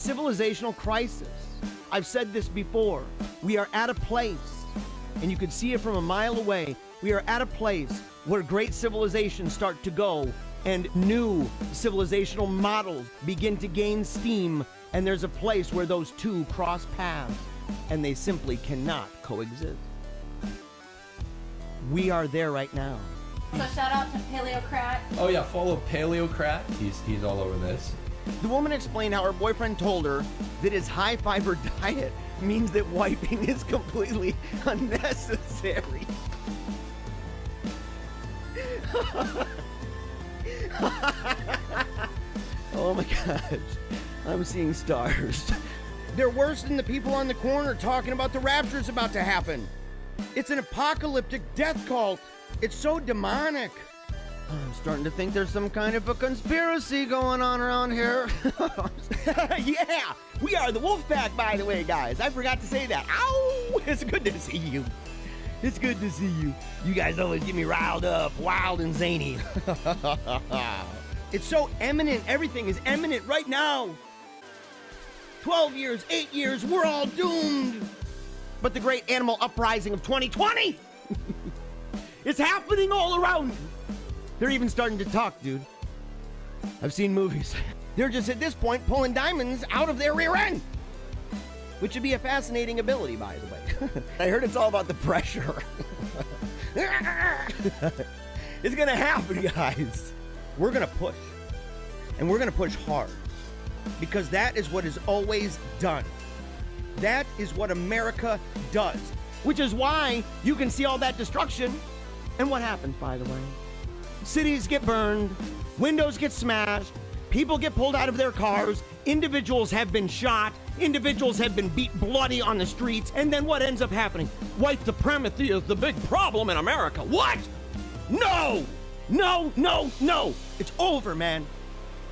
Civilizational crisis. I've said this before. We are at a place, and you can see it from a mile away, we are at a place where great civilizations start to go and new civilizational models begin to gain steam, and there's a place where those two cross paths and they simply cannot coexist. We are there right now. So shout out to Paleocrat. Oh yeah, follow Paleocrat. He's all over this. The woman explained how her boyfriend told her that his high fiber diet means that wiping is completely unnecessary. Oh my gosh, I'm seeing stars. They're worse than the people on the corner talking about the rapture's about to happen. It's an apocalyptic death cult. It's so demonic. I'm starting to think there's some kind of a conspiracy going on around here. Yeah, we are the wolf pack, by the way, guys. I forgot to say that. Ow! It's good to see you. It's good to see you. You guys always get me riled up, wild and zany. It's so imminent. Everything is imminent right now. 12 years, 8 years, we're all doomed. But the great animal uprising of 2020 is happening all around. They're even starting to talk, dude. I've seen movies. They're just at this point pulling diamonds out of their rear end, which would be a fascinating ability, by the way. I heard it's all about the pressure. It's gonna happen, guys. We're gonna push, and we're gonna push hard, because that is what is always done. That is what America does, which is why you can see all that destruction. And what happens, by the way? Cities get burned, windows get smashed, people get pulled out of their cars, individuals have been shot, individuals have been beat bloody on the streets, and then what ends up happening? White supremacy is the big problem in America. What? No! No, no, no! It's over, man.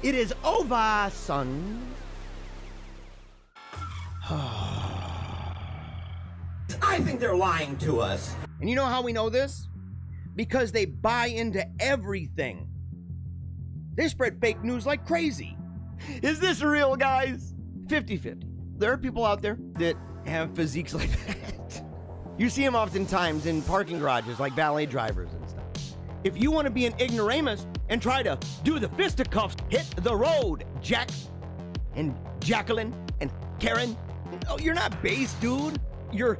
It is over, son. I think they're lying to us. And you know how we know this? Because they buy into everything. They spread fake news like crazy. Is this real, guys? 50-50. There are people out there that have physiques like that. You see them oftentimes in parking garages like valet drivers and stuff. If you want to be an ignoramus and try to do the fisticuffs, hit the road, Jack and Jacqueline and Karen. Oh, you're not based, dude. You're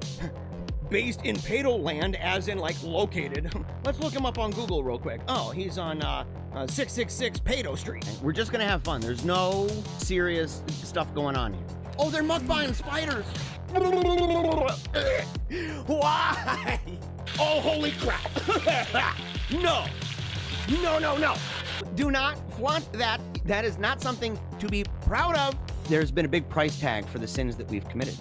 based in Pato land, as in like located. Let's look him up on Google real quick. Oh, he's on 666 Pato Street. We're just gonna have fun. There's no serious stuff going on here. Oh, they're mukbang spiders. Why? Oh, holy crap. No. No, no, no. Do not flaunt that. That is not something to be proud of. There's been a big price tag for the sins that we've committed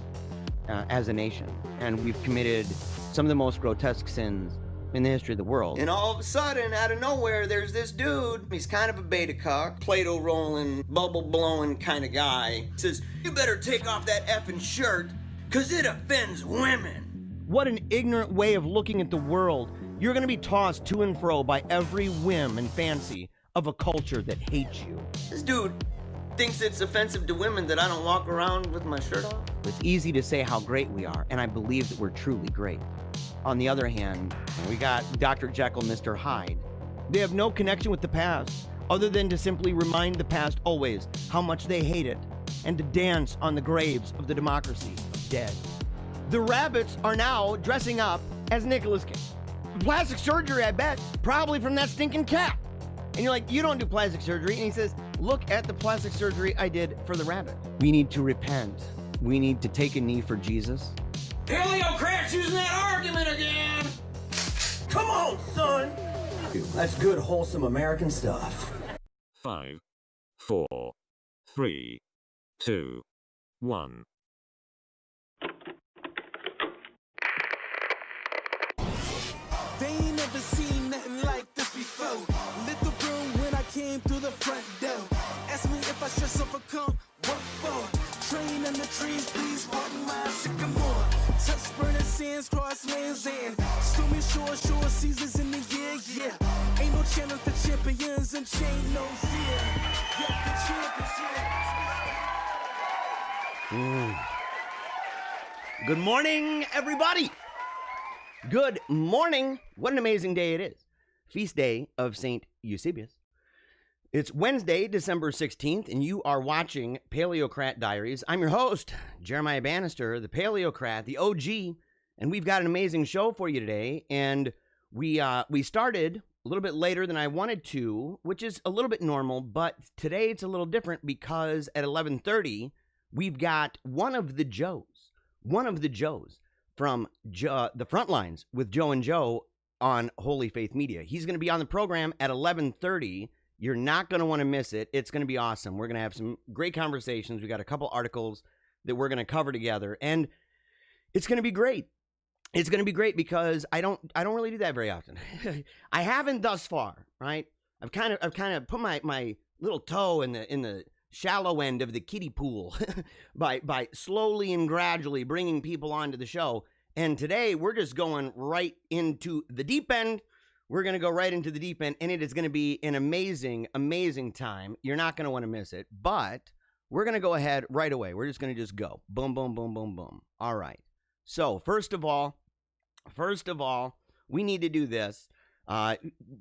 as a nation. And we've committed some of the most grotesque sins in the history of the world. And all of a sudden, out of nowhere, there's this dude. He's kind of a beta cock, Play-Doh rolling, bubble blowing kind of guy. Says, you better take off that effing shirt, cause it offends women. What an ignorant way of looking at the world. You're gonna be tossed to and fro by every whim and fancy of a culture that hates you. This dude thinks it's offensive to women that I don't walk around with my shirt off. It's easy to say how great we are, and I believe that we're truly great. On the other hand, we got Dr. Jekyll, Mr. Hyde. They have no connection with the past, other than to simply remind the past always how much they hate it, and to dance on the graves of the democracy of dead. The rabbits are now dressing up as Nicolas Cage. Plastic surgery, I bet, probably from that stinking cat. And you're like, you don't do plastic surgery. And he says, look at the plastic surgery I did for the rabbit. We need to repent. We need to take a knee for Jesus. Paleocrat's using that argument again. Come on, son. That's good, wholesome American stuff. 5, 4, 3, 2, 1. They ain't never seen nothing like this before. Lit the room when I came through the front door. Ask me if I should overcome, what for? Train in the trees, please walk my sycamore. Touch burning sands, cross lands, and stormy shore seasons in the year, yeah. Ain't no challenge for champions and chain no fear. Yeah, the champions, yeah. Good morning, everybody. Good morning. What an amazing day it is. Feast day of St. Eusebius. It's Wednesday, December 16th, and you are watching Paleocrat Diaries. I'm your host, Jeremiah Bannister, the Paleocrat, the OG, and we've got an amazing show for you today. And we started a little bit later than I wanted to, which is a little bit normal, but today it's a little different because at 11:30, we've got one of the Joes from the front lines with Joe and Joe on Holy Faith Media. He's going to be on the program at 11:30. You're not going to want to miss it. It's going to be awesome. We're going to have some great conversations. We got a couple articles that we're going to cover together, and it's going to be great. It's going to be great because I don't really do that very often. I haven't thus far, right? I've kind of put my little toe in the shallow end of the kiddie pool by slowly and gradually bringing people onto the show. And today we're just going right into the deep end. We're going to go right into the deep end, and it is going to be an amazing, amazing time. You're not going to want to miss it, but we're going to go ahead right away. We're just going to just go. Boom, boom, boom, boom, boom. All right. So first of all, we need to do this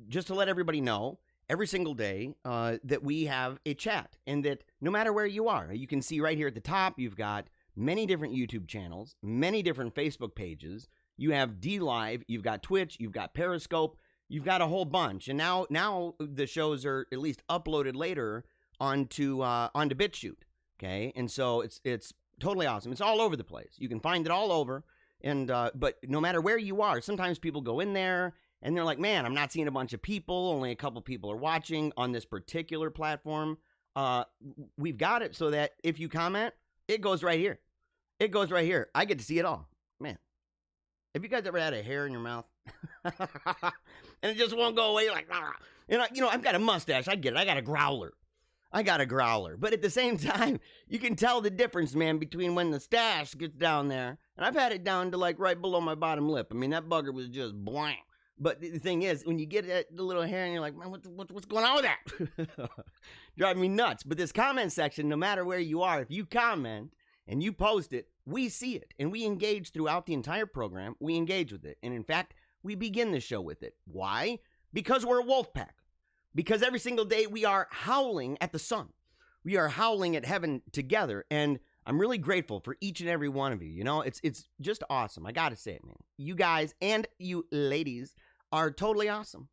just to let everybody know every single day that we have a chat, and that no matter where you are, you can see right here at the top, you've got many different YouTube channels, many different Facebook pages. You have DLive, you've got Twitch, you've got Periscope, you've got a whole bunch. And now the shows are at least uploaded later onto BitChute. Okay, and so it's totally awesome. It's all over the place. You can find it all over. And but no matter where you are, sometimes people go in there and they're like, man, I'm not seeing a bunch of people. Only a couple people are watching on this particular platform. We've got it so that if you comment, it goes right here. It goes right here. I get to see it all. Man, have you guys ever had a hair in your mouth? And it just won't go away? You're like, ah. And I've got a mustache. I get it. I got a growler. But at the same time, you can tell the difference, man, between when the stash gets down there. And I've had it down to like right below my bottom lip. I mean, that bugger was just blank. But the thing is, when you get the little hair and you're like, man, what's going on with that? Drive me nuts. But this comment section, no matter where you are, if you comment and you post it, we see it. And we engage throughout the entire program. We engage with it. And in fact, we begin the show with it. Why? Because we're a wolf pack. Because every single day we are howling at the sun. We are howling at heaven together. And I'm really grateful for each and every one of you. You know, it's just awesome. I got to say it, man. You guys and you ladies are totally awesome.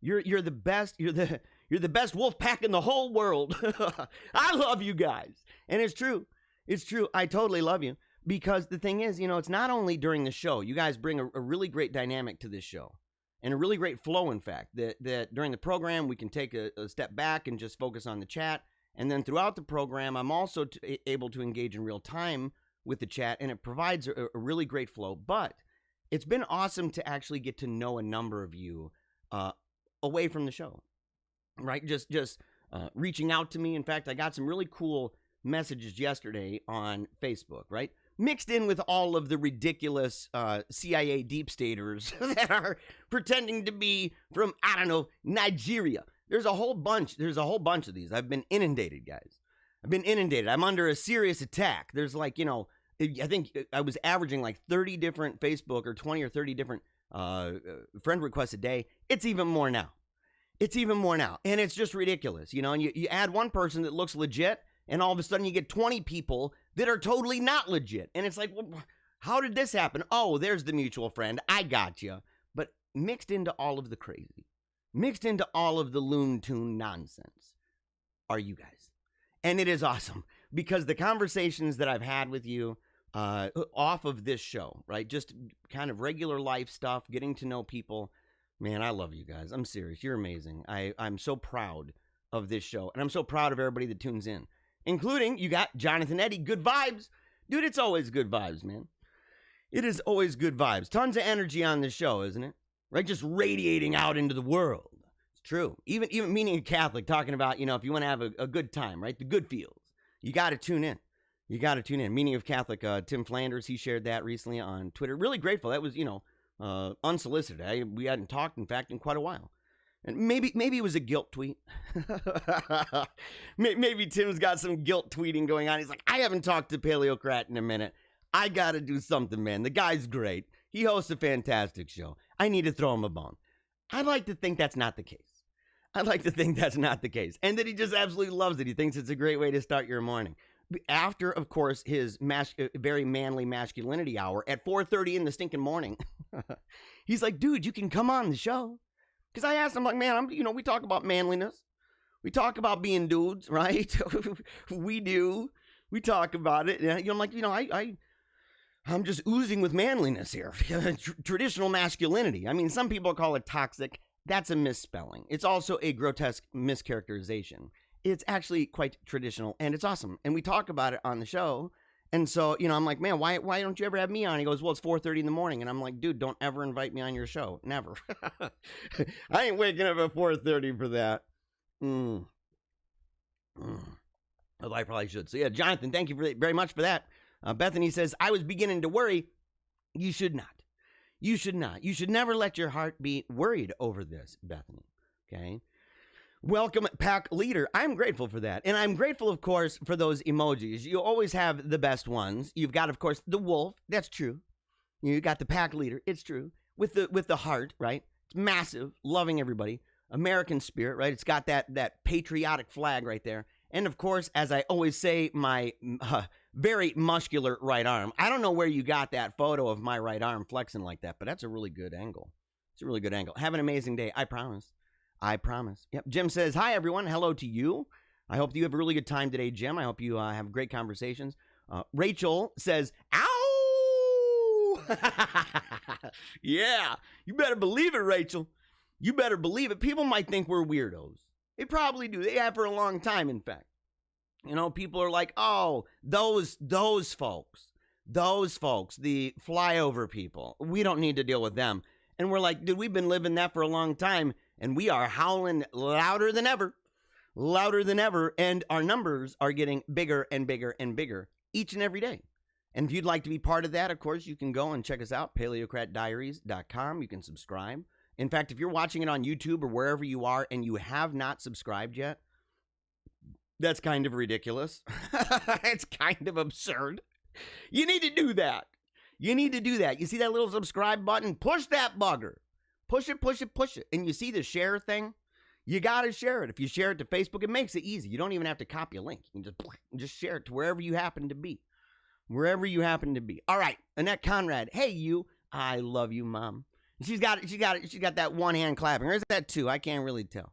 You're the best. You're the best wolf pack in the whole world. I love you guys. And it's true. It's true. I totally love you. Because the thing is, it's not only during the show. You guys bring a really great dynamic to this show. And a really great flow, in fact, that during the program, we can take a step back and just focus on the chat. And then throughout the program, I'm also able to engage in real time with the chat, and it provides a really great flow. But it's been awesome to actually get to know a number of you away from the show, right? Just reaching out to me. In fact, I got some really cool messages yesterday on Facebook, right? Mixed in with all of the ridiculous CIA deep staters that are pretending to be from, I don't know, Nigeria. There's a whole bunch of these. I've been inundated, guys. I've been inundated. I'm under a serious attack. There's like, I think I was averaging like 30 different Facebook or 20 or 30 different friend requests a day. It's even more now. And it's just ridiculous, and you add one person that looks legit, and all of a sudden you get 20 people that are totally not legit. And it's like, well, how did this happen? Oh, there's the mutual friend. I got you. But mixed into all of the crazy, mixed into all of the Loon Tune nonsense are you guys. And it is awesome because the conversations that I've had with you off of this show, right? Just kind of regular life stuff, getting to know people. Man, I love you guys. I'm serious. You're amazing. I'm so proud of this show. And I'm so proud of everybody that tunes in. Including, you got Jonathan Eddy, good vibes. Dude, it's always good vibes, man. It is always good vibes. Tons of energy on this show, isn't it? Right? Just radiating out into the world. It's true. Even meaning a Catholic, talking about, if you want to have a good time, right? The good feels. You got to tune in. Meaning of Catholic, Tim Flanders, he shared that recently on Twitter. Really grateful. That was, unsolicited. We hadn't talked, in fact, in quite a while. And maybe it was a guilt tweet. Maybe Tim's got some guilt tweeting going on. He's like, I haven't talked to Paleocrat in a minute. I got to do something, man. The guy's great. He hosts a fantastic show. I need to throw him a bone. I'd like to think that's not the case. And that he just absolutely loves it. He thinks it's a great way to start your morning. After, of course, his very manly masculinity hour at 4:30 in the stinking morning, he's like, dude, you can come on the show. Because I asked him, like, man, we talk about manliness. We talk about being dudes, right? We do. We talk about it. And I'm like, I'm just oozing with manliness here. Traditional masculinity. I mean, some people call it toxic. That's a misspelling. It's also a grotesque mischaracterization. It's actually quite traditional, and it's awesome. And we talk about it on the show. And so, I'm like, man, why don't you ever have me on? He goes, well, it's 4:30 in the morning. And I'm like, dude, don't ever invite me on your show. Never. I ain't waking up at 4:30 for that. Although I probably should. So, yeah, Jonathan, thank you very much for that. Bethany says, I was beginning to worry. You should not. You should not. You should never let your heart be worried over this, Bethany. Okay? Welcome, pack leader. I'm grateful for that. And I'm grateful, of course, for those emojis. You always have the best ones. You've got, of course, the wolf. That's true. You got the pack leader. It's true. With the heart, right? It's massive, loving everybody. American spirit, right? It's got that patriotic flag right there. And, of course, as I always say, my very muscular right arm. I don't know where you got that photo of my right arm flexing like that, but that's a really good angle. It's a really good angle. Have an amazing day. I promise. Yep. Jim says, hi, everyone. Hello to you. I hope you have a really good time today, Jim. I hope you have great conversations. Rachel says, ow! Yeah. You better believe it, Rachel. You better believe it. People might think we're weirdos. They probably do. They have for a long time, in fact. People are like, oh, those folks, the flyover people. We don't need to deal with them. And we're like, dude, we've been living that for a long time. And we are howling louder than ever, and our numbers are getting bigger and bigger and bigger each and every day. And if you'd like to be part of that, of course, you can go and check us out, paleocratdiaries.com. You can subscribe. In fact, if you're watching it on YouTube or wherever you are and you have not subscribed yet, that's kind of ridiculous. It's kind of absurd. You need to do that. You see that little subscribe button? Push that bugger. Push it. And you see the share thing? You got to share it. If you share it to Facebook, it makes it easy. You don't even have to copy a link. You can just share it to wherever you happen to be. All right, Annette Conrad. Hey, you. I love you, Mom. She's got that one hand clapping. Or is that two? I can't really tell.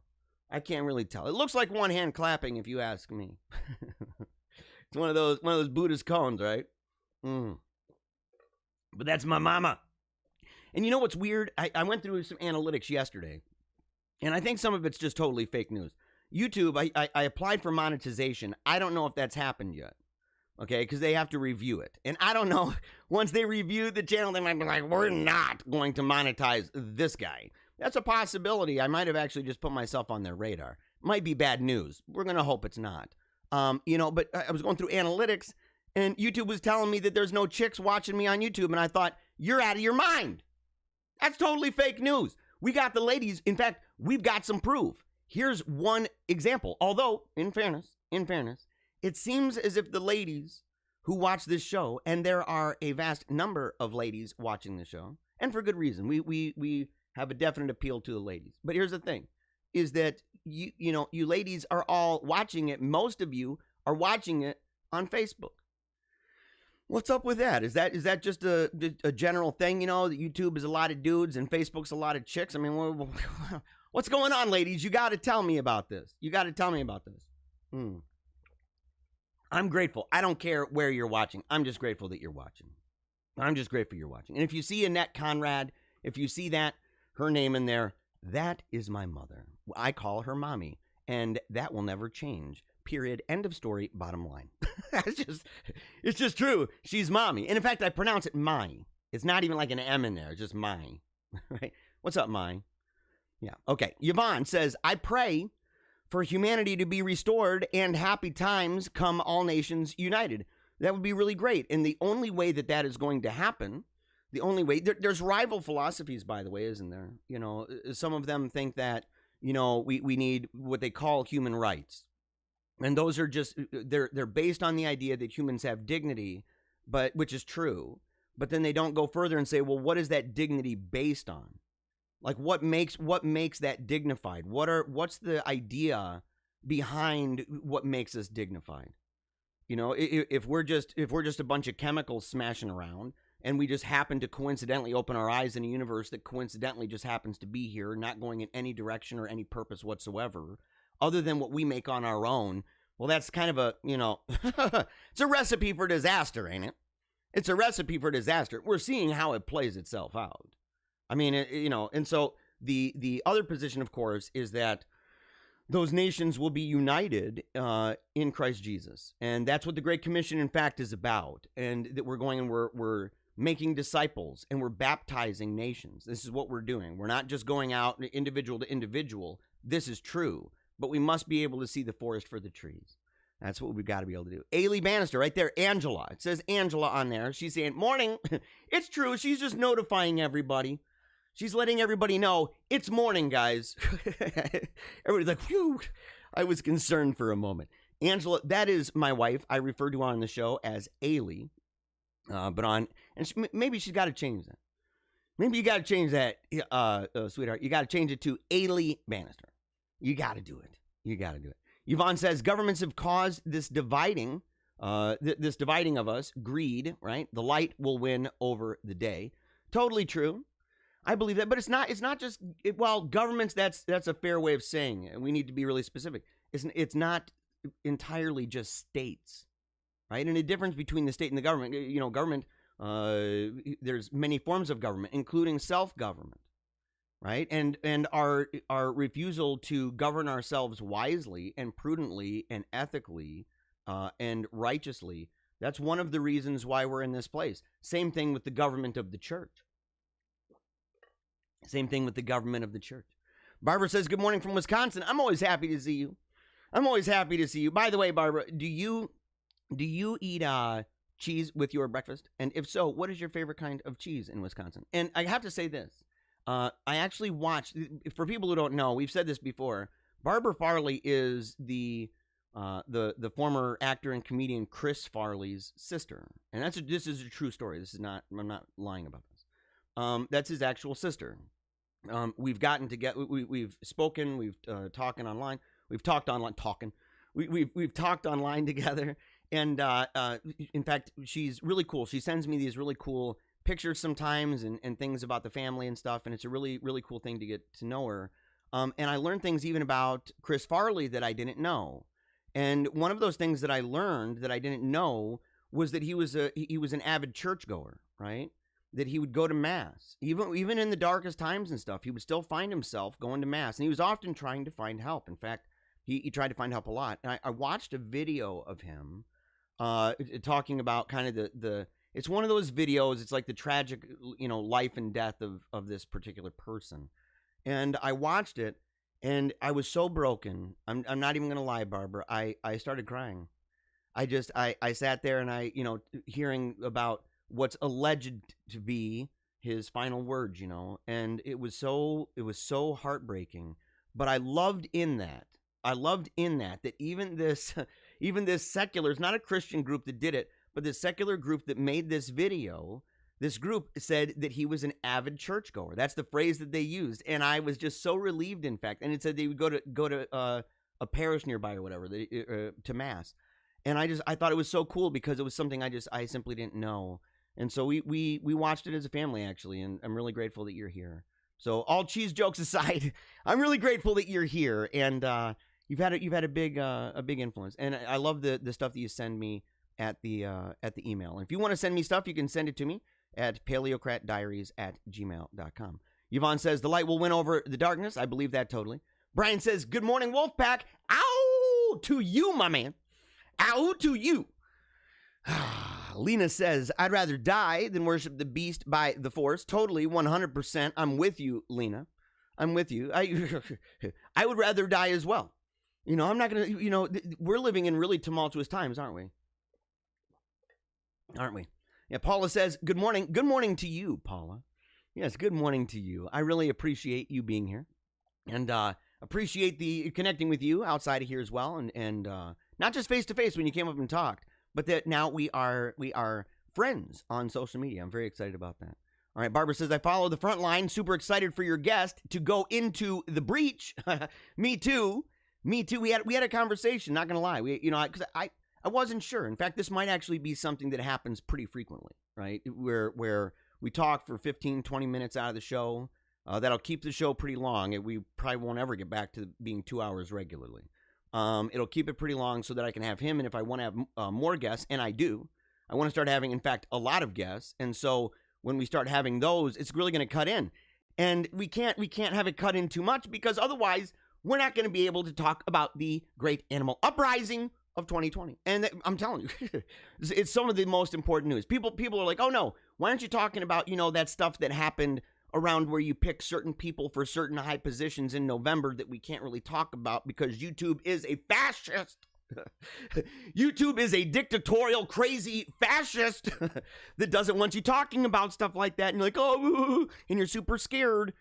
It looks like one hand clapping if you ask me. It's one of those Buddhist cones, right? But that's my mama. And you know what's weird? I went through some analytics yesterday, and I think some of it's just totally fake news. YouTube, I applied for monetization. I don't know if that's happened yet, okay, because they have to review it. And I don't know, once they review the channel, they might be like, we're not going to monetize this guy. That's a possibility. I might have actually just put myself on their radar. Might be bad news. We're going to hope it's not. But I was going through analytics, and YouTube was telling me that there's no chicks watching me on YouTube, and I thought, you're out of your mind. That's totally fake news. We got the ladies. In fact, we've got some proof. Here's one example. Although, in fairness, it seems as if the ladies who watch this show, and there are a vast number of ladies watching the show, and for good reason. We have a definite appeal to the ladies. But here's the thing, is that you ladies are all watching it. Most of you are watching it on Facebook. What's up with that? Is that just a general thing, that YouTube is a lot of dudes and Facebook's a lot of chicks? I mean, what's going on, ladies? You got to tell me about this. I'm grateful. I don't care where you're watching. I'm just grateful that you're watching. And if you see Annette Conrad, if you see her name in there, that is my mother. I call her mommy, and that will never change. Period. End of story. Bottom line. It's just true. She's mommy. And in fact, I pronounce it my. It's not even like an M in there. It's just my. Right? What's up, my? Yeah. Okay. Yvonne says, I pray for humanity to be restored and happy times come all nations united. That would be really great. And the only way that is going to happen, there's rival philosophies, by the way, isn't there? Some of them think that, we need what they call human rights. And those are just, they're based on the idea that humans have dignity, which is true. But then they don't go further and say, well, what is that dignity based on? Like, what makes that dignified? What's the idea behind what makes us dignified? If we're just a bunch of chemicals smashing around, and we just happen to coincidentally open our eyes in a universe that coincidentally just happens to be here, not going in any direction or any purpose whatsoever, other than what we make on our own, well, that's kind of a, it's a recipe for disaster, ain't it? It's a recipe for disaster. We're seeing how it plays itself out. I mean, and so the other position, of course, is that those nations will be united in Christ Jesus. And that's what the Great Commission, in fact, is about. And that we're going and we're making disciples and we're baptizing nations. This is what we're doing. We're not just going out individual to individual. This is true. But we must be able to see the forest for the trees. That's what we've got to be able to do. Ailey Bannister, right there, Angela. It says Angela on there. She's saying, morning. It's true. She's just notifying everybody. She's letting everybody know it's morning, guys. Everybody's like, phew. I was concerned for a moment. Angela, that is my wife. I refer to her on the show as Ailey. Maybe she's got to change that. Maybe you got to change that, sweetheart. You got to change it to Ailey Bannister. You got to do it. You got to do it. Yvonne says governments have caused this dividing of us, greed, right? The light will win over the day. Totally true. I believe that, but it's not just, governments, that's a fair way of saying it. We need to be really specific. It's not entirely just states, right? And the difference between the state and the government, government, there's many forms of government, including self-government. Right? And our refusal to govern ourselves wisely and prudently and ethically and righteously, that's one of the reasons why we're in this place. Same thing with the government of the church. Same thing with the government of the church. Barbara says, good morning from Wisconsin. I'm always happy to see you. I'm always happy to see you. By the way, Barbara, do you eat cheese with your breakfast? And if so, what is your favorite kind of cheese in Wisconsin? And I have to say this. I actually watched, for people who don't know, we've said this before, Barbara Farley is the former actor and comedian Chris Farley's sister. And this is a true story. I'm not lying about this. That's his actual sister. We've gotten together, we've spoken, we've talking online, we've talked online, we've talked online together. And in fact, she's really cool. She sends me these really cool pictures sometimes and things about the family and stuff, and it's a really, really cool thing to get to know her. And I learned things even about Chris Farley that I didn't know. And one of those things that I learned that I didn't know was that he was an avid churchgoer, right? That he would go to mass. Even in the darkest times and stuff, he would still find himself going to mass. And he was often trying to find help. In fact, he tried to find help a lot. And I watched a video of him talking about kind of the it's one of those videos, it's like the tragic, life and death of this particular person. And I watched it, and I was so broken. I'm not even going to lie, Barbara. I started crying. I sat there and hearing about what's alleged to be his final words, and it was so heartbreaking. But I loved in that that even this secular, it's not a Christian group that did it, but the secular group that made this video, this group said that he was an avid churchgoer. That's the phrase that they used. And I was just so relieved, in fact. And it said they would go to a parish nearby or whatever to mass. And I thought it was so cool because it was something I simply didn't know. And so we watched it as a family, actually. And I'm really grateful that you're here. So all cheese jokes aside, I'm really grateful that you're here. And you've had a big influence. And I love the stuff that you send me at the email. And if you want to send me stuff, you can send it to me at paleocratdiaries@gmail.com. Yvonne says, the light will win over the darkness. I believe that totally. Brian says, good morning, Wolfpack. Ow to you, my man. Ow to you. Lena says, I'd rather die than worship the beast by the force. Totally, 100%. I'm with you, Lena. I'm with you. I would rather die as well. I'm not going to, we're living in really tumultuous times, aren't we? Aren't we? Yeah, Paula says, good morning. Good morning to you, Paula. Yes, good morning to you. I really appreciate you being here. And appreciate the connecting with you outside of here as well, and not just face to face when you came up and talked, but that now we are friends on social media. I'm very excited about that. All right, Barbara says, I follow the front line. Super excited for your guest to go into the breach. Me too. We had a conversation. Not gonna lie, because I wasn't sure. In fact, this might actually be something that happens pretty frequently, right? Where we talk for 15, 20 minutes out of the show. That'll keep the show pretty long. We probably won't ever get back to being 2 hours regularly. It'll keep it pretty long so that I can have him. And if I want to have more guests, and I do, I want to start having, in fact, a lot of guests. And so when we start having those, it's really going to cut in. And we can't have it cut in too much, because otherwise we're not going to be able to talk about the great animal uprising of 2020. And I'm telling you, it's some of the most important news. People are like, oh no, why aren't you talking about, that stuff that happened around where you pick certain people for certain high positions in November that we can't really talk about because YouTube is a fascist. YouTube is a dictatorial, crazy fascist that doesn't want you talking about stuff like that. And you're like, oh, and you're super scared.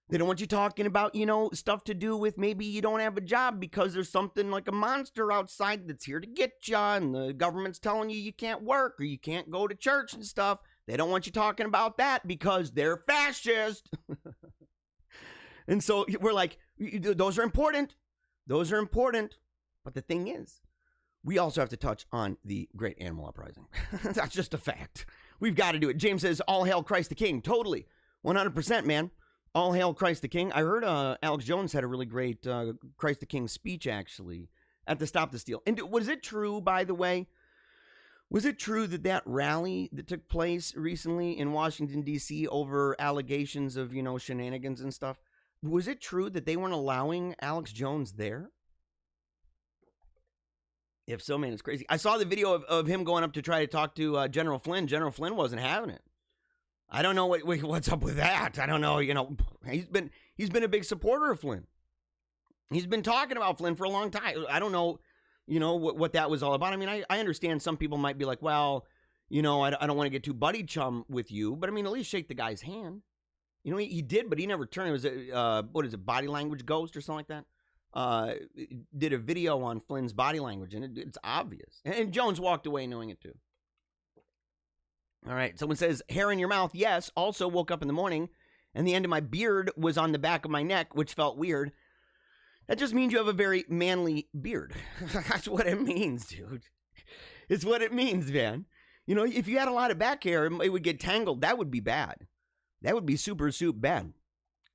They don't want you talking about, stuff to do with maybe you don't have a job because there's something like a monster outside that's here to get you, and the government's telling you you can't work or you can't go to church and stuff. They don't want you talking about that because they're fascist. And so we're like, those are important. Those are important. But the thing is, we also have to touch on the great animal uprising. That's just a fact. We've got to do it. James says, all hail Christ the King. Totally. 100%, man. All hail Christ the King. I heard Alex Jones had a really great Christ the King speech, actually, at the Stop the Steal. And was it true, by the way? Was it true that rally that took place recently in Washington, D.C. over allegations of, shenanigans and stuff, was it true that they weren't allowing Alex Jones there? If so, man, it's crazy. I saw the video of him going up to try to talk to General Flynn. General Flynn wasn't having it. I don't know what's up with that. I don't know. He's been a big supporter of Flynn. He's been talking about Flynn for a long time. I don't know, what that was all about. I mean, I understand some people might be like, well, I don't want to get too buddy chum with you, but I mean, at least shake the guy's hand. He did, but he never turned. It was what is it, body language ghost or something like that? Did a video on Flynn's body language, and it's obvious. And Jones walked away knowing it too. All right, someone says, hair in your mouth, yes. Also woke up in the morning, and the end of my beard was on the back of my neck, which felt weird. That just means you have a very manly beard. That's what it means, dude. It's what it means, man. If you had a lot of back hair, it would get tangled. That would be bad. That would be super bad.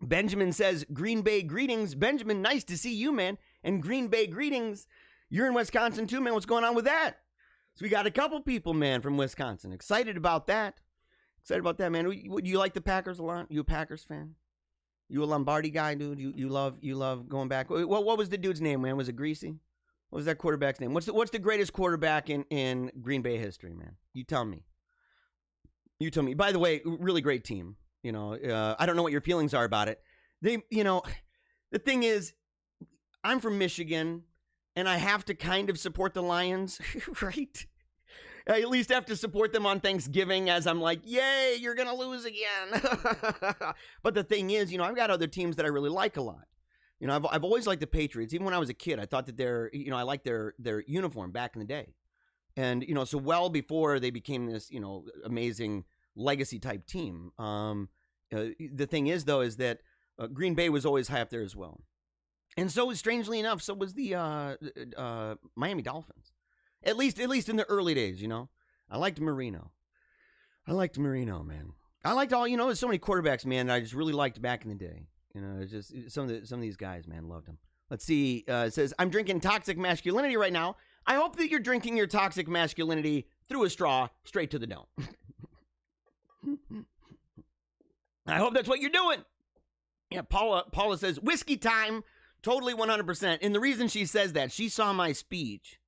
Benjamin says, Green Bay greetings. Benjamin, nice to see you, man. And Green Bay greetings. You're in Wisconsin too, man. What's going on with that? So we got a couple people, man, from Wisconsin. Excited about that. Man. You like the Packers a lot? You a Packers fan? You a Lombardi guy, dude? You love going back. What was the dude's name, man? Was it Greasy? What was that quarterback's name? What's the greatest quarterback in Green Bay history, man? You tell me. By the way, really great team. I don't know what your feelings are about it. The thing is, I'm from Michigan, and I have to kind of support the Lions, right? I at least have to support them on Thanksgiving, as I'm like, yay, you're going to lose again. But the thing is, I've got other teams that I really like a lot. I've always liked the Patriots. Even when I was a kid, I thought that I liked their uniform back in the day. And, so well before they became this, amazing legacy type team. The thing is, though, is that Green Bay was always high up there as well. And so, strangely enough, so was the Miami Dolphins. At least in the early days, I liked Marino. Man. I liked all, there's so many quarterbacks, man, that I just really liked back in the day. It's just some of these guys, man, loved them. Let's see. It says, I'm drinking toxic masculinity right now. I hope that you're drinking your toxic masculinity through a straw straight to the dome. I hope that's what you're doing. Yeah, Paula says, whiskey time, totally 100%. And the reason she says that, she saw my speech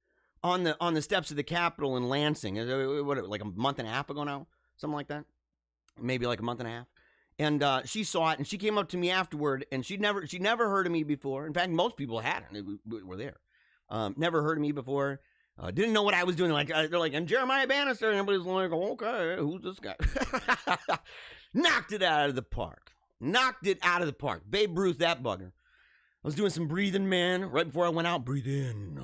on the steps of the Capitol in Lansing, what, like a month and a half ago now? Something like that? Maybe like a month and a half. And she saw it, and she came up to me afterward, and she'd never heard of me before. In fact, most people hadn't. They were there. Never heard of me before. Didn't know what I was doing. Like they're like, and Jeremiah Bannister, and everybody's like, okay, who's this guy? Knocked it out of the park. Babe Ruth, that bugger. I was doing some breathing, man, right before I went out. Breathe in,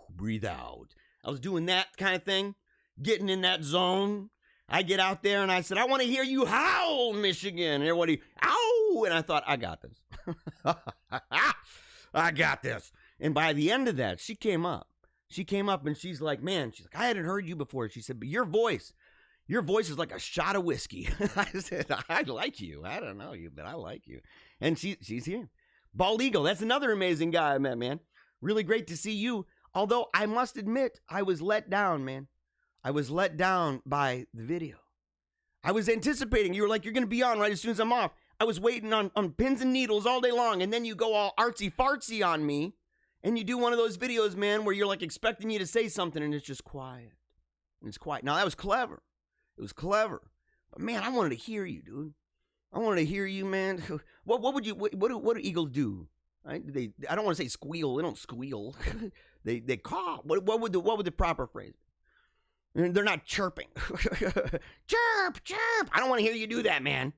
breathe out. I was doing that kind of thing, getting in that zone. I get out there and I said, I want to hear you howl, Michigan. And everybody, ow! And I thought, I got this. I got this. And by the end of that, she came up. She came up and she's like, man, she's like, I hadn't heard you before. She said, but your voice is like a shot of whiskey. I said, I like you. I don't know you, but I like you. And she's here. Bald Eagle, that's another amazing guy I met, man. Really great to see you. Although I must admit, I was let down, man. I was let down by the video. I was anticipating, you were like, you're going to be on right as soon as I'm off. I was waiting on pins and needles all day long, and then you go all artsy-fartsy on me, and you do one of those videos, man, where you're like expecting you to say something, and it's just quiet. And it's quiet. Now, that was clever. It was clever. But, man, I wanted to hear you, dude. I wanted to hear you, man. What do eagles do? Right? I don't want to say squeal. They don't squeal. they caw. What would the proper phrase be? They're not chirping. Chirp, chirp. I don't want to hear you do that, man.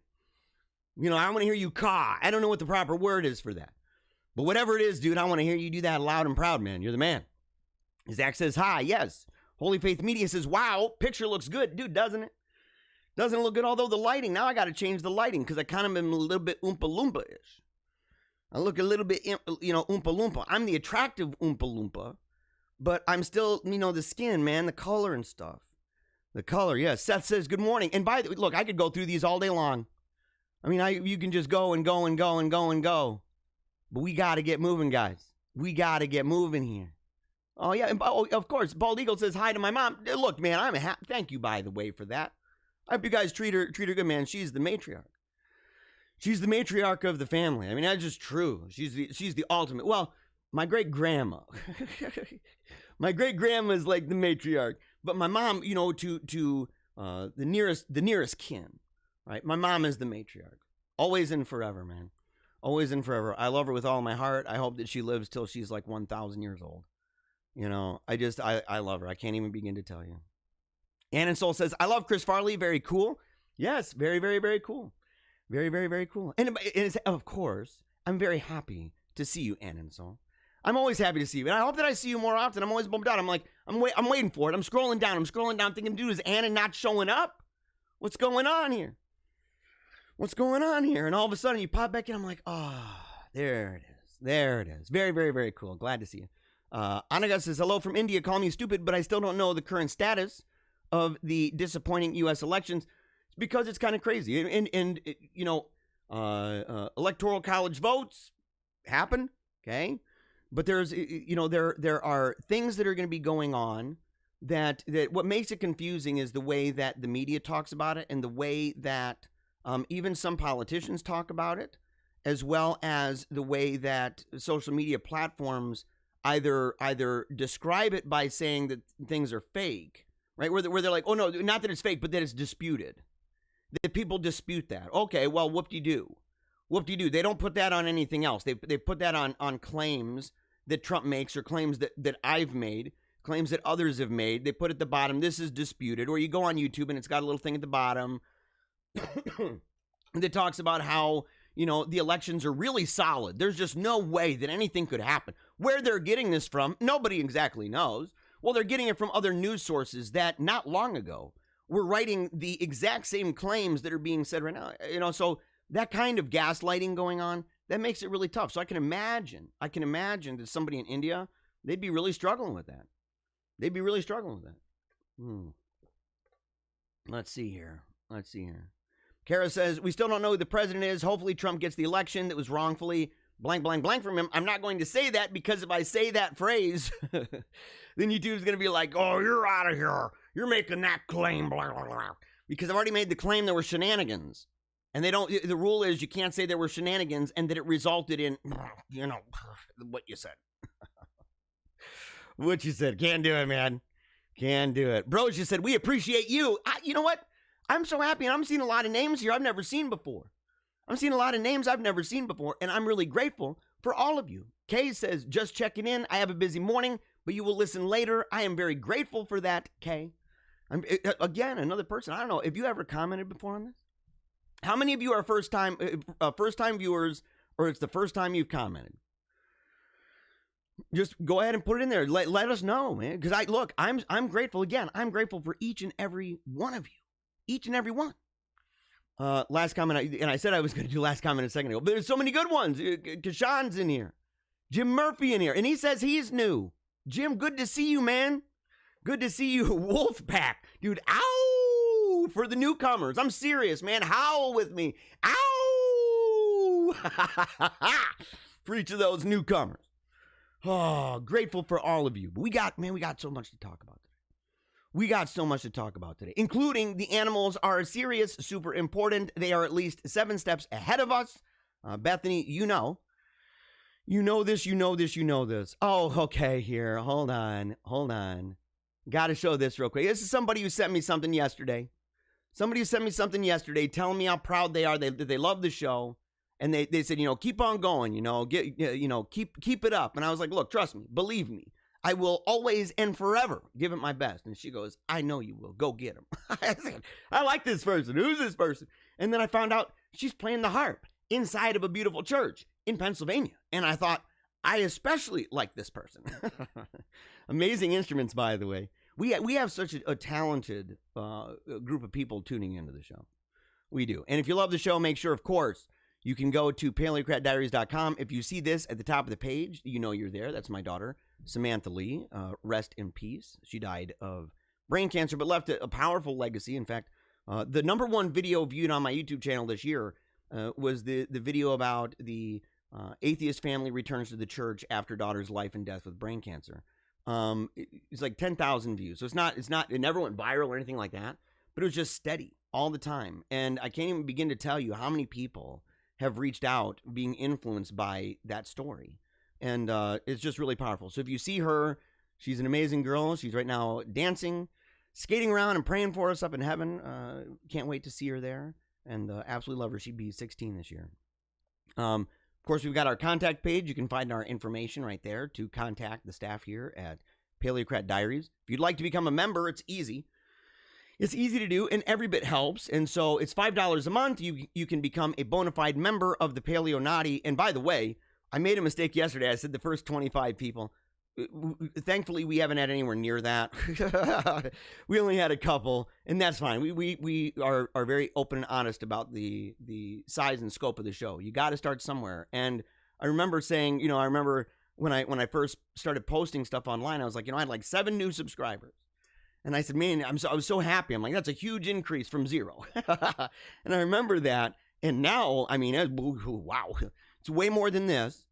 You know, I want to hear you caw. I don't know what the proper word is for that. But whatever it is, dude, I want to hear you do that loud and proud, man. You're the man. Zach says, hi, yes. Holy Faith Media says, wow, picture looks good. Dude, doesn't it? Doesn't it look good? Although the lighting, now I got to change the lighting because I kind of am a little bit Oompa Loompa-ish. I look a little bit, you know, Oompa Loompa. I'm the attractive Oompa Loompa. But I'm still, you know, the skin, man, the color and stuff. The color, yes. Seth says, good morning. And by the way, look, I could go through these all day long. I mean, you can just go and go and go and go and go. But we got to get moving, guys. We got to get moving here. Oh, yeah. And, of course, Bald Eagle says hi to my mom. Look, man, I'm happy. Thank you, by the way, for that. I hope you guys treat her good, man. She's the matriarch. She's the matriarch of the family. I mean, that's just true. She's the ultimate. Well, my great-grandma. My great-grandma is like the matriarch. But my mom, you know, to the nearest kin, right? My mom is the matriarch. Always and forever, man. Always and forever. I love her with all my heart. I hope that she lives till she's like 1,000 years old. You know, I love her. I can't even begin to tell you. Ann and Soul says, I love Chris Farley. Very cool. Yes, very, very, very cool. Very, very, very cool. And it's, of course, I'm very happy to see you, Ann and Soul. I'm always happy to see you. And I hope that I see you more often. I'm always bummed out. I'm like, I'm waiting for it. I'm scrolling down, thinking, dude, is Anna not showing up? What's going on here? What's going on here? And all of a sudden you pop back in. I'm like, there it is. There it is. Very, very, very cool. Glad to see you. Anaga says, hello from India. Call me stupid, but I still don't know the current status of the disappointing U.S. elections. It's because it's kind of crazy. And you know, electoral college votes happen, okay? But there's, you know, there are things that are going to be going on that what makes it confusing is the way that the media talks about it and the way that even some politicians talk about it, as well as the way that social media platforms either describe it by saying that things are fake, right? Where they're like, oh, no, not that it's fake, but that it's disputed. That people dispute that. Okay, well, whoop-de-doo. Whoop-de-doo. They don't put that on anything else. They put that on claims that Trump makes or claims that I've made, claims that others have made. They put at the bottom, this is disputed. Or you go on YouTube and it's got a little thing at the bottom that talks about how, you know, the elections are really solid. There's just no way that anything could happen. Where they're getting this from, nobody exactly knows. Well, they're getting it from other news sources that not long ago were writing the exact same claims that are being said right now. You know, so that kind of gaslighting going on, that makes it really tough. So I can imagine that somebody in India, they'd be really struggling with that. They'd be really struggling with that. Let's see here. Kara says, we still don't know who the president is. Hopefully Trump gets the election that was wrongfully blank, blank, blank from him. I'm not going to say that because if I say that phrase, then YouTube's going to be like, oh, you're out of here. You're making that claim, blah, blah, blah. Because I've already made the claim there were shenanigans. And the rule is you can't say there were shenanigans and that it resulted in, you know, what you said. What you said. Can't do it, man. Can't do it. Bros just said, we appreciate you. You know what? I'm so happy. And I'm seeing a lot of names here I've never seen before. I'm seeing a lot of names I've never seen before. And I'm really grateful for all of you. Kay says, just checking in. I have a busy morning, but you will listen later. I am very grateful for that, Kay. Again, another person. I don't know. Have you ever commented before on this? How many of you are first time viewers, or it's the first time you've commented? Just go ahead and put it in there. Let us know, man. Because I'm grateful. Again, I'm grateful for each and every one of you. Each and every one. Last comment, and I said I was going to do last comment a second ago, but there's so many good ones. Kashan's in here. Jim Murphy in here, and he says he's new. Jim, good to see you, man. Good to see you. Wolfpack. Dude, ow! For the newcomers. I'm serious, man. Howl with me. Ow! For each of those newcomers. Oh, grateful for all of you. But we got so much to talk about. We got so much to talk about today, including the animals are serious, super important. They are at least 7 steps ahead of us. Bethany, you know this. Oh, okay, here. Hold on. Got to show this real quick. This is somebody who sent me something yesterday. Telling me how proud they are. They love the show. And they said, keep on going, keep it up. And I was like, look, trust me, believe me. I will always and forever give it my best. And she goes, I know you will. Go get him. I said, I like this person. Who's this person? And then I found out she's playing the harp inside of a beautiful church in Pennsylvania. And I thought, I especially like this person. Amazing instruments, by the way. We have such a talented group of people tuning into the show. We do. And if you love the show, make sure, of course, you can go to paleocratdiaries.com. If you see this at the top of the page, you know you're there. That's my daughter, Samantha Lee. Rest in peace. She died of brain cancer, but left a powerful legacy. In fact, the #1 video viewed on my YouTube channel this year was the video about the atheist family returns to the church after daughter's life and death with brain cancer. It's like 10,000 views. So it never went viral or anything like that, but it was just steady all the time. And I can't even begin to tell you how many people have reached out being influenced by that story. And it's just really powerful. So if you see her, she's an amazing girl. She's right now dancing, skating around and praying for us up in heaven. Can't wait to see her there. And absolutely love her. She'd be 16 this year. Of course, we've got our contact page. You can find our information right there to contact the staff here at Paleocrat Diaries. If you'd like to become a member, it's easy. It's easy to do, and every bit helps. And so it's $5 a month. You can become a bona fide member of the Paleo Naughty. And by the way, I made a mistake yesterday. I said the first 25 people. Thankfully, we haven't had anywhere near that. We only had a couple, and that's fine. We are very open and honest about the size and scope of the show. You got to start somewhere. And I remember saying, I remember when I first started posting stuff online, I was like, I had like 7 new subscribers. And I said, man, I was so happy. I'm like, that's a huge increase from 0. And I remember that. And now, I mean, wow, it's way more than this.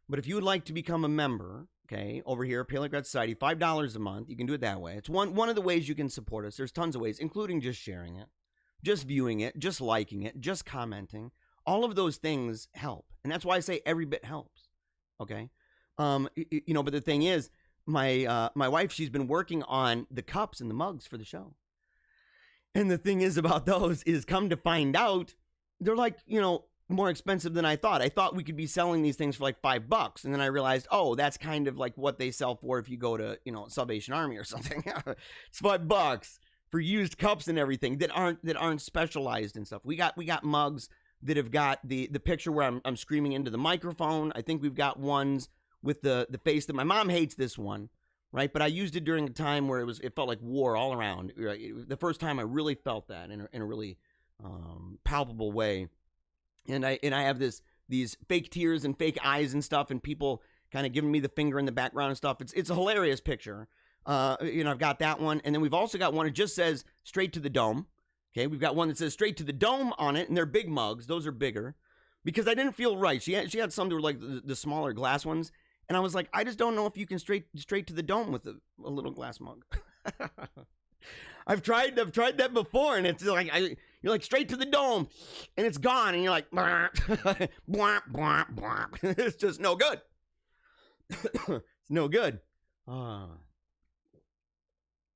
But if you would like to become a member, okay, over here, Paleocrat Society, $5 a month, you can do it that way. It's one of the ways you can support us. There's tons of ways, including just sharing it, just viewing it, just liking it, just commenting. All of those things help. And that's why I say every bit helps, okay? But the thing is, my wife, she's been working on the cups and the mugs for the show. And the thing is about those is, come to find out, they're like, more expensive than I thought. I thought we could be selling these things for like $5. And then I realized, oh, that's kind of like what they sell for if you go to, Salvation Army or something. It's $5 for used cups and everything that aren't specialized and stuff. We got mugs that have got the picture where I'm screaming into the microphone. I think we've got ones with the face that my mom hates this one, right? But I used it during a time where it felt like war all around. The first time I really felt that in a really palpable way. And I have these fake tears and fake eyes and stuff, and people kind of giving me the finger in the background and stuff. It's a hilarious picture. I've got that one, and then we've also got one that just says "Straight to the Dome." Okay, we've got one that says "Straight to the Dome" on it, and they're big mugs. Those are bigger because I didn't feel right. She had some that were like the smaller glass ones. And I was like, I just don't know if you can straight to the dome with a little glass mug. I've tried that before, and it's like you're like straight to the dome, and it's gone, and you're like, bwah, bwah, bwah. It's just no good. It's no good. But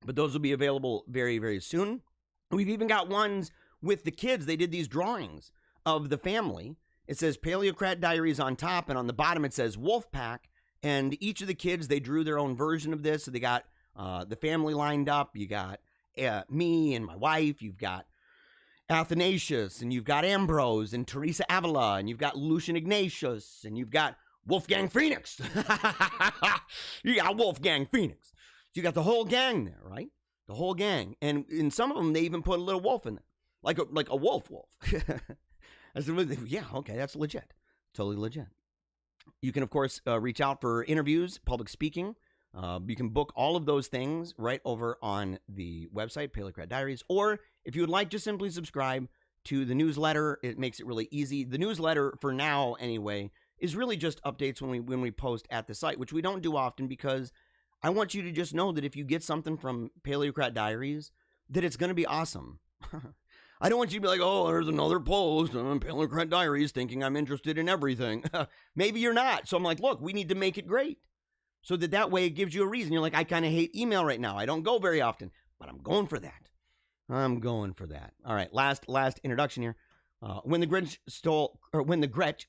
those will be available very, very soon. We've even got ones with the kids. They did these drawings of the family. It says Paleocrat Diaries on top, and on the bottom it says Wolfpack. And each of the kids, they drew their own version of this. So they got the family lined up. You got me and my wife. You've got Athanasius, and you've got Ambrose and Teresa Avila, and you've got Lucian Ignatius, and you've got Wolfgang Phoenix. You got Wolfgang Phoenix. So you got the whole gang there, right? The whole gang. And in some of them, they even put a little wolf in there. Like a wolf. I said, yeah, okay, that's legit. Totally legit. You can, of course, reach out for interviews, public speaking. You can book all of those things right over on the website, Paleocrat Diaries. Or if you would like, just simply subscribe to the newsletter. It makes it really easy. The newsletter, for now anyway, is really just updates when we post at the site, which we don't do often because I want you to just know that if you get something from Paleocrat Diaries, that it's going to be awesome. I don't want you to be like, oh, there's another post on Paleocrat Diaries thinking I'm interested in everything. Maybe you're not. So I'm like, look, we need to make it great. So that way it gives you a reason. You're like, I kind of hate email right now. I don't go very often, but I'm going for that. I'm going for that. All right, last introduction here. When the Grinch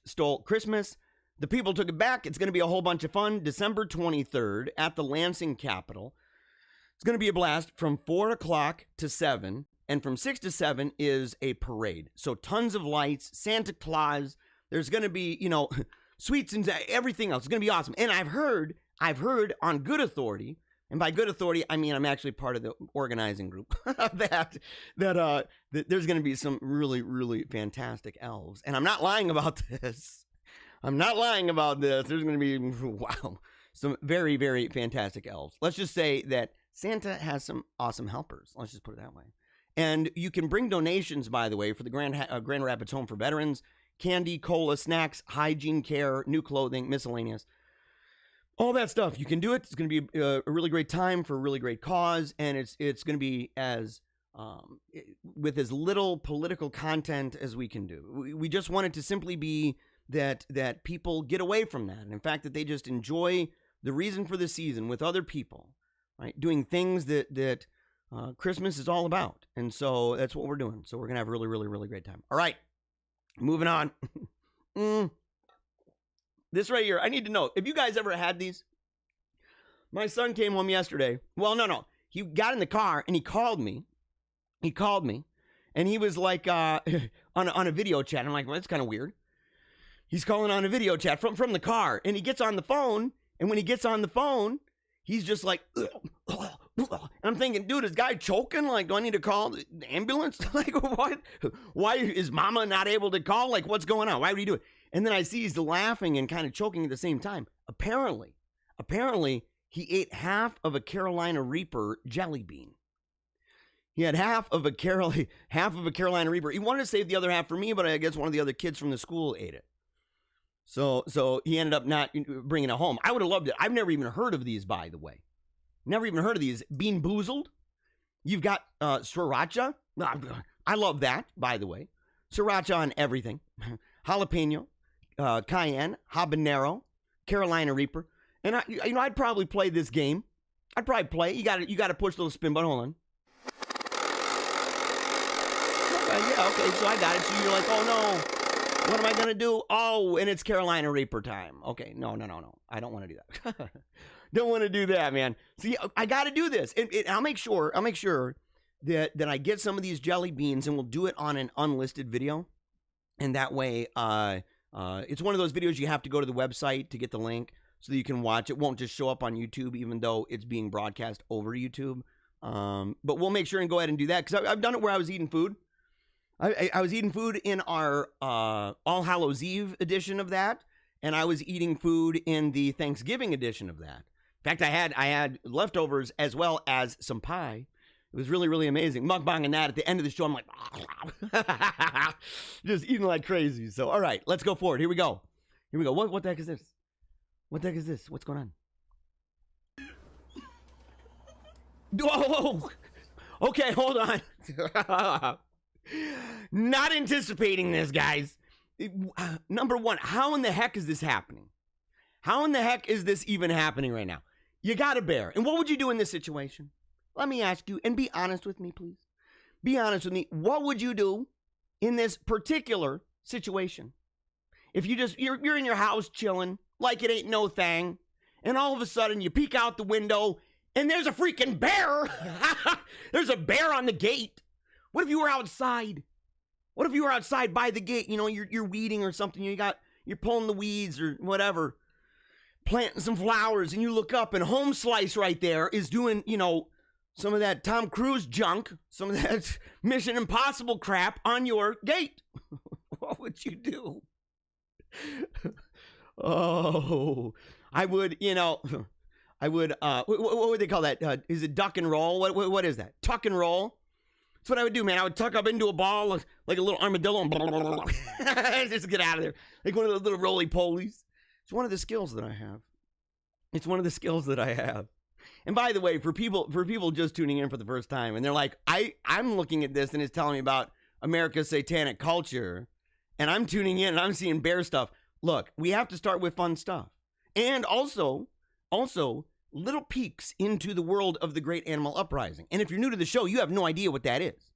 stole Christmas, the people took it back. It's going to be a whole bunch of fun. December 23rd at the Lansing Capitol. It's going to be a blast from 4 o'clock to 7. And from 6 to 7 is a parade. So tons of lights, Santa Claus. There's going to be, sweets and everything else. It's going to be awesome. And I've heard on good authority, and by good authority, I mean I'm actually part of the organizing group, that there's going to be some really, really fantastic elves. And I'm not lying about this. There's going to be, wow, some very, very fantastic elves. Let's just say that Santa has some awesome helpers. Let's just put it that way. And you can bring donations, by the way, for the Grand Rapids Home for Veterans. Candy, cola, snacks, hygiene care, new clothing, miscellaneous. All that stuff. You can do it. It's going to be a really great time for a really great cause. And it's going to be with as little political content as we can do. We just want it to simply be that people get away from that. And in fact, that they just enjoy the reason for the season with other people, right? Doing things that Christmas is all about. And so that's what we're doing. So we're going to have a really, really, really great time. All right, moving on. This right here, I need to know, have you guys ever had these? My son came home yesterday. Well, no. He got in the car and he called me. And he was like on a video chat. I'm like, well, that's kind of weird. He's calling on a video chat from the car. And he gets on the phone. And when he gets on the phone, he's just like, and I'm thinking, dude, is guy choking? Like, do I need to call the ambulance? Like, what? Why is mama not able to call? Like, what's going on? Why would he do it? And then I see he's laughing and kind of choking at the same time. Apparently, he ate half of a Carolina Reaper jelly bean. He had half of a Carolina Reaper. He wanted to save the other half for me, but I guess one of the other kids from the school ate it. So he ended up not bringing it home. I would have loved it. I've never even heard of these, by the way. Never even heard of these. Bean Boozled. You've got sriracha. I love that, by the way. Sriracha on everything. Jalapeno, cayenne, habanero, Carolina Reaper. And I'd probably play this game. I'd probably play. You got to push the little spin button. Hold on. Yeah, okay. So I got it. So you're like, oh no. What am I going to do? Oh, and it's Carolina Reaper time. Okay, no. I don't want to do that. Don't want to do that, man. See, I got to do this. And I'll make sure that I get some of these jelly beans and we'll do it on an unlisted video. And that way, it's one of those videos you have to go to the website to get the link so that you can watch. It won't just show up on YouTube, even though it's being broadcast over YouTube. But we'll make sure and go ahead and do that because I've done it where I was eating food. I was eating food in our All Hallows Eve edition of that, and I was eating food in the Thanksgiving edition of that. In fact, I had leftovers as well as some pie. It was really, really amazing. Mukbanging that at the end of the show, I'm like, just eating like crazy. So, all right, let's go forward. Here we go. What the heck is this? What's going on? Whoa! Okay, hold on. Not anticipating this, guys. Number one, how in the heck is this happening? How in the heck is this even happening right now? You got a bear. And what would you do in this situation? Let me ask you, and be honest with me, please. Be honest with me. What would you do in this particular situation? If you're in your house chilling, like it ain't no thing, and all of a sudden you peek out the window, and there's a freaking bear. There's a bear on the gate. What if you were outside? What if you were outside by the gate? You're weeding or something. You're pulling the weeds or whatever. planting some flowers, and you look up, and Home Slice right there is doing, some of that Tom Cruise junk, some of that Mission Impossible crap on your gate. What would you do? Oh, I would, what would they call that? Is it duck and roll? What is that? Tuck and roll? That's what I would do, man. I would tuck up into a ball like a little armadillo and just get out of there. Like one of those little roly-polies. It's one of the skills that I have. And by the way, for people just tuning in for the first time, and they're like, I'm looking at this and it's telling me about America's satanic culture, and I'm tuning in and I'm seeing bear stuff. Look, we have to start with fun stuff. And also little peeks into the world of the Great Animal Uprising. And if you're new to the show, you have no idea what that is.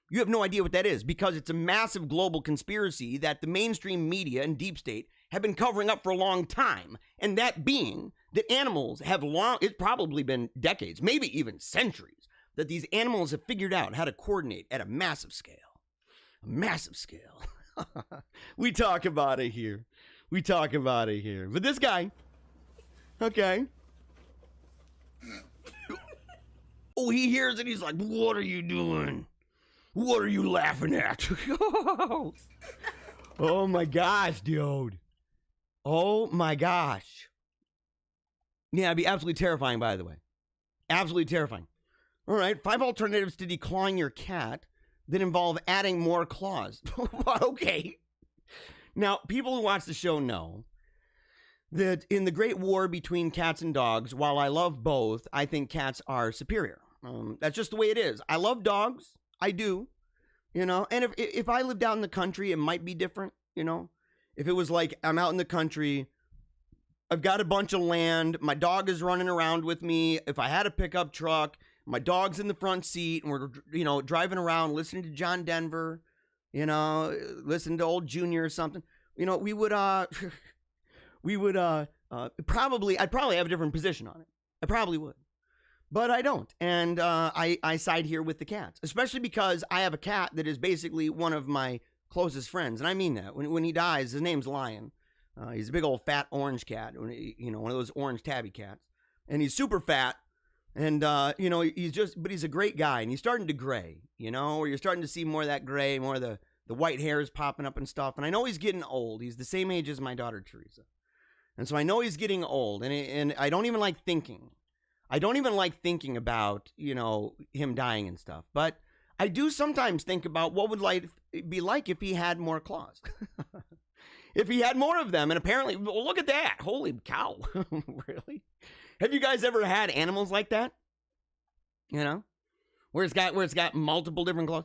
You have no idea what that is, because it's a massive global conspiracy that the mainstream media and deep state have been covering up for a long time. And that being that animals have it's probably been decades, maybe even centuries, that these animals have figured out how to coordinate at a massive scale. A massive scale. We talk about it here. But this guy, okay. Oh, he hears it. He's like, what are you doing? What are you laughing at? Oh my gosh, dude. Oh my gosh. Yeah, it'd be absolutely terrifying, by the way. Absolutely terrifying. All right, 5 alternatives to declawing your cat that involve adding more claws. Okay. Now, people who watch the show know that in the great war between cats and dogs, while I love both, I think cats are superior. That's just the way it is. I love dogs. I do. And if I lived out in the country, it might be different. If it was like I'm out in the country, I've got a bunch of land, my dog is running around with me. If I had a pickup truck, my dog's in the front seat, and we're, driving around listening to John Denver, listening to old Junior or something, we would, I'd probably have a different position on it. I probably would. But I don't. And I side here with the cats, especially because I have a cat that is basically one of my closest friends. And I mean that. When he dies, his name's Lion. He's a big old fat orange cat, one of those orange tabby cats. And he's super fat. And, but he's a great guy. And he's starting to gray, or you're starting to see more of that gray, more of the white hairs popping up and stuff. And I know he's getting old. He's the same age as my daughter, Teresa. And so I know he's getting old. And I don't even like thinking. About, him dying and stuff. But I do sometimes think about what would life be like if he had more claws. If he had more of them. And apparently, well, look at that. Holy cow. Really? Have you guys ever had animals like that? Where it's got multiple different claws.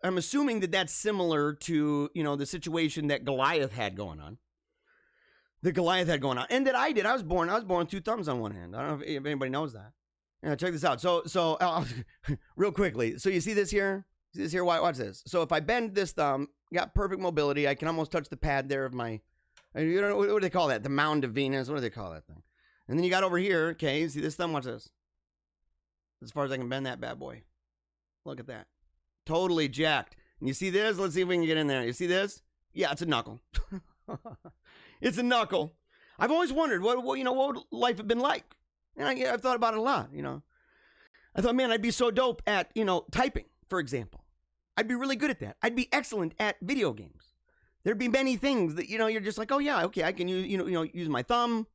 I'm assuming that that's similar to, the situation that Goliath had going on. And that I did. I was born with 2 thumbs on one hand. I don't know if anybody knows that. Yeah, check this out. So real quickly. So you see this here? Watch this. So if I bend this thumb, got perfect mobility. I can almost touch the pad there of my, what do they call that? The mound of Venus. What do they call that thing? And then you got over here. Okay, you see this thumb? Watch this. As far as I can bend that bad boy. Look at that. Totally jacked. And you see this? Let's see if we can get in there. You see this? Yeah, it's a knuckle. It's a knuckle. I've always wondered what would life have been like. And I've thought about it a lot, I thought, man, I'd be so dope at, typing, for example. I'd be really good at that. I'd be excellent at video games. There'd be many things that, you're just like, oh yeah, okay, I can use, use my thumb,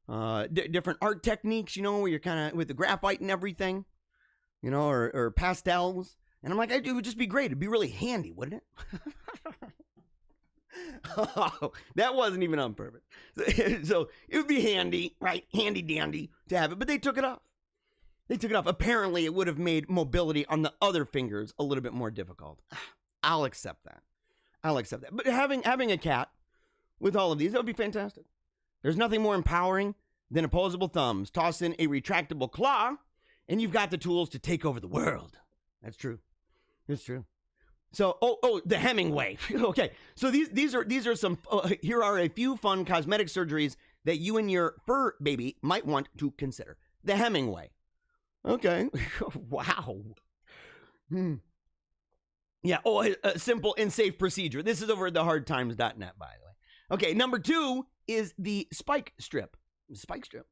different art techniques, where you're kind of with the graphite and everything, or pastels. And I'm like, it would just be great. It'd be really handy, wouldn't it? Oh, that wasn't even on purpose. So it would be handy, right? Handy dandy to have it, but they took it off. Apparently, it would have made mobility on the other fingers a little bit more difficult. I'll accept that. But having a cat with all of these, that would be fantastic. There's nothing more empowering than opposable thumbs. Toss in a retractable claw, and you've got the tools to take over the world. That's true. It's true. So, the Hemingway. Okay, so these are some. Here are a few fun cosmetic surgeries that you and your fur baby might want to consider. The Hemingway. Okay. Wow. Yeah. Oh, a simple and safe procedure. This is over at thehardtimes.net, by the way. Okay. Number 2 is the spike strip. Spike strip.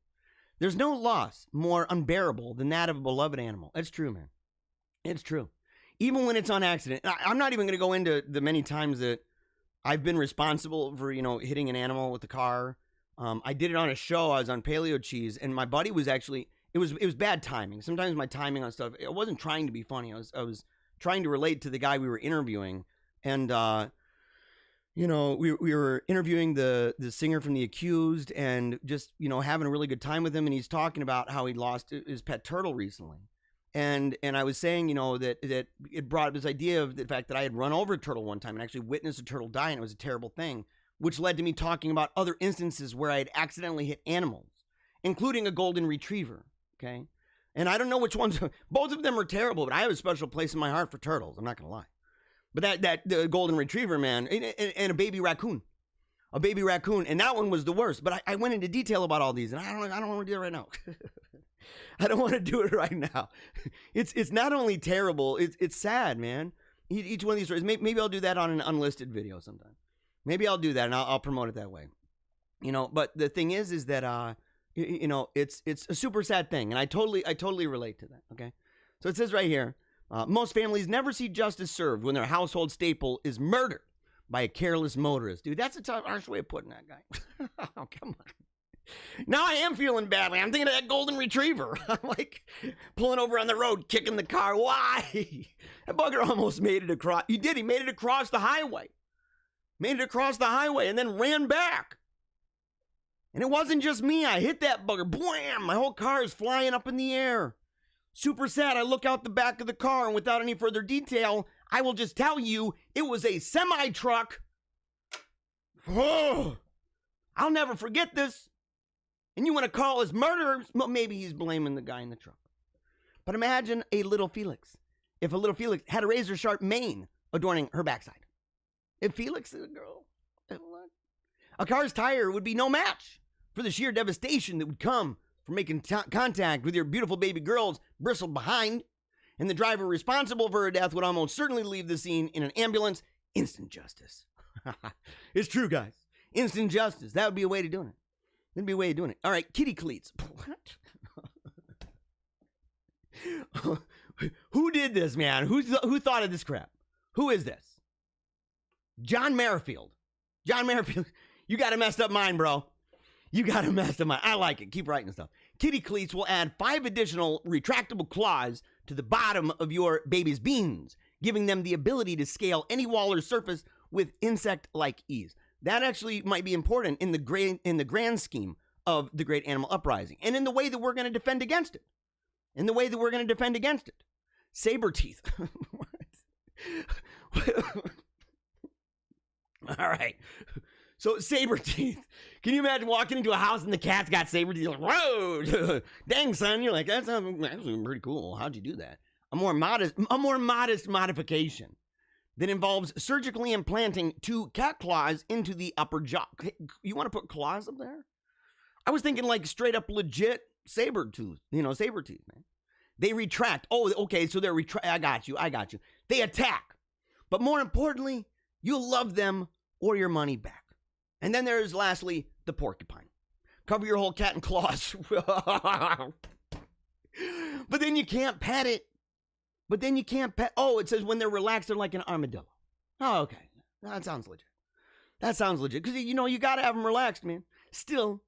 There's no loss more unbearable than that of a beloved animal. It's true, man. It's true. Even when it's on accident. I'm not even going to go into the many times that I've been responsible for, hitting an animal with the car. I did it on a show. I was on Paleo Cheese, and my buddy was actually, it was bad timing. Sometimes my timing on stuff, I wasn't trying to be funny. I was trying to relate to the guy we were interviewing. And, we were interviewing the singer from The Accused and just, having a really good time with him. And he's talking about how he lost his pet turtle recently. And I was saying, that it brought up this idea of the fact that I had run over a turtle one time and actually witnessed a turtle die, and it was a terrible thing, which led to me talking about other instances where I had accidentally hit animals, including a golden retriever, okay? And I don't know which ones, both of them are terrible, but I have a special place in my heart for turtles, I'm not going to lie. But the golden retriever, man, and a baby raccoon. And that one was the worst. But I went into detail about all these, and I don't want to do it right now. I don't want to do it right now. It's not only terrible, it's sad, man. Each one of these stories. Maybe I'll do that on an unlisted video sometime. Maybe I'll do that, and I'll promote it that way. But the thing is that it's a super sad thing, and I totally relate to that. Okay, so it says right here. Most families never see justice served when their household staple is murdered by a careless motorist. Dude, that's a harsh way of putting that, guy. Oh, come on. Now I am feeling badly. I'm thinking of that golden retriever. I'm like pulling over on the road, kicking the car. Why? That bugger almost made it across. He did. He made it across the highway. And then ran back. And it wasn't just me. I hit that bugger. Blam! My whole car is flying up in the air. Super sad. I look out the back of the car, and without any further detail, I will just tell you it was a semi-truck. Oh, I'll never forget this. And you want to call us murderers? Well, maybe he's blaming the guy in the truck. But imagine a little Felix. If a little Felix had a razor-sharp mane adorning her backside. If Felix is a girl, a car's tire would be no match for the sheer devastation that would come from making contact with your beautiful baby girl's bristled behind, and the driver responsible for her death would almost certainly leave the scene in an ambulance. Instant justice. It's true, guys. Instant justice. That would be a way to do it. That'd be a way of doing it. All right, kitty cleats. What? Who did this, man? Who thought of this crap? Who is this? John Merrifield. John Merrifield, you got a messed up mind, bro. You got a messed up mind. I like it. Keep writing stuff. Kitty cleats will add 5 additional retractable claws to the bottom of your baby's beans, giving them the ability to scale any wall or surface with insect-like ease. That actually might be important in the grand scheme of the Great Animal Uprising, and in the way that we're going to defend against it. Saber teeth. All right. So saber teeth. Can you imagine walking into a house and the cat's got saber teeth? You're like, whoa, dang son. You're like, that's pretty cool. How'd you do that? A more modest modification that involves surgically implanting 2 cat claws into the upper jaw. You want to put claws up there? I was thinking like straight up legit saber teeth, man. They retract. Oh, okay, so they're I got you. They attack. But more importantly, you'll love them or your money back. And then there's lastly the porcupine. Cover your whole cat in claws. But then you can't pet it. Oh, it says when they're relaxed, they're like an armadillo. Oh, okay. That sounds legit. Because, you got to have them relaxed, man. Still,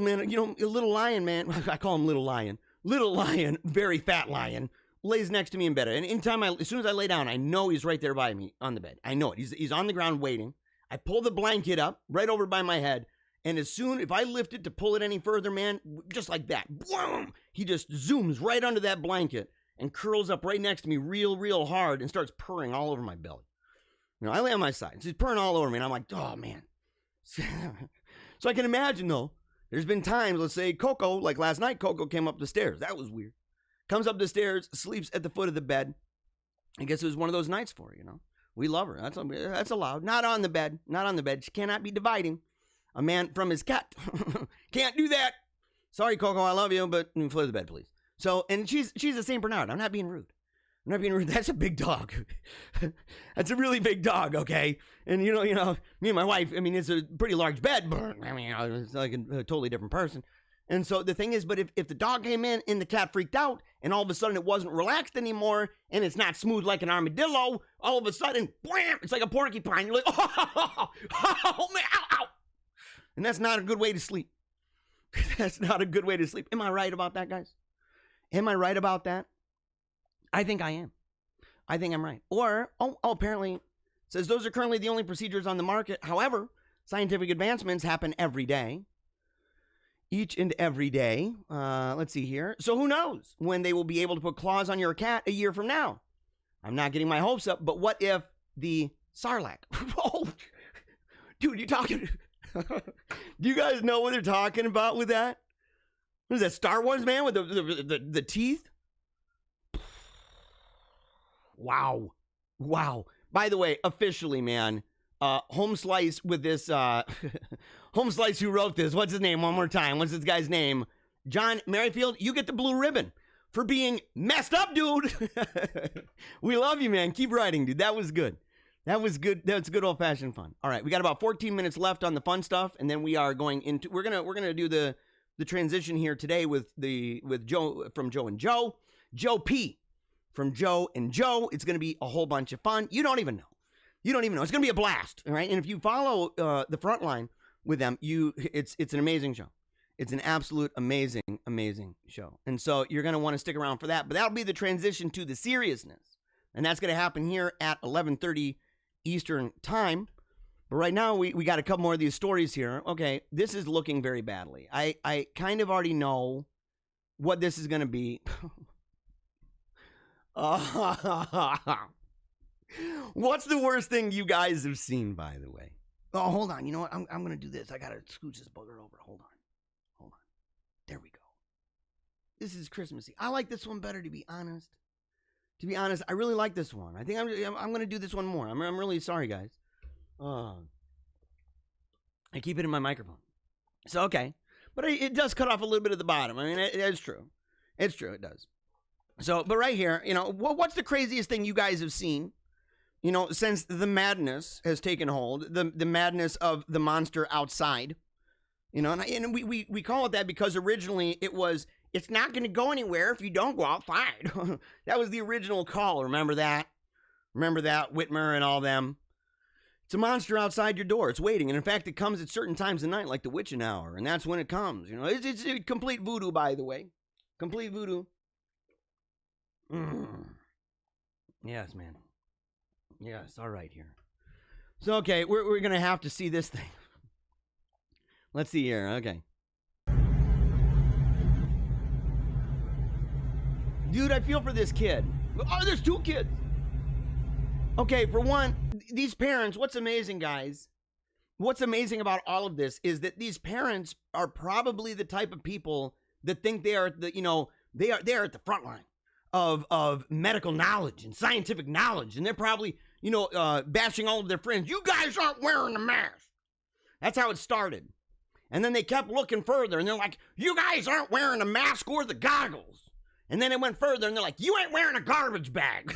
man, a little lion, man. I call him little lion. Little lion, very fat lion, lays next to me in bed. And as soon as I lay down, I know he's right there by me on the bed. I know it. He's on the ground waiting. I pull the blanket up right over by my head. And if I lift it to pull it any further, man, just like that, boom, he just zooms right under that blanket and curls up right next to me real hard and starts purring all over my belly. I lay on my side. So he's purring all over me, and I'm like, oh, man. So I can imagine, though, there's been times, let's say Coco, like last night, Coco came up the stairs. That was weird. Comes up the stairs, sleeps at the foot of the bed. I guess it was one of those nights for her, We love her. That's allowed. Not on the bed. She cannot be dividing a man from his cat. Can't do that. Sorry, Coco, I love you, but foot of the bed, please. So, and she's a St. Bernard. I'm not being rude. I'm not being rude. That's a big dog. That's a really big dog, okay? And, you know, me and my wife, I mean, it's a pretty large bed, but, I mean, it's like a totally different person. And so the thing is, but if the dog came in and the cat freaked out and all of a sudden it wasn't relaxed anymore and it's not smooth like an armadillo, all of a sudden, blam, it's like a porcupine. You're like, oh man, ow, ow. And that's not a good way to sleep. That's not a good way to sleep. Am I right about that, guys? Am I right about that? I think I am. I think I'm right. Or, apparently, it says those are currently the only procedures on the market. However, scientific advancements happen every day. Each and every day. Let's see here. So who knows when they will be able to put claws on your cat a year from now? I'm not getting my hopes up, but what if the Sarlacc? Oh, dude, you talking? Do you guys know what they're talking about with that? What is that, Star Wars, man, with the teeth? Wow. Wow. By the way, officially, man, Home Slice with this, Home Slice who wrote this, what's his name one more time? What's this guy's name? John Merrifield, you get the blue ribbon for being messed up, dude. We love you, man. Keep writing, dude. That was good. That was good. That's good old-fashioned fun. All right, we got about 14 minutes left on the fun stuff, and then we are going into, we're gonna do the transition here today with Joe, from Joe and Joe. Joe P from Joe and Joe. It's gonna be a whole bunch of fun. You don't even know. You don't even know. It's going to be a blast, all right? And if you follow the front line with them, it's an amazing show. It's an absolute amazing, amazing show. And so you're going to want to stick around for that. But that'll be the transition to the seriousness. And that's going to happen here at 11:30 Eastern Time. But right now, we got a couple more of these stories here. Okay, this is looking very badly. I kind of already know what this is going to be. What's the worst thing you guys have seen, by the way? Oh, hold on. You know what? I'm going to do this. I got to scooch this bugger over. Hold on. There we go. This is Christmassy. I like this one better, to be honest. To be honest, I really like this one. I think I'm going to do this one more. I'm really sorry, guys. I keep it in my microphone. So, okay. But it does cut off a little bit at the bottom. I mean, it's true. It's true. It does. So, but right here, you know, what's the craziest thing you guys have seen? You know, since the madness has taken hold, the madness of the monster outside, you know, and we call it that because originally it's not going to go anywhere if you don't go outside. That was the original call. Remember that? Remember that, Whitmer and all them? It's a monster outside your door. It's waiting. And in fact, it comes at certain times of night, like the witching hour. And that's when it comes. You know, it's complete voodoo, by the way. Complete voodoo. Yes, man. Yes, all right here. So, okay, we're going to have to see this thing. Let's see here. Okay. Dude, I feel for this kid. Oh, there's two kids. Okay, for one, these parents, what's amazing, guys, what's amazing about all of this is that these parents are probably the type of people that think they are they are at the front line of medical knowledge and scientific knowledge, and they're probably, bashing all of their friends. You guys aren't wearing a mask. That's how it started. And then they kept looking further, and they're like, you guys aren't wearing a mask or the goggles. And then it went further, and they're like, you ain't wearing a garbage bag.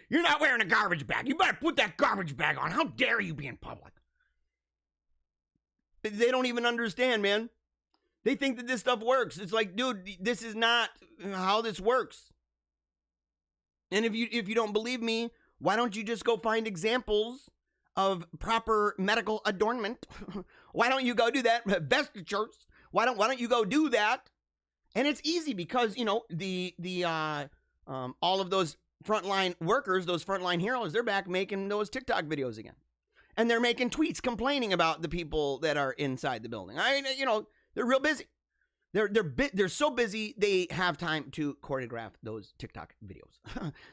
You're not wearing a garbage bag. You better put that garbage bag on. How dare you be in public? They don't even understand, man. They think that this stuff works. It's like, dude, this is not how this works. And if you don't believe me, why don't you just go find examples of proper medical adornment? Why don't you go do that? Vestitures. Why don't you go do that? And it's easy because, all of those frontline workers, those frontline heroes, they're back making those TikTok videos again. And they're making tweets complaining about the people that are inside the building. They're real busy. They're so busy they have time to choreograph those TikTok videos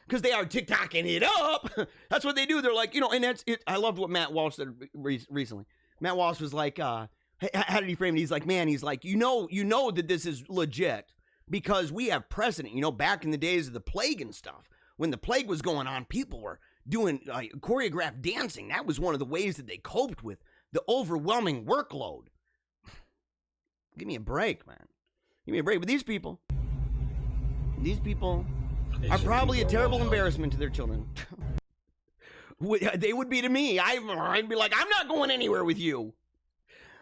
because they are TikToking it up. That's what they do. They're like, and that's it. I loved what Matt Walsh said recently. Matt Walsh was like, how did he frame it? He's like, man, you know that this is legit because we have precedent. Back in the days of the plague and stuff, when the plague was going on, people were doing choreographed dancing. That was one of the ways that they coped with the overwhelming workload. Give me a break, man. Give me a break. But these people, are probably a terrible embarrassment to their children. They would be to me. I'd be like, I'm not going anywhere with you.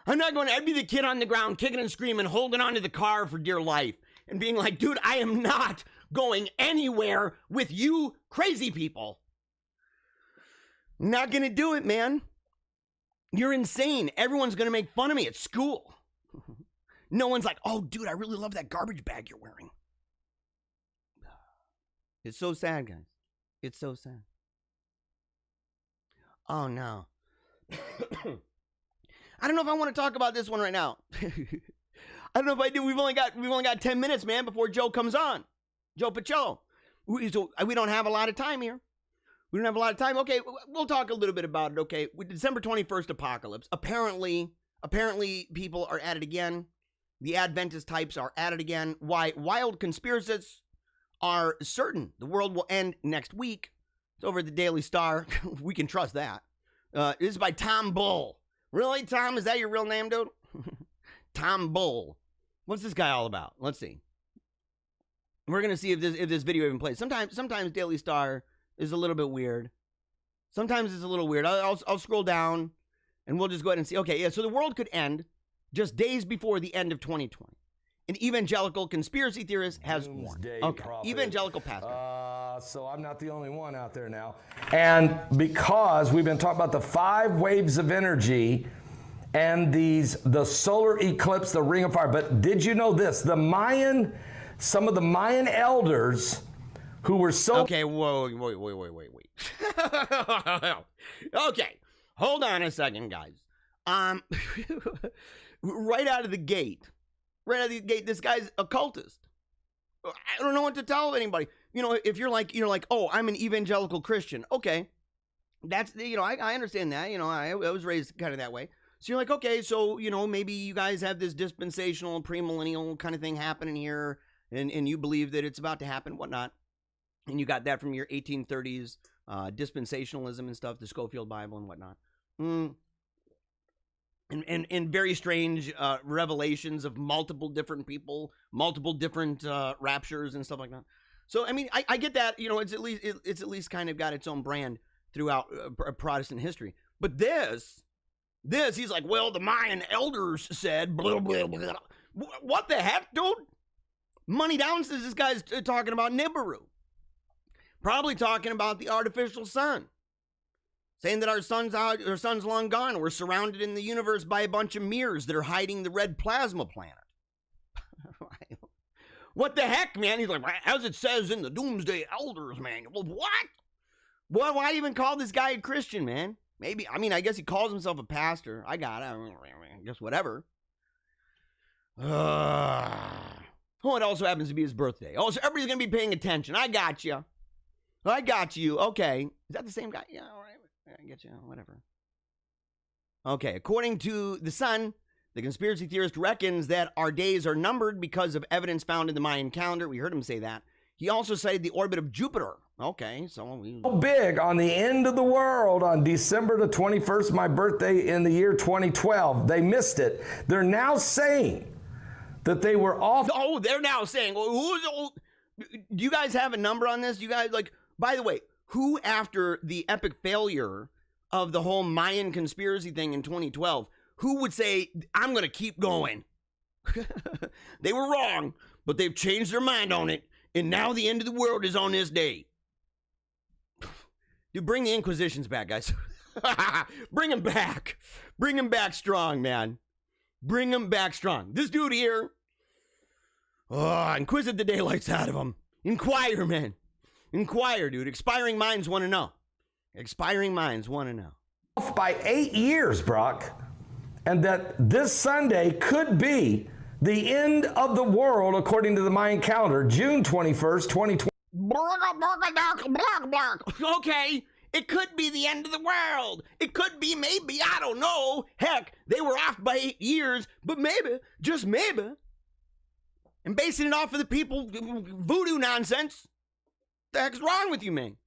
I'm not going. I'd be the kid on the ground kicking and screaming, holding onto the car for dear life and being like, dude, I am not going anywhere with you crazy people. Not going to do it, man. You're insane. Everyone's going to make fun of me at school. No one's like, oh, dude, I really love that garbage bag you're wearing. It's so sad, guys. It's so sad. Oh, no. I don't know if I want to talk about this one right now. I don't know if I do. We've only got 10 minutes, man, before Joe comes on. Joe Pacillo. We don't have a lot of time here. We don't have a lot of time. Okay, we'll talk a little bit about it, okay? December 21st apocalypse. Apparently people are at it again. The Adventist types are at it again. Why? Wild conspiracists are certain the world will end next week. It's over at the Daily Star. We can trust that. This is by Tom Bull. Really, Tom? Is that your real name, dude? Tom Bull. What's this guy all about? Let's see. We're gonna see if this video even plays. Sometimes Daily Star is a little bit weird. Sometimes it's a little weird. I'll scroll down, and we'll just go ahead and see. Okay, yeah. So the world could end just days before the end of 2020. An evangelical conspiracy theorist has warned. Okay, prophet. Evangelical pastor. So I'm not the only one out there now. And because we've been talking about the 5 waves of energy and the solar eclipse, the ring of fire. But did you know this? Some of the Mayan elders who were so... Okay, wait. Okay, hold on a second, guys. Right out of the gate, this guy's occultist. I don't know what to tell anybody. You know, if you're like, oh, I'm an evangelical Christian. Okay, that's, I understand that. I was raised kind of that way. So you're like, okay, so, maybe you guys have this dispensational, premillennial kind of thing happening here, and you believe that it's about to happen, whatnot. And you got that from your 1830s dispensationalism and stuff, the Schofield Bible and whatnot. And very strange revelations of multiple different people, multiple different raptures and stuff like that. So I mean, I get that. It's at least kind of got its own brand throughout Protestant history. But this, he's like, well, the Mayan elders said, blah, blah, blah. What the heck, dude? Money down says this guy's talking about Nibiru. Probably talking about the artificial sun. Saying that our sun's long gone. We're surrounded in the universe by a bunch of mirrors that are hiding the red plasma planet. What the heck, man? He's like, as it says in the Doomsday Elders Manual. What? Well, why even call this guy a Christian, man? Maybe, I guess he calls himself a pastor. I got it. I guess whatever. Oh, it also happens to be his birthday. Oh, so everybody's going to be paying attention. I got you. Okay. Is that the same guy? Yeah, all right. I get you. Whatever. Okay. According to The Sun, the conspiracy theorist reckons that our days are numbered because of evidence found in the Mayan calendar. We heard him say that. He also cited the orbit of Jupiter. Okay, so big on the end of the world on December the 21st, my birthday in the year 2012. They missed it. They're now saying that they were off. Oh, they're now saying, well, do you guys have a number on this? You guys, by the way, who, after the epic failure of the whole Mayan conspiracy thing in 2012, who would say, I'm going to keep going? They were wrong, but they've changed their mind on it, and now the end of the world is on this day. Dude, bring the Inquisitions back, guys. Bring them back. Bring them back strong, man. Bring them back strong. This dude here, inquisitive the daylights out of him. Inquire, man. Inquire, dude. Expiring minds want to know. Expiring minds want to know. Off by 8 years, Brock, and that this Sunday could be the end of the world according to the Mayan calendar, June 21st, 2020. Okay, it could be the end of the world. It could be maybe, I don't know. Heck, they were off by 8 years, but maybe, just maybe. And basing it off of the people voodoo nonsense. What the heck's wrong with you, man?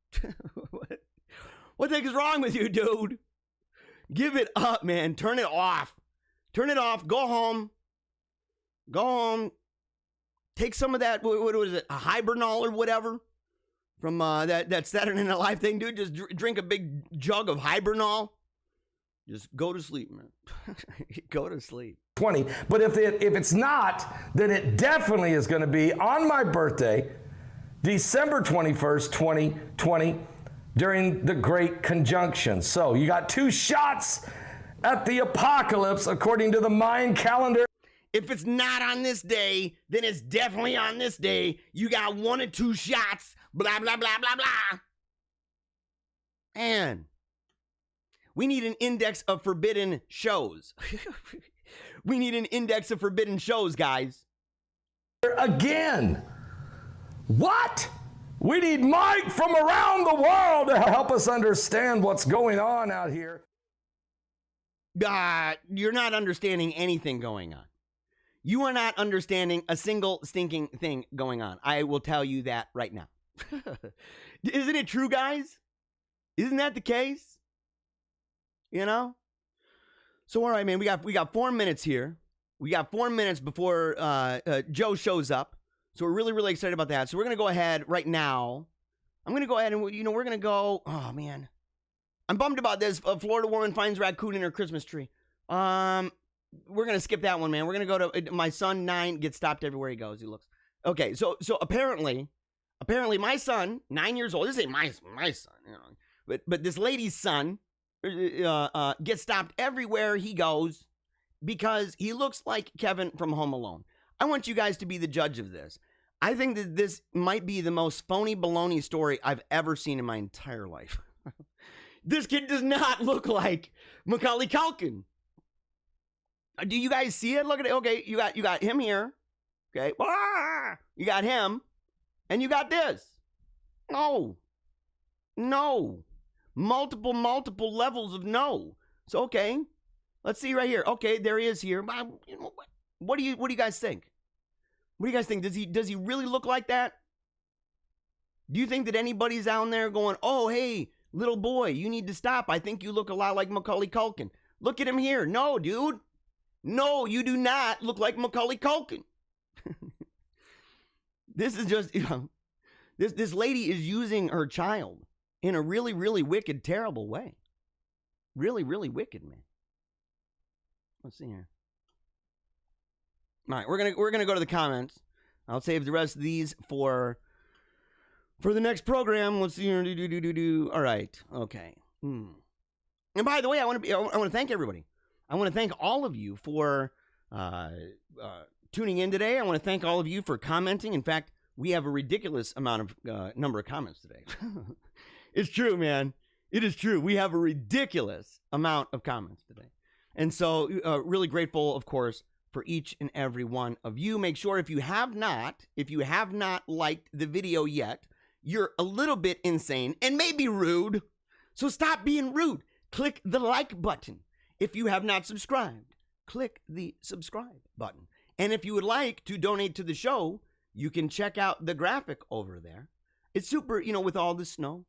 What the heck is wrong with you, dude? Give it up, man. Turn it off. Turn it off. Go home. Go home. Take some of that, what is it, a Hibernal or whatever? from that Saturday Night Live thing, dude. Just drink a big jug of Hibernal. Just go to sleep, man. Go to sleep. 20. But if it's not, then it definitely is going to be on my birthday, December 21st, 2020, during the Great Conjunction. So you got 2 shots at the apocalypse according to the Mayan calendar. If it's not on this day, then it's definitely on this day. You got 1 or 2 shots, blah, blah, blah, blah, blah. And we need an index of forbidden shows. We need an index of forbidden shows, guys. Again. What? We need Mike from around the world to help us understand what's going on out here. You're not understanding anything going on. You are not understanding a single stinking thing going on. I will tell you that right now. Isn't it true, guys? Isn't that the case? You know? So, all right, man, we got 4 minutes here. We got 4 minutes before Joe shows up. So we're really, really excited about that. So we're going to go ahead right now. I'm going to go ahead and, we're going to go. Oh, man. I'm bummed about this. A Florida woman finds raccoon in her Christmas tree. We're going to skip that one, man. We're going to go to my son, 9, gets stopped everywhere he goes. He looks. Okay, so apparently my son, 9 years old. This ain't my son, you know. But this lady's son gets stopped everywhere he goes because he looks like Kevin from Home Alone. I want you guys to be the judge of this. I think that this might be the most phony baloney story I've ever seen in my entire life. This kid does not look like Macaulay Culkin. Do you guys see it? Look at it. Okay, you got him here. Okay, you got him, and you got this. No, multiple levels of no. So okay, let's see right here. Okay, there he is here. What do you guys think? What do you guys think? Does he really look like that? Do you think that anybody's out there going, oh, hey, little boy, you need to stop. I think you look a lot like Macaulay Culkin. Look at him here. No, dude. No, you do not look like Macaulay Culkin. This is just, this lady is using her child in a really, really wicked, terrible way. Really, really wicked, man. Let's see here. All right, we're gonna go to the comments. I'll save the rest of these for the next program. Let's see here. All right, okay. And by the way, I want to thank everybody. I want to thank all of you for tuning in today. I want to thank all of you for commenting. In fact, we have a ridiculous amount of number of comments today. It's true, man. It is true. We have a ridiculous amount of comments today, and so really grateful, of course, for each and every one of you. Make sure if you have not liked the video yet, you're a little bit insane and maybe rude. So stop being rude. Click the like button. If you have not subscribed, click the subscribe button. And if you would like to donate to the show, you can check out the graphic over there. It's super, with all the snow.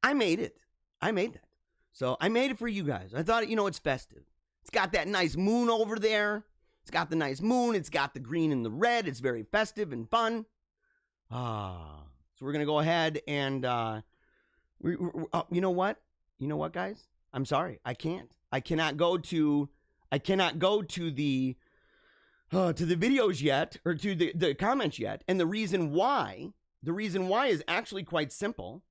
I made it. I made that. So I made it for you guys. I thought, it's festive. It's got that nice moon over there. It's got the nice moon. It's got the green and the red. It's very festive and fun. So we're going to go ahead and, you know what? You know what, guys? I'm sorry. I can't. I cannot go to the videos yet, or to the comments yet. And the reason why is actually quite simple.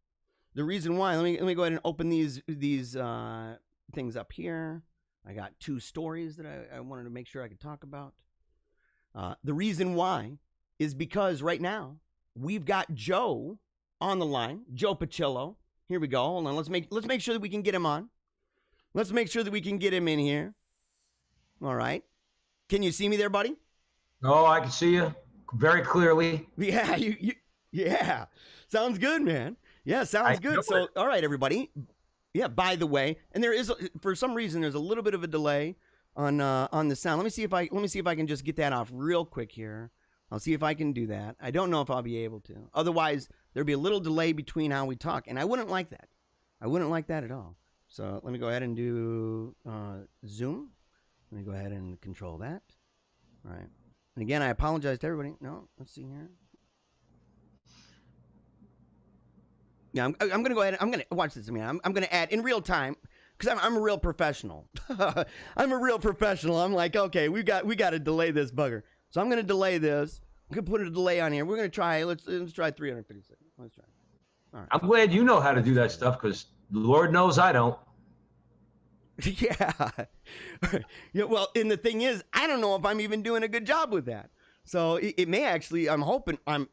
The reason why, let me go ahead and open these things up here. I got 2 stories that I wanted to make sure I could talk about. The reason why is because right now we've got Joe on the line, Joe Pacillo. Here we go. Hold on. Let's make sure that we can get him on. Let's make sure that we can get him in here. All right. Can you see me there, buddy? Oh, I can see you very clearly. Yeah, yeah. Sounds good, man. Yeah, sounds good. So, all right, everybody. Yeah, by the way, and there is, for some reason, there's a little bit of a delay on the sound. Let me see if I can just get that off real quick here. I'll see if I can do that. I don't know if I'll be able to. Otherwise, there'll be a little delay between how we talk, and I wouldn't like that. I wouldn't like that at all. So let me go ahead and do Zoom. Let me go ahead and control that. All right. And again, I apologize to everybody. No, let's see here. Yeah, I'm going to go ahead. I'm going to watch this, man. I'm going to add in real time because I'm a real professional. I'm a real professional. I'm like, okay, we got to delay this bugger. So I'm going to delay this. I'm going to put a delay on here. We're going to try. Let's try 350 seconds. Let's try. All right. I'm glad you know how to do that stuff because Lord knows I don't. Yeah. Yeah. Well, and the thing is, I don't know if I'm even doing a good job with that. So it may actually.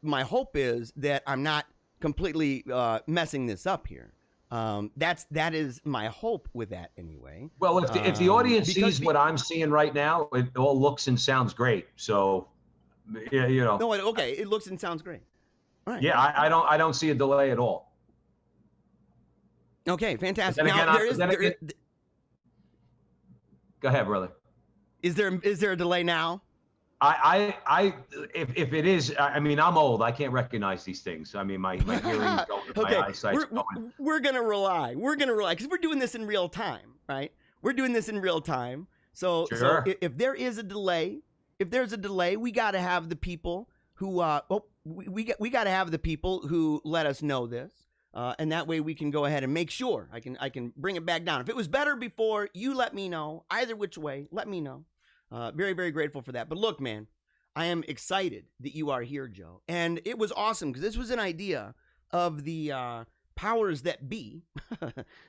My hope is that I'm not completely messing this up here. That is my hope with that anyway. Well, if the audience sees what I'm seeing right now, it all looks and sounds great. So, yeah, you know. No, okay, it looks and sounds great. All right. Yeah, I don't see a delay at all. Okay, fantastic. Then Now again, go ahead, brother. Is there a delay now? If it is, I mean, I'm old. I can't recognize these things. I mean, my hearing's going, okay. my eyesight's going. We're gonna rely because we're doing this in real time, right? We're doing this in real time. So, Sure. so if there is a delay, we got to have the people who we got to have the people who let us know this, and that way we can go ahead and make sure I can bring it back down. If it was better before, you let me know. Either which way, let me know. Very, very grateful for that. But look, man, I am excited that you are here, Joe. And it was awesome because this was an idea of the powers that be,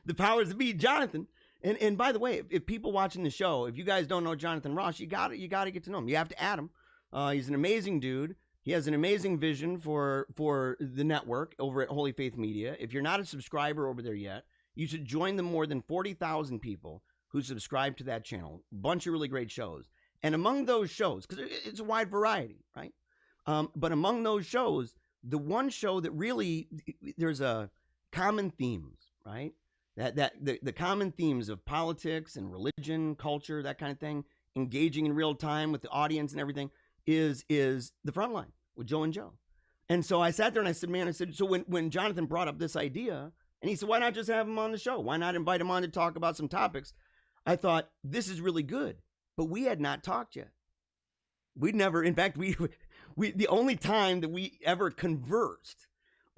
the powers that be, Jonathan. And by the way, if people watching the show, if you guys don't know Jonathan Ross, you got to get to know him. You have to add him. He's an amazing dude. He has an amazing vision for the network over at Holy Faith Media. If you're not a subscriber over there yet, you should join the more than 40,000 people who subscribe to that channel. Bunch of really great shows. And among those shows, because it's a wide variety, right? But among those shows, the one show that really, there's a common themes, right? The common themes of politics and religion, culture, that kind of thing, engaging in real time with the audience and everything is the Frontline with Joe and Joe. And so I sat there and I said, so when Jonathan brought up this idea, and he said, why not just have him on the show? Why not invite him on to talk about some topics? I thought, this is really good. But we had not talked yet. We'd never, in fact, we the only time that we ever conversed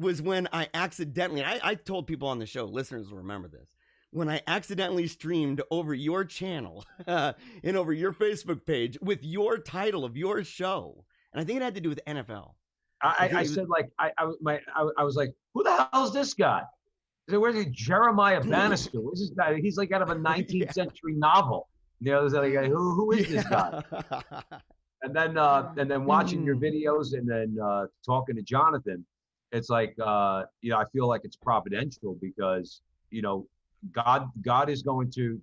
was when I accidentally, I told people on the show, listeners will remember this, when I accidentally streamed over your channel and over your Facebook page with your title of your show. And I think it had to do with NFL. I said, like, I was like, who the hell is this guy? I said, where's he? Jeremiah Bannister. Where's this guy? He's like out of a 19th century novel. You know, there's that guy, who is this guy? And then watching your videos and then talking to Jonathan, it's like, you know, I feel like it's providential because, you know, God is going to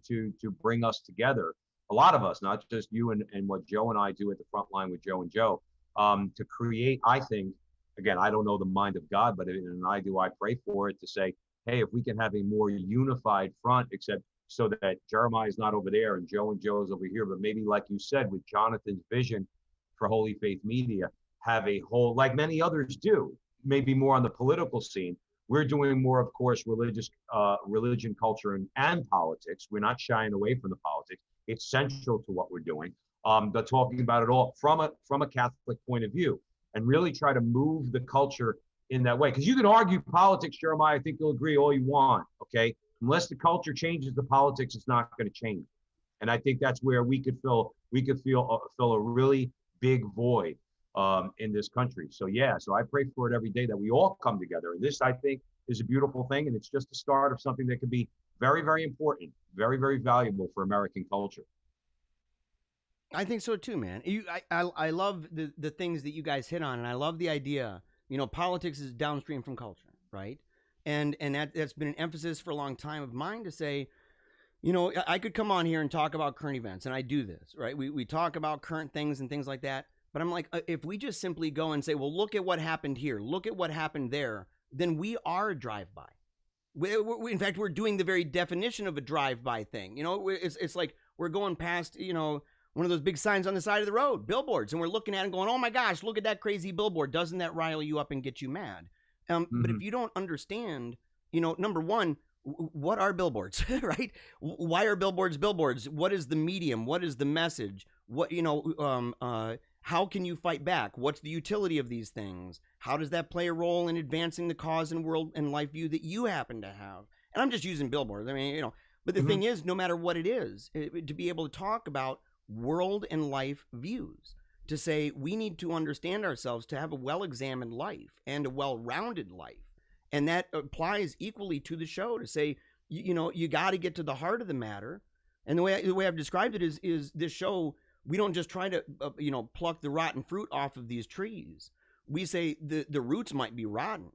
bring us together, a lot of us, not just you and what Joe and I do at the front line with Joe and Joe, to create, I think, again, I don't know the mind of God, but and I pray for it to say, hey, if we can have a more unified front, except so that Jeremiah is not over there and Joe is over here, but maybe like you said, with Jonathan's vision for Holy Faith Media, have a whole, like many others do, maybe more on the political scene. We're doing more, of course, religion, culture, and politics. We're not shying away from the politics. It's central to what we're doing. But talking about it all from a Catholic point of view, and really try to move the culture in that way. Because you can argue politics, Jeremiah. I think you'll agree all you want. Okay. Unless the culture changes the politics, it's not going to change. And I think that's where we could fill a really big void in this country. So yeah, so I pray for it every day that we all come together. And this, I think, is a beautiful thing. And it's just the start of something that could be very, very important, very, very valuable for American culture. I think so too, man. I love the things that you guys hit on. And I love the idea, you know, politics is downstream from culture, right? And that's been an emphasis for a long time of mine to say, you know, I could come on here and talk about current events, and I do this, right? We talk about current things and things like that. But I'm like, if we just simply go and say, well, look at what happened here, look at what happened there, then we are a drive-by. In fact, we're doing the very definition of a drive-by thing. You know, it's like we're going past, you know, one of those big signs on the side of the road, billboards, and we're looking at it and going, oh my gosh, look at that crazy billboard. Doesn't that rile you up and get you mad? But if you don't understand, you know, number one, what are billboards, right? Why are billboards billboards? What is the medium? What is the message? What, you know, how can you fight back? What's the utility of these things? How does that play a role in advancing the cause and world and life view that you happen to have? And I'm just using billboards. I mean, you know, but the thing is, no matter what it is, to be able to talk about world and life views, to say we need to understand ourselves to have a well-examined life and a well-rounded life. And that applies equally to the show, to say, you know, you got to get to the heart of the matter. And the way I've described it is this show, we don't just try to, you know, pluck the rotten fruit off of these trees. We say the roots might be rotten,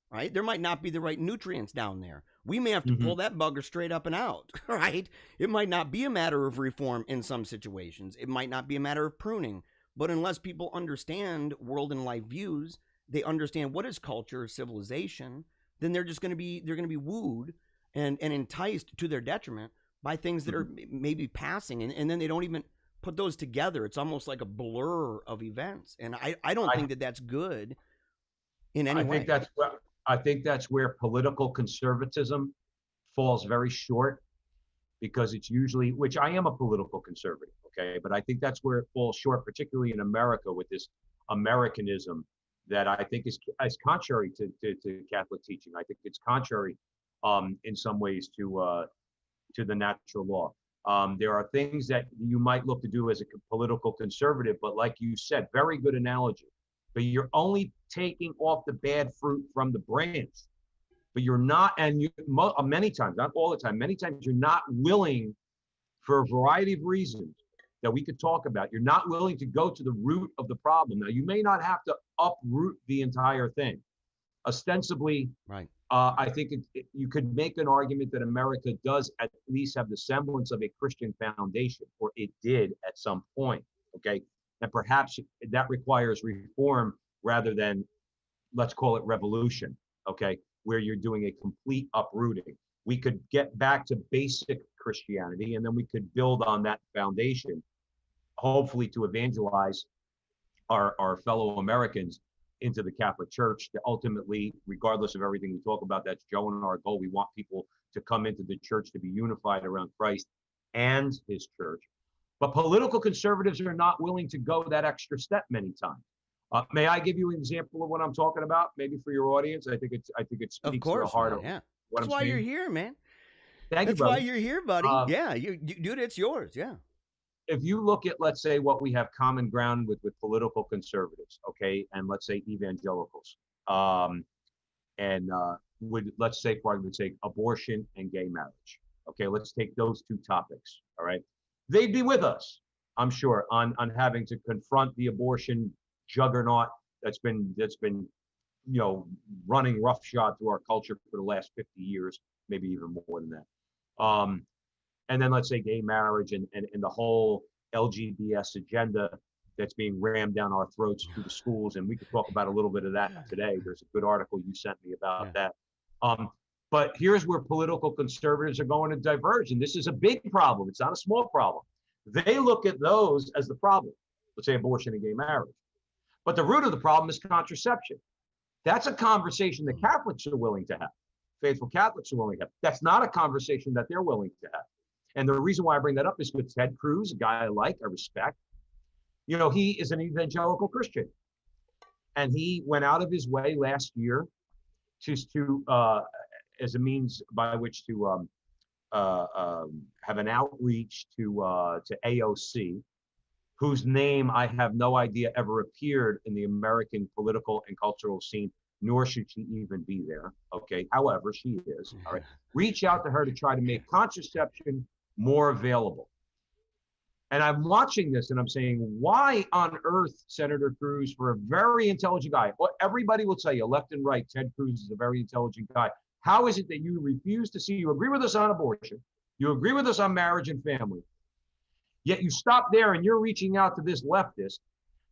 right? There might not be the right nutrients down there. We may have to pull that bugger straight up and out, right? It might not be a matter of reform in some situations. It might not be a matter of pruning. But unless people understand world and life views, they understand what is culture, civilization, then they're just going to be wooed and enticed to their detriment by things that are maybe passing, and then they don't even put those together. It's almost like a blur of events, and I don't think that that's good in any way. I think that's where political conservatism falls very short, because it's usually, which I am a political conservative, okay, but I think that's where it falls short, particularly in America, with this Americanism that I think is contrary to Catholic teaching. I think it's contrary in some ways to the natural law. There are things that you might look to do as a political conservative, but like you said, very good analogy, but you're only taking off the bad fruit from the branch. But you're not, and many times, not all the time, many times you're not willing, for a variety of reasons that we could talk about, you're not willing to go to the root of the problem. Now, you may not have to uproot the entire thing. Ostensibly, right. I think you could make an argument that America does at least have the semblance of a Christian foundation, or it did at some point, okay? And perhaps that requires reform rather than, let's call it revolution, okay? Where you're doing a complete uprooting. We could get back to basic Christianity, and then we could build on that foundation, hopefully to evangelize our fellow Americans into the Catholic Church, to ultimately, regardless of everything we talk about, that's Joe and our goal. We want people to come into the church to be unified around Christ and his church. But political conservatives are not willing to go that extra step many times. May I give you an example of what I'm talking about, maybe for your audience? I think it speaks to the heart of yeah. what That's I'm why saying. you're here, man. Thank you, That's brother. why you're here, buddy. Yeah, dude, it's yours. Yeah. If you look at, let's say, what we have common ground with political conservatives, okay, and let's say evangelicals, let's say, for argument's sake, abortion and gay marriage. Okay, let's take those two topics. All right, they'd be with us, I'm sure, on having to confront the abortion juggernaut that's been running roughshod through our culture for the last 50 years, maybe even more than that. And then let's say gay marriage and the whole LGBTs agenda that's being rammed down our throats through the schools. And we could talk about a little bit of that today. There's a good article you sent me about that. But here's where political conservatives are going to diverge. And this is a big problem. It's not a small problem. They look at those as the problem, let's say abortion and gay marriage. But the root of the problem is contraception. That's a conversation that Catholics are willing to have. Faithful Catholics are willing to have. That's not a conversation that they're willing to have. And the reason why I bring that up is with Ted Cruz, a guy I like, I respect. You know, he is an evangelical Christian. And he went out of his way last year to as a means by which to have an outreach to AOC, whose name I have no idea ever appeared in the American political and cultural scene, nor should she even be there. Okay, however, she is. All right, reach out to her to try to make contraception more available. And I'm watching this and I'm saying, why on earth, Senator Cruz, for a very intelligent guy, well, everybody will tell you, left and right, Ted Cruz is a very intelligent guy. How is it that you refuse to see, you agree with us on abortion, you agree with us on marriage and family, yet you stop there and you're reaching out to this leftist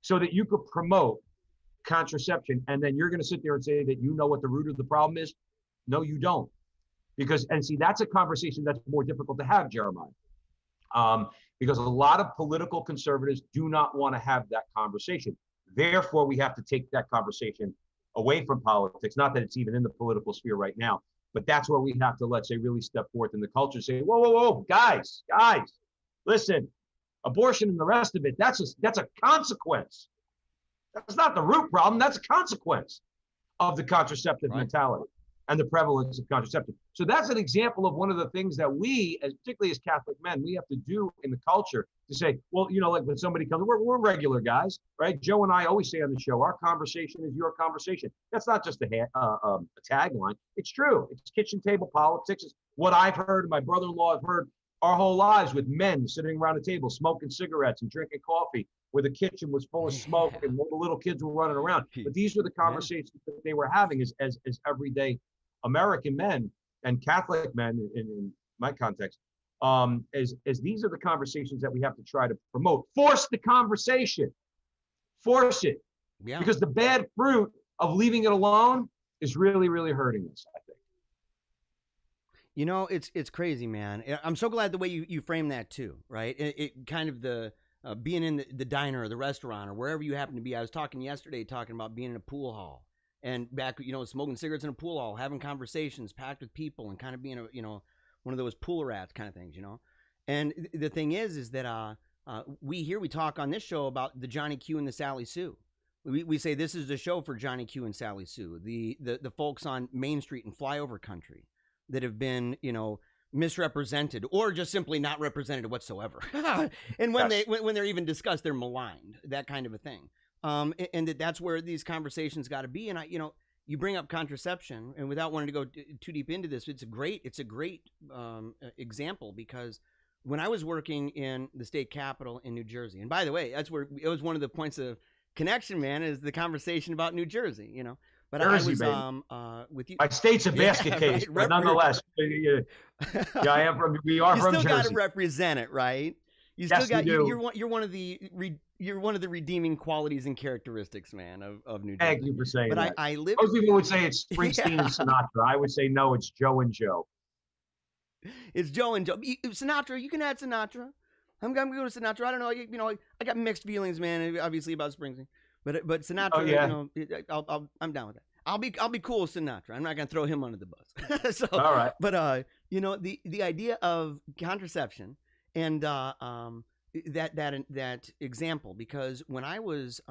so that you could promote contraception, and then you're going to sit there and say that you know what the root of the problem is? No, you don't. Because, and see, that's a conversation that's more difficult to have, Jeremiah. Because a lot of political conservatives do not want to have that conversation. Therefore, we have to take that conversation away from politics. Not that it's even in the political sphere right now, but that's where we have to, let's say, really step forth in the culture and say, whoa, guys, listen, Abortion and the rest of it, that's a consequence. That's not the root problem. That's a consequence of the contraceptive mentality and the prevalence of contraceptive. So that's an example of one of the things that we, as particularly as Catholic men, we have to do in the culture to say, well, you know, like when somebody comes, we're regular guys, right? Joe and I always say on the show, our conversation is your conversation. That's not just a tagline. It's true. It's kitchen table politics. It's what I've heard, my brother-in-law have heard our whole lives with men sitting around a table, smoking cigarettes and drinking coffee, where the kitchen was full of smoke and the little kids were running around. But these were the conversations that they were having as everyday American men and Catholic men in my context. As these are the conversations that we have to try to promote. Force the conversation. Force it. Yeah. Because the bad fruit of leaving it alone is really, really hurting us, I think. You know, it's crazy, man. I'm so glad the way you frame that too, right? It kind of the being in the diner or the restaurant or wherever you happen to be. I was talking yesterday about being in a pool hall and back, you know, smoking cigarettes in a pool hall, having conversations packed with people and kind of being a, you know, one of those pool rats kind of things, you know. And the thing is that we talk on this show about the Johnny Q and the Sally Sue. We say this is the show for Johnny Q and Sally Sue, the folks on Main Street and flyover country that have been, you know, misrepresented or just simply not represented whatsoever. And when they're even discussed, they're maligned, that kind of a thing. And that's where these conversations got to be. And you bring up contraception, and without wanting to go too deep into this, it's a great example, because when I was working in the state capitol in New Jersey, and by the way, that's where it was one of the points of connection, man, is the conversation about New Jersey, you know. But Jersey, I was with you. My state's a basket case, right, but nonetheless, we are from Jersey. You still got to represent it, right? You still got. You're one of the redeeming qualities and characteristics, man, of New Jersey. Thank you for saying that. I live. Most people would say it's Springsteen and Sinatra. I would say no, it's Joe and Joe. It's Joe and Joe. Sinatra, you can add Sinatra. I'm going to go to Sinatra. I don't know. You know, I got mixed feelings, man. Obviously about Springsteen. But Sinatra, you know, I'm down with that. I'll be cool with Sinatra. I'm not gonna throw him under the bus. So, all right. But you know, the idea of contraception and that example, because when I was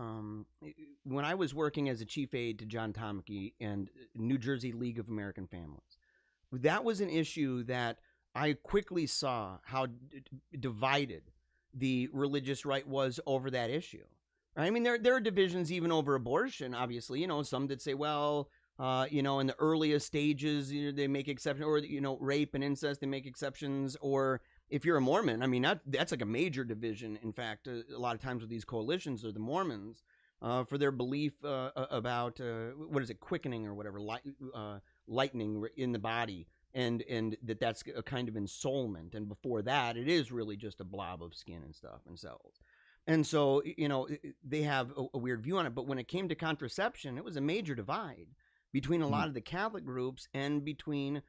working as a chief aide to John Tomke and New Jersey League of American Families, that was an issue that I quickly saw how divided the religious right was over that issue. I mean, there are divisions even over abortion, obviously, you know, some that say, well, you know, in the earliest stages, you know, they make exceptions, or, you know, rape and incest, they make exceptions. Or if you're a Mormon, I mean, that's like a major division. In fact, a lot of times with these coalitions are the Mormons for their belief about, what is it, quickening or whatever, lightning in the body. And that's a kind of ensoulment. And before that, it is really just a blob of skin and stuff and cells. And so, you know, they have a weird view on it. But when it came to contraception, it was a major divide between a lot of the Catholic groups and between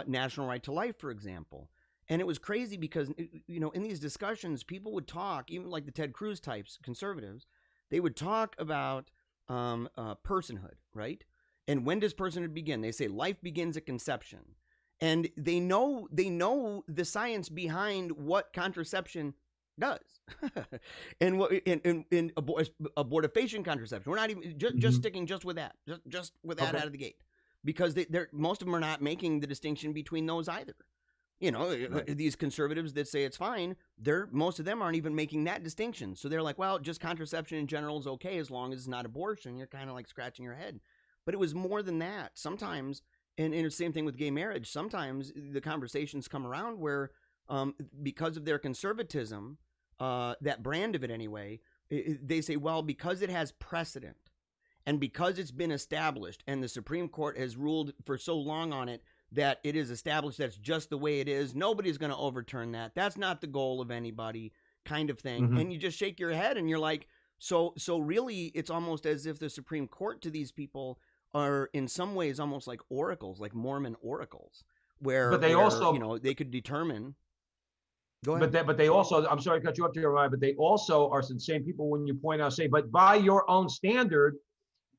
National Right to Life, for example. And it was crazy because, you know, in these discussions, people would talk, even like the Ted Cruz types, conservatives, they would talk about personhood, right? And when does personhood begin? They say life begins at conception. And they know the science behind what contraception does. And what in abortifacient contraception, we're not even just sticking just with that, just with that out of the gate, because they're most of them are not making the distinction between those either. You know, these conservatives that say it's fine, most of them aren't even making that distinction. So they're like, well, just contraception in general is okay as long as it's not abortion. You're kind of like scratching your head. But it was more than that. Sometimes, and the same thing with gay marriage, sometimes the conversations come around where because of their conservatism, that brand of it anyway, they say, well, because it has precedent and because it's been established and the Supreme Court has ruled for so long on it that it is established that's just the way it is, nobody's going to overturn that. That's not the goal of anybody, kind of thing. And you just shake your head and you're like, so really it's almost as if the Supreme Court to these people are in some ways almost like oracles, like Mormon oracles, where also, you know, they could determine. Go ahead. But they also, I'm sorry to cut you up here, Ryan, but they also are the same people when you point out, say, but by your own standard,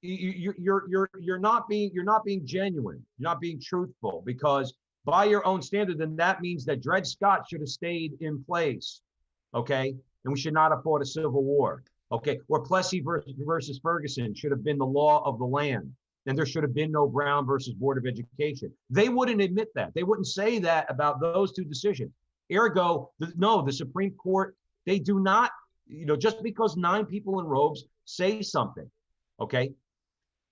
you're not being genuine. You're not being truthful, because by your own standard, then that means that Dred Scott should have stayed in place. Okay. and we should not have fought a civil war. Okay, or Plessy versus Ferguson should have been the law of the land. Then there should have been no Brown versus Board of Education. They wouldn't admit that. They wouldn't say that about those two decisions. Ergo, the Supreme Court, they do not, just because 9 people in robes say something, okay,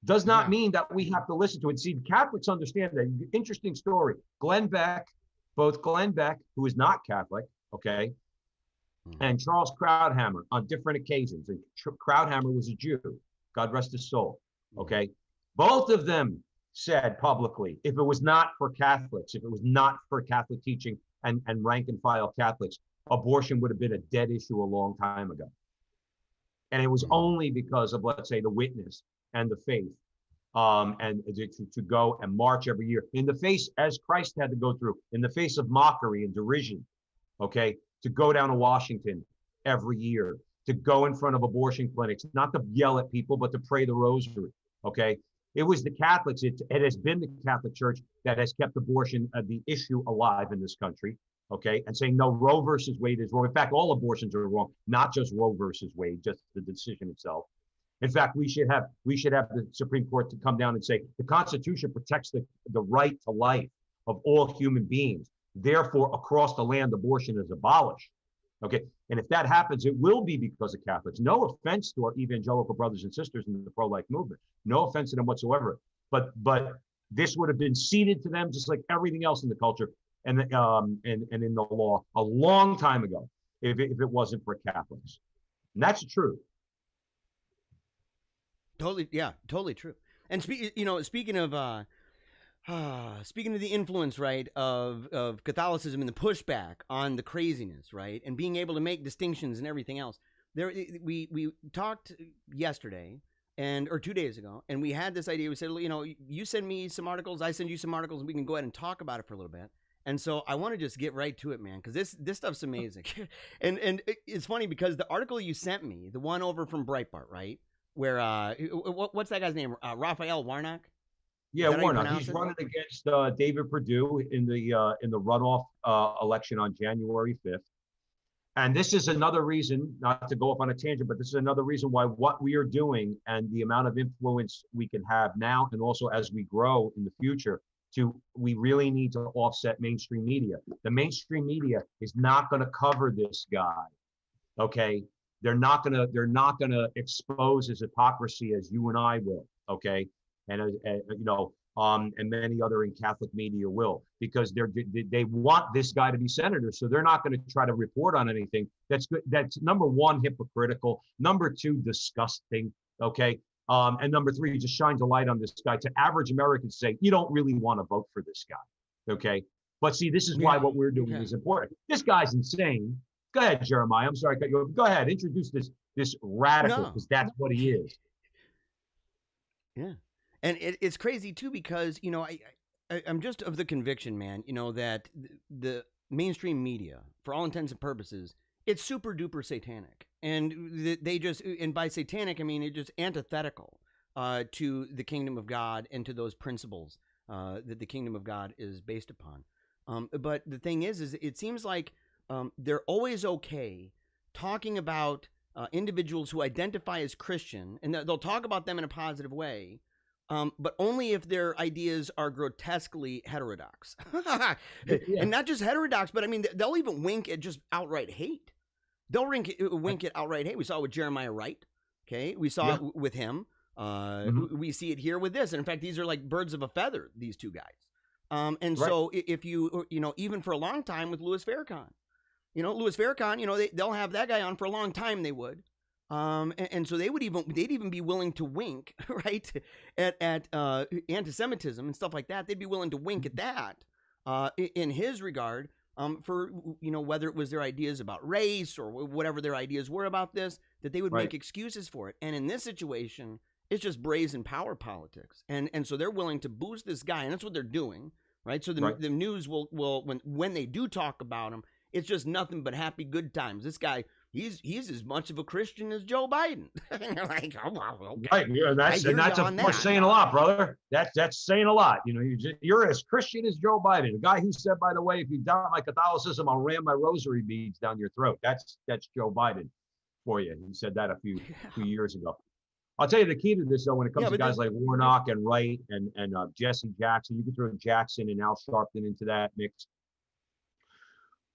does not mean that we have to listen to it. See, Catholics understand that. Interesting story. Glenn Beck, who is not Catholic, okay, and Charles Krauthammer on different occasions. And Krauthammer was a Jew, God rest his soul, okay? Both of them said publicly, if it was not for Catholics, if it was not for Catholic teaching and rank and file Catholics, abortion would have been a dead issue a long time ago. And it was only because of, let's say, the witness and the faith, and to go and march every year in the face, as Christ had to go through, in the face of mockery and derision, okay, to go down to Washington every year, to go in front of abortion clinics, not to yell at people, but to pray the rosary, okay? It was the Catholics, it has been the Catholic Church that has kept abortion, the issue, alive in this country, okay? And saying, no, Roe versus Wade is wrong. In fact, all abortions are wrong, not just Roe versus Wade, just the decision itself. In fact, we should have the Supreme Court to come down and say, the Constitution protects the right to life of all human beings. Therefore, across the land, abortion is abolished. Okay, and if that happens, it will be because of Catholics. No offense to our evangelical brothers and sisters in the pro-life movement. No offense to them whatsoever. But this would have been ceded to them, just like everything else in the culture and in the law a long time ago, if it wasn't for Catholics. And that's the truth. Totally true. And speaking of the influence, right, of Catholicism and the pushback on the craziness, right, and being able to make distinctions and everything else. We talked yesterday or 2 days ago, and we had this idea. We said, you send me some articles, I send you some articles, and we can go ahead and talk about it for a little bit. And so I want to just get right to it, man, because this stuff's amazing. and it's funny because the article you sent me, the one over from Breitbart, right, where what's that guy's name? Raphael Warnock. Yeah, Warnock. He's running against David Perdue in the runoff election on January 5th. And this is another reason, not to go off on a tangent, but this is another reason why what we are doing and the amount of influence we can have now, and also as we grow in the future, we really need to offset mainstream media. The mainstream media is not going to cover this guy, okay? They're not gonna expose his hypocrisy as you and I will, okay? And and many other in Catholic media will, because they want this guy to be senator, so they're not going to try to report on anything that's good. That's number one, hypocritical. Number two, disgusting. Okay, and number three, just shines a light on this guy to average Americans. Say you don't really want to vote for this guy. Okay, but see, this is why what we're doing is important. This guy's insane. Go ahead, Jeremiah. I'm sorry, go ahead. Introduce this radical, because that's what he is. Yeah. And it's crazy too, because, I'm just of the conviction, man, that the mainstream media, for all intents and purposes, it's super duper satanic. And and by satanic, I mean, it's just antithetical to the kingdom of God and to those principles that the kingdom of God is based upon. But the thing is it seems like they're always okay talking about individuals who identify as Christian, and they'll talk about them in a positive way. But only if their ideas are grotesquely heterodox. And not just heterodox, but I mean, they'll even wink at just outright hate. They'll wink at outright hate. We saw it with Jeremiah Wright. Okay. We saw it with him. We see it here with this. And in fact, these are like birds of a feather, these two guys. So if you even for a long time with Louis Farrakhan, Louis Farrakhan, they'll have that guy on for a long time. They would. And so they'd even be willing to wink, right, at anti-Semitism and stuff like that. They'd be willing to wink at that in his regard, for whether it was their ideas about race or whatever their ideas were about this, that they would make excuses for it. And in this situation, it's just brazen power politics, and so they're willing to boost this guy, and that's what they're doing, right? So the news will when they do talk about him, it's just nothing but happy good times. This guy he's as much of a Christian as Joe Biden. And you're like, oh, wow, okay. Right, yeah, that's of course saying a lot, brother. That's saying a lot. You know, you're as Christian as Joe Biden, the guy who said, by the way, if you doubt my Catholicism, I'll ram my rosary beads down your throat. That's Joe Biden for you. He said that a few years ago. I'll tell you the key to this, though, when it comes to guys like Warnock and Wright and Jesse Jackson. You can throw Jackson and Al Sharpton into that mix.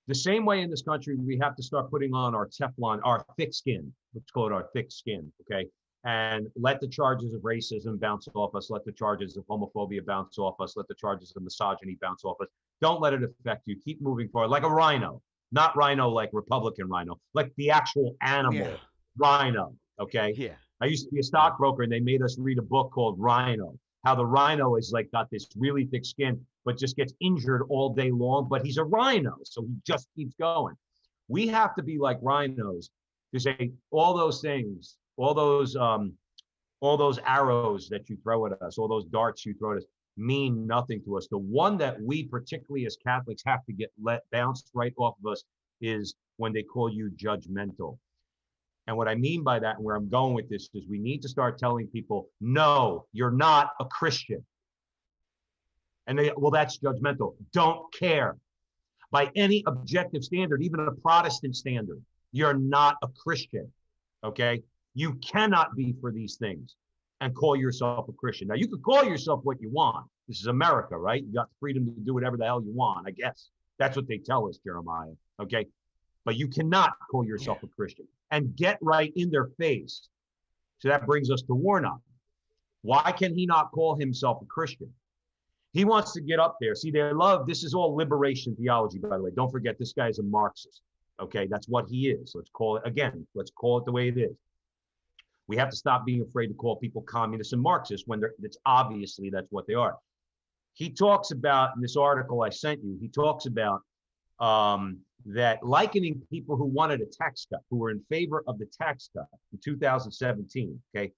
The same way in this country, we have to start putting on our Teflon, our thick skin. Let's call it our thick skin, okay? And let the charges of racism bounce off us. Let the charges of homophobia bounce off us. Let the charges of misogyny bounce off us. Don't let it affect you. Keep moving forward like a rhino, not rhino like Republican rhino, like the actual animal rhino, okay? Yeah. I used to be a stockbroker, and they made us read a book called Rhino, how the rhino is like got this really thick skin, but just gets injured all day long, but he's a rhino, so he just keeps going. We have to be like rhinos to say all those things, all those arrows that you throw at us, all those darts you throw at us mean nothing to us. The one that we, particularly as Catholics, have to get bounced right off of us is when they call you judgmental. And what I mean by that, and where I'm going with this, is we need to start telling people, no, you're not a Christian. And they, well, that's judgmental. Don't care. By any objective standard, even a Protestant standard, you're not a Christian, okay? You cannot be for these things and call yourself a Christian. Now, you can call yourself what you want. This is America, right? You got the freedom to do whatever the hell you want, I guess. That's what they tell us, Jeremiah, okay? But you cannot call yourself a Christian and get right in their face. So that brings us to Warnock. Why can he not call himself a Christian? He wants to get up there. See, they love, this is all liberation theology, by the way. Don't forget, this guy is a Marxist. Okay, that's what he is. Let's call it, again, let's call it the way it is. We have to stop being afraid to call people communists and Marxists when it's obviously that's what they are. He talks about, in this article I sent you, he talks about that likening people who wanted a tax cut, who were in favor of the tax cut in 2017, okay,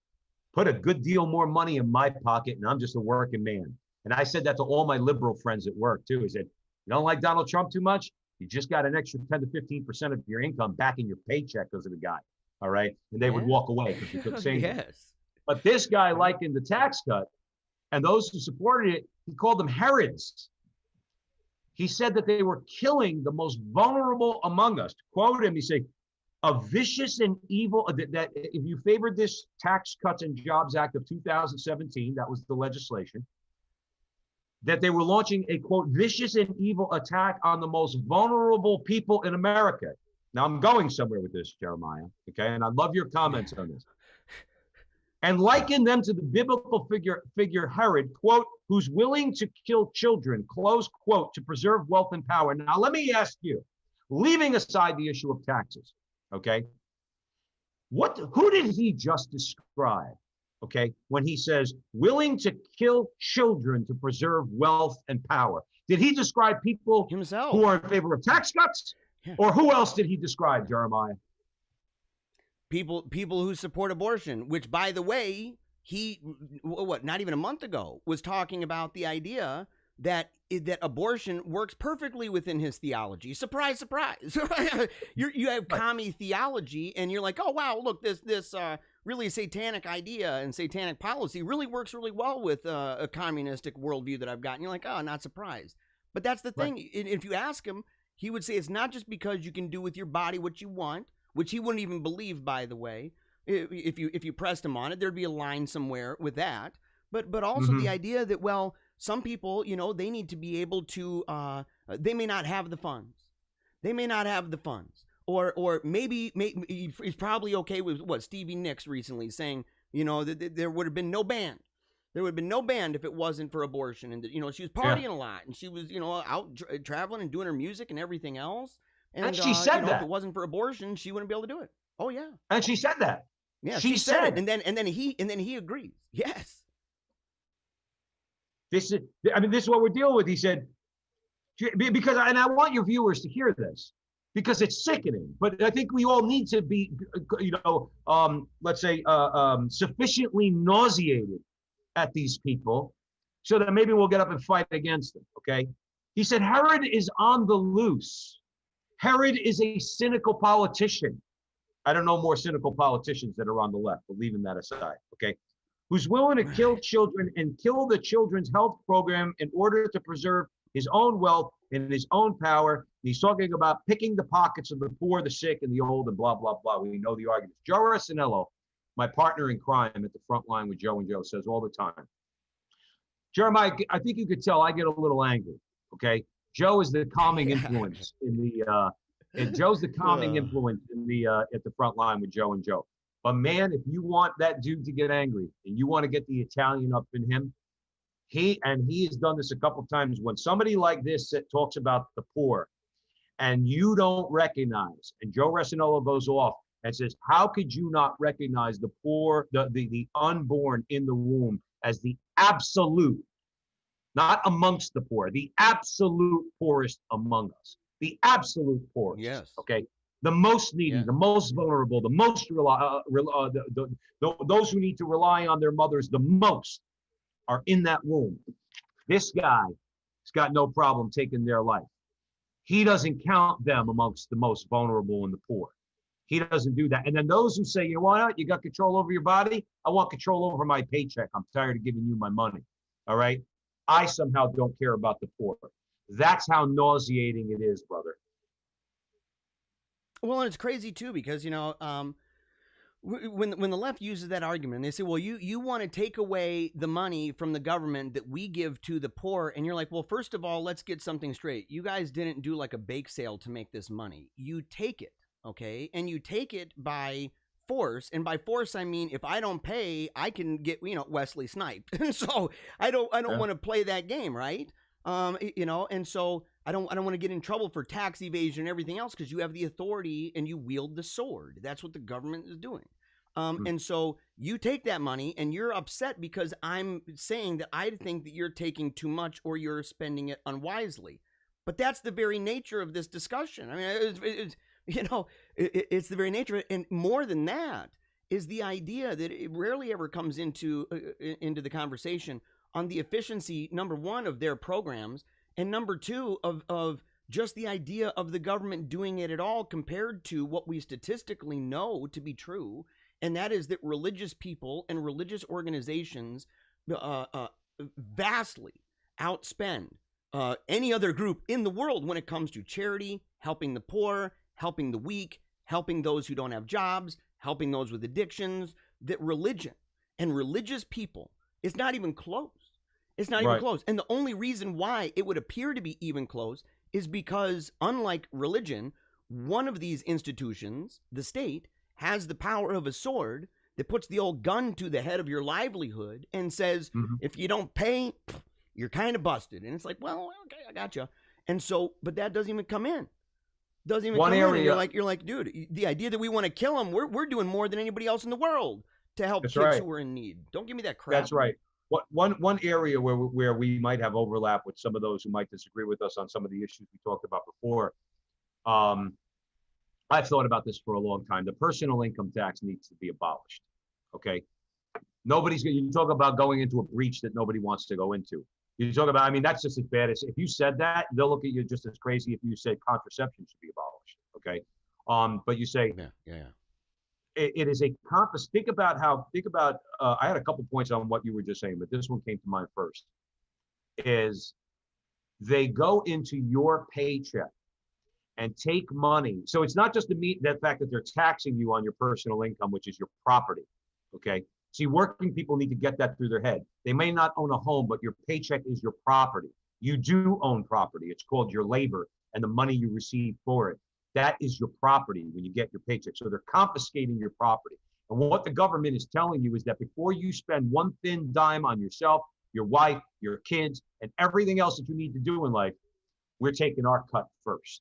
put a good deal more money in my pocket and I'm just a working man. And I said that to all my liberal friends at work too. I said, you don't like Donald Trump too much? You just got an extra 10 to 15% of your income back in your paycheck because of the guy, all right? And they would walk away because you took savings. But this guy likened the tax cut, and those who supported it, he called them Herods. He said that they were killing the most vulnerable among us. To quote him, he said, a vicious and evil, that if you favored this Tax Cuts and Jobs Act of 2017, that was the legislation, that they were launching a, quote, vicious and evil attack on the most vulnerable people in America. Now, I'm going somewhere with this, Jeremiah, okay? And I love your comments on this. And liken them to the biblical figure Herod, quote, who's willing to kill children, close quote, to preserve wealth and power. Now, let me ask you, leaving aside the issue of taxes, okay? Who did he just describe? Okay, when he says willing to kill children to preserve wealth and power, did he describe people himself who are in favor of tax cuts, or who else did he describe, Jeremiah? People who support abortion, which, by the way, he not even a month ago was talking about the idea that abortion works perfectly within his theology. Surprise, surprise! You have commie theology, and you're like, oh wow, look, this really satanic idea and satanic policy really works really well with a communistic worldview that I've got. And you're like, oh, not surprised. But that's the thing. Right. If you ask him, he would say it's not just because you can do with your body what you want, which he wouldn't even believe, by the way. If you pressed him on it, there'd be a line somewhere with that. But also the idea that, well, some people, you know, they need to be able to, they may not have the funds. They may not have the funds. Or maybe he's probably okay with what Stevie Nicks recently saying, you know, that there would have been no band. There would have been no band if it wasn't for abortion. And, you know, she was partying a lot and she was, you know, out traveling and doing her music and everything else. And she said that. If it wasn't for abortion, she wouldn't be able to do it. Oh, yeah. And she said that. Yeah, she said it. And then he agrees. Yes. This is what we're dealing with. He said, because, and I want your viewers to hear this, because it's sickening, but I think we all need to be, you know, let's say, sufficiently nauseated at these people so that maybe we'll get up and fight against them, okay? He said, Herod is on the loose. Herod is a cynical politician. I don't know more cynical politicians that are on the left, but leaving that aside, okay? Who's willing to kill children and kill the children's health program in order to preserve his own wealth and his own power. And he's talking about picking the pockets of the poor, the sick, and the old, and blah, blah, blah. We know the arguments. Joe Pacillo, my partner in crime at the front line with Joe and Joe, says all the time, Jeremiah, I think you could tell I get a little angry, okay? Joe is the calming influence and Joe's the calming influence at the front line with Joe and Joe. But man, if you want that dude to get angry and you want to get the Italian up in him, he has done this a couple of times. When somebody like this that talks about the poor and you don't recognize, and Joe Pacillo goes off and says, how could you not recognize the poor, the unborn in the womb as the absolute, not amongst the poor, the absolute poorest among us, the absolute poorest. Yes. Okay. The most needy, the most vulnerable, the most those who need to rely on their mothers the most are in that womb. This guy has got no problem taking their life. He doesn't count them amongst the most vulnerable and the poor. He doesn't do that. And then those who say, you know what, you got control over your body. I want control over my paycheck. I'm tired of giving you my money. All right. I somehow don't care about the poor. That's how nauseating it is, brother. Well, and it's crazy too, because, you know, when the left uses that argument, they say, well, you want to take away the money from the government that we give to the poor. And you're like, well, first of all, let's get something straight. You guys didn't do like a bake sale to make this money. You take it. Okay. And you take it by force. And by force, I mean, if I don't pay, I can get, you know, Wesley sniped. And so I don't want to play that game. Right. You know, and so I don't want to get in trouble for tax evasion and everything else, because you have the authority and you wield the sword. That's what the government is doing. And so you take that money and you're upset because I'm saying that I think that you're taking too much or you're spending it unwisely. But that's the very nature of this discussion. I mean, it's the very nature of it. And more than that is the idea that it rarely ever comes into the conversation on the efficiency, number one, of their programs, and number two, of just the idea of the government doing it at all compared to what we statistically know to be true. And that is that religious people and religious organizations vastly outspend any other group in the world when it comes to charity, helping the poor, helping the weak, helping those who don't have jobs, helping those with addictions. That religion and religious people, it's not even close. It's not even close. And the only reason why it would appear to be even close is because, unlike religion, one of these institutions, the state, has the power of a sword that puts the old gun to the head of your livelihood and says, if you don't pay, you're kind of busted. And it's like, well, okay, I got you. And so, but that doesn't even come in. Doesn't even come in. And you're like, dude, the idea that we want to kill them, we're doing more than anybody else in the world to help kids who are in need. Don't give me that crap. That's right. One area where we might have overlap with some of those who might disagree with us on some of the issues we talked about before. I've thought about this for a long time. The personal income tax needs to be abolished. Okay. You talk about going into a breach that nobody wants to go into. You talk about, I mean, that's just as bad as, if you said that, they'll look at you just as crazy if you say contraception should be abolished. Okay. But you say, it is a compass. Think about, I had a couple points on what you were just saying, but this one came to mind first, is they go into your paycheck and take money. So it's not just that fact that they're taxing you on your personal income, which is your property. Okay. See, working people need to get that through their head. They may not own a home, but your paycheck is your property. You do own property. It's called your labor and the money you receive for it. That is your property when you get your paycheck. So they're confiscating your property. And what the government is telling you is that before you spend one thin dime on yourself, your wife, your kids, and everything else that you need to do in life, we're taking our cut first.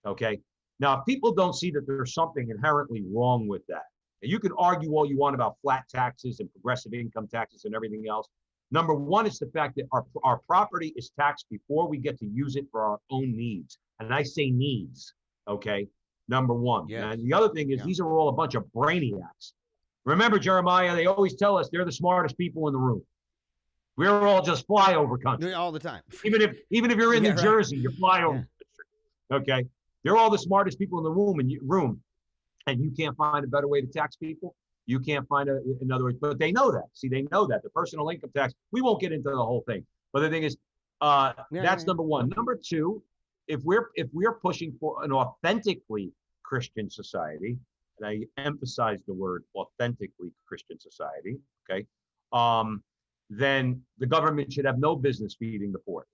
Okay. Now, if people don't see that there's something inherently wrong with that, and you can argue all you want about flat taxes and progressive income taxes and everything else. Number one is the fact that our property is taxed before we get to use it for our own needs. And I say needs, okay? Number one. Yes. And the other thing is these are all a bunch of brainiacs. Remember, Jeremiah, they always tell us they're the smartest people in the room. We're all just flyover country. All the time. Even if you're in New Jersey, you're flyover country, okay? They're all the smartest people in the room. and you can't find a better way to tax people, you can't find in other words, but they know that. See, they know that the personal income tax, we won't get into the whole thing. But the thing is, that's number one. Number two, if we're pushing for an authentically Christian society, and I emphasize the word authentically Christian society, okay, then the government should have no business feeding the poor.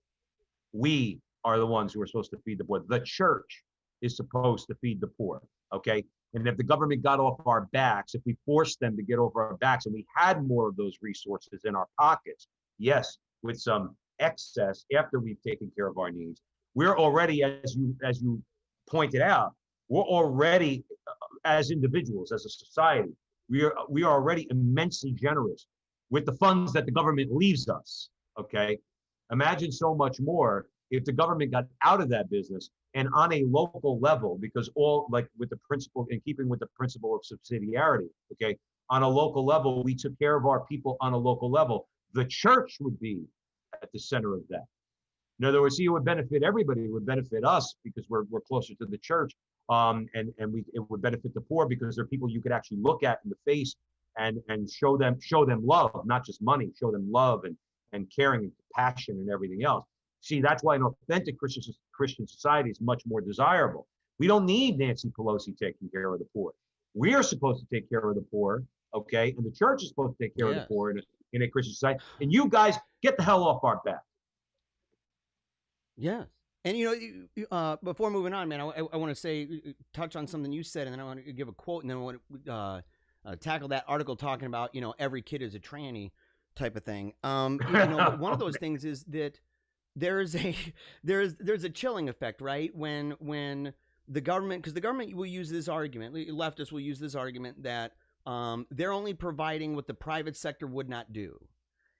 We are the ones who are supposed to feed the poor. The church is supposed to feed the poor, okay? And if the government got off our backs, if we forced them to get off our backs and we had more of those resources in our pockets, yes, with some excess after we've taken care of our needs, we're already, as you pointed out, we're already, as individuals, as a society, we are already immensely generous with the funds that the government leaves us, okay? Imagine so much more if the government got out of that business and on a local level, because all like with the principle, in keeping with the principle of subsidiarity, okay, on a local level, we took care of our people on a local level. The church would be at the center of that. In other words, it would benefit everybody. It would benefit us because we're closer to the church, and it would benefit the poor because they're people you could actually look at in the face and show them love, not just money, show them love and caring and compassion and everything else. See, that's why an authentic Christian society is much more desirable. We don't need Nancy Pelosi taking care of the poor. We are supposed to take care of the poor, okay? And the church is supposed to take care of the poor in a Christian society. And you guys get the hell off our back. Yes. And, before moving on, man, I want to say, touch on something you said, and then I want to give a quote, and then I want to tackle that article talking about, every kid is a tranny type of thing. But one of those things is that there's a chilling effect, right? When the government, because the government will use this argument, leftists will use this argument that they're only providing what the private sector would not do.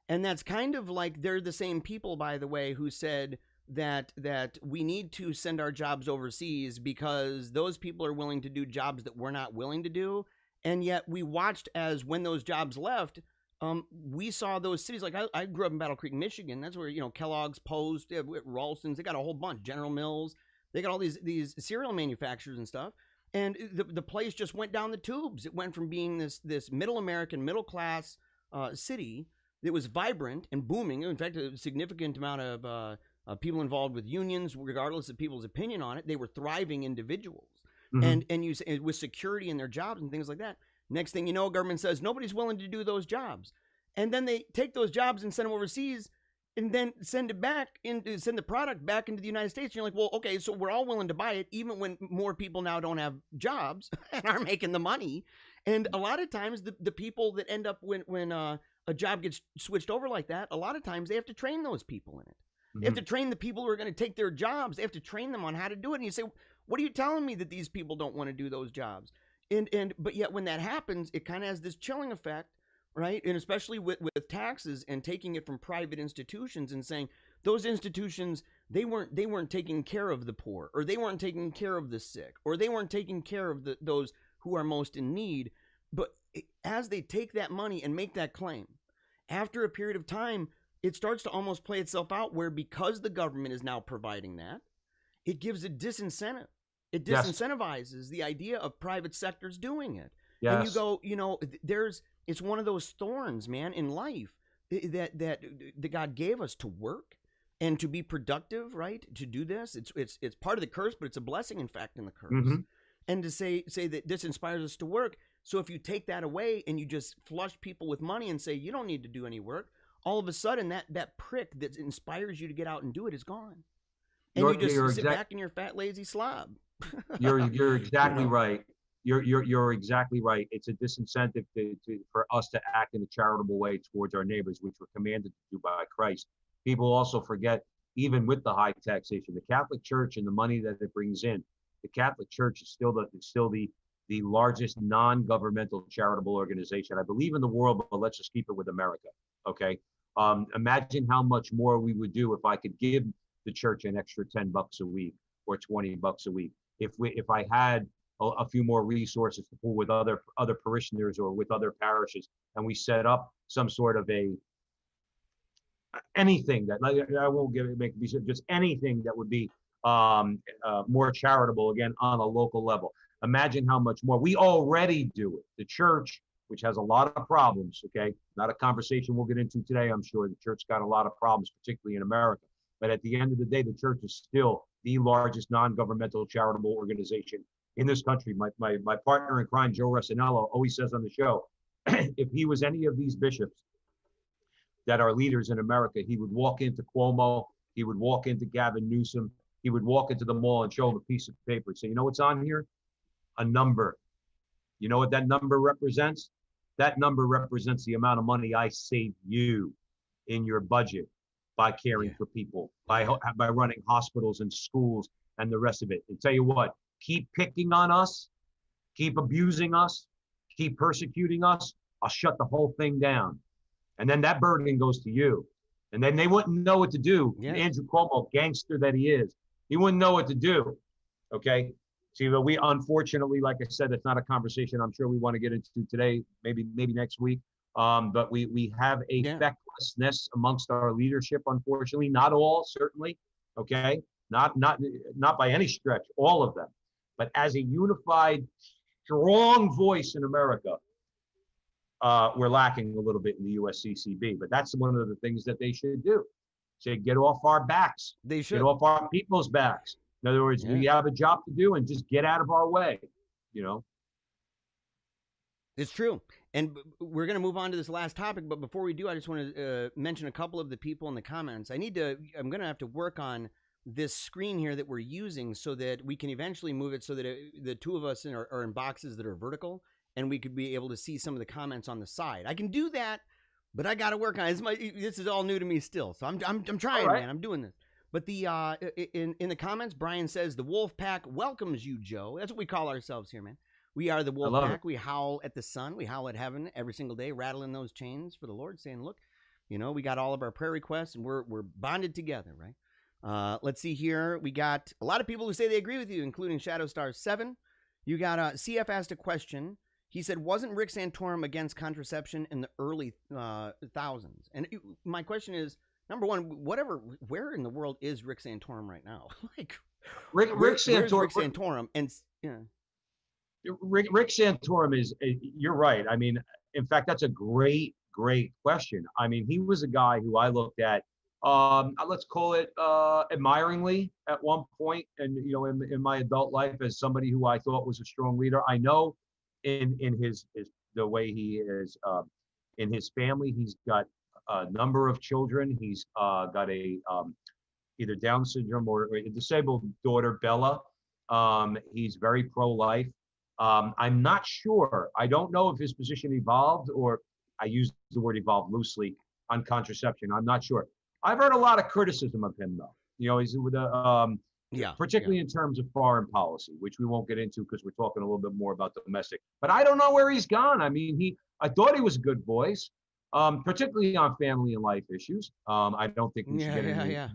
And that's kind of like, they're the same people, by the way, who said that we need to send our jobs overseas because those people are willing to do jobs that we're not willing to do. And yet we watched as when those jobs left, we saw those cities, like I grew up in Battle Creek, Michigan. That's where, Kellogg's, Post, Ralston's, they got a whole bunch, General Mills. They got all these cereal manufacturers and stuff. And the place just went down the tubes. It went from being this middle American, middle class city that was vibrant and booming. In fact, a significant amount of people involved with unions, regardless of people's opinion on it. They were thriving individuals. Mm-hmm. And with security in their jobs and things like that. Next thing you know, government says nobody's willing to do those jobs. And then they take those jobs and send them overseas and then send the product back into the United States. And you're like, well, okay, so we're all willing to buy it, even when more people now don't have jobs and are making the money. And a lot of times the people that end up when a job gets switched over like that, a lot of times they have to train those people in it. Mm-hmm. They have to train the people who are going to take their jobs. They have to train them on how to do it. And you say, what are you telling me that these people don't want to do those jobs? But yet when that happens, it kind of has this chilling effect, right? And especially with taxes and taking it from private institutions and saying those institutions, they weren't taking care of the poor, or they weren't taking care of the sick, or they weren't taking care of those who are most in need. But as they take that money and make that claim, after a period of time, it starts to almost play itself out where, because the government is now providing that, it gives a disincentive. It disincentivizes the idea of private sectors doing it. Yes. And you go, it's one of those thorns, man, in life that God gave us to work and to be productive, right? To do this. It's part of the curse, but it's a blessing, in fact, in the curse. Mm-hmm. And to say that this inspires us to work. So if you take that away and you just flush people with money and say, you don't need to do any work, all of a sudden that prick that inspires you to get out and do it is gone. And you just sit back in your fat, lazy slob. You're exactly right. You're exactly right. It's a disincentive for us to act in a charitable way towards our neighbors, which we're commanded to do by Christ. People also forget, even with the high taxation, the Catholic Church and the money that it brings in, the Catholic Church is still the largest non-governmental charitable organization, I believe, in the world. But let's just keep it with America, okay? Imagine how much more we would do if I could give the church an extra $10 a week or $20 a week. If I had a few more resources to pool with other parishioners or with other parishes, and we set up some sort of anything that, I won't just anything that would be more charitable, again, on a local level. Imagine how much more. We already do it. The church, which has a lot of problems, okay? Not a conversation we'll get into today, I'm sure. The church got a lot of problems, particularly in America. But at the end of the day, the church is still the largest non-governmental charitable organization in this country. My partner in crime, Joe Pacillo, always says on the show, if he was any of these bishops that are leaders in America, he would walk into Cuomo, he would walk into Gavin Newsom, he would walk into the mall and show them a piece of paper and say, you know what's on here? A number. You know what that number represents? That number represents the amount of money I save you in your budget by caring for people, by running hospitals and schools and the rest of it. And tell you what, keep picking on us, keep abusing us, keep persecuting us, I'll shut the whole thing down. And then that burden goes to you. And then they wouldn't know what to do. Yeah. Andrew Cuomo, gangster that he is, he wouldn't know what to do. Okay. See, but we unfortunately, like I said, it's not a conversation I'm sure we want to get into today, maybe next week. But we have a fecklessness amongst our leadership, unfortunately. Not all, certainly. Okay. Not by any stretch, all of them. But as a unified, strong voice in America, we're lacking a little bit in the USCCB. But that's one of the things that they should do. Say, get off our backs. They should. Get off our people's backs. In other words, we have a job to do and just get out of our way, you know? It's true. And we're going to move on to this last topic. But before we do, I just want to mention a couple of the people in the comments. I'm going to have to work on this screen here that we're using so that we can eventually move it so that the two of us are in boxes that are vertical and we could be able to see some of the comments on the side. I can do that, but I got to work on it. This is all new to me still. So I'm trying, man. I'm doing this. But the in the comments, Brian says, the Wolf Pack welcomes you, Joe. That's what we call ourselves here, man. We are the Wolf Pack. We howl at the sun. We howl at heaven every single day, rattling those chains for the Lord, saying, look, you know, we got all of our prayer requests, and we're bonded together, right? Let's see here. We got a lot of people who say they agree with you, including Shadowstar 7. You got CF asked a question. He said, wasn't Rick Santorum against contraception in the early thousands? And my question is, number one, where in the world is Rick Santorum right now? Like, Rick Santorum, and Rick Santorum is. You're right. I mean, in fact, that's a great question. I mean, he was a guy who I looked at, let's call it admiringly at one point, and you know, in my adult life, as somebody who I thought was a strong leader. I know in his the way he is in his family, he's got a number of children. He's got a either Down syndrome or a disabled daughter, Bella. He's very pro-life. I'm not sure. I don't know if his position evolved, or I use the word evolved loosely, on contraception. I'm not sure. I've heard a lot of criticism of him, though. You know, he's with particularly in terms of foreign policy, which we won't get into because we're talking a little bit more about domestic. But I don't know where he's gone. I mean, I thought he was a good voice. Particularly on family and life issues. I don't think we should get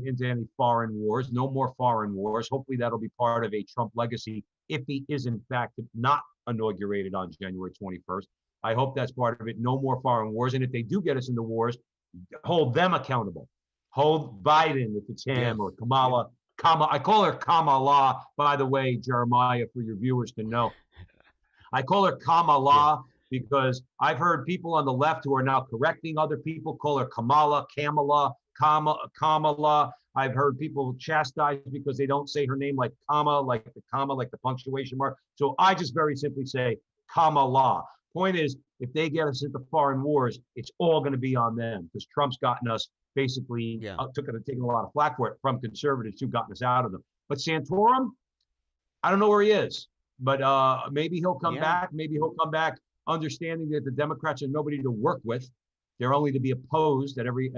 into any foreign wars. No more foreign wars. Hopefully that'll be part of a Trump legacy if he is in fact not inaugurated on January 21st. I hope that's part of it. No more foreign wars. And if they do get us into wars, hold them accountable. Hold Biden if it's him, or Kamala. I call her Kamala, by the way, Jeremiah, for your viewers to know. I call her Kamala. Because I've heard people on the left who are now correcting other people, call her Kamala. I've heard people chastised because they don't say her name like comma, like the punctuation mark. So I just very simply say Kamala. Point is, if they get us into foreign wars, it's all going to be on them, because Trump's gotten us basically taking a lot of flack for it from conservatives who gotten us out of them. But Santorum, I don't know where he is, but maybe he'll come back. Maybe he'll come back understanding that the Democrats are nobody to work with. They're only to be opposed at every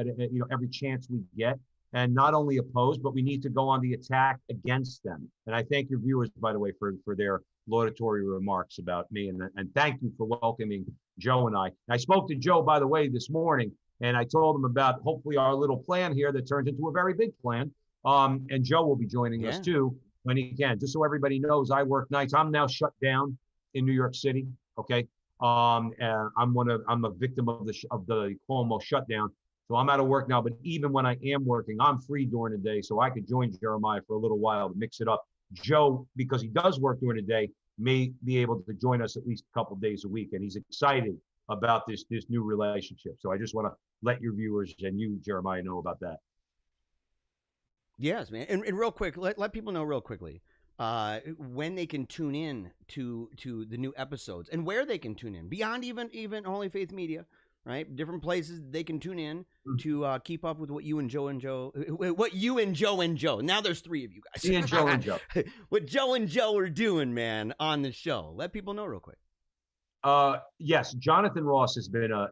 chance we get. And not only opposed, but we need to go on the attack against them. And I thank your viewers, by the way, for their laudatory remarks about me. And thank you for welcoming Joe and I. I spoke to Joe, by the way, this morning, and I told him about hopefully our little plan here that turns into a very big plan. And Joe will be joining us too when he can. Just so everybody knows, I work nights. I'm now shut down in New York City. Okay. And I'm a victim of the Cuomo shutdown. So I'm out of work now, but even when I am working, I'm free during the day. So I could join Jeremiah for a little while to mix it up. Joe, because he does work during the day, may be able to join us at least a couple days a week, and he's excited about this new relationship. So I just want to let your viewers and you, Jeremiah, know about that. Yes, man. And real quick, let people know real quickly when they can tune in to the new episodes and where they can tune in beyond even Holy Faith Media, right? Different places they can tune in to keep up with what you and Joe now there's three of you guys. Me and Joe and Joe. What Joe and Joe are doing, man, on the show. Let people know real quick. Yes, Jonathan Ross has been a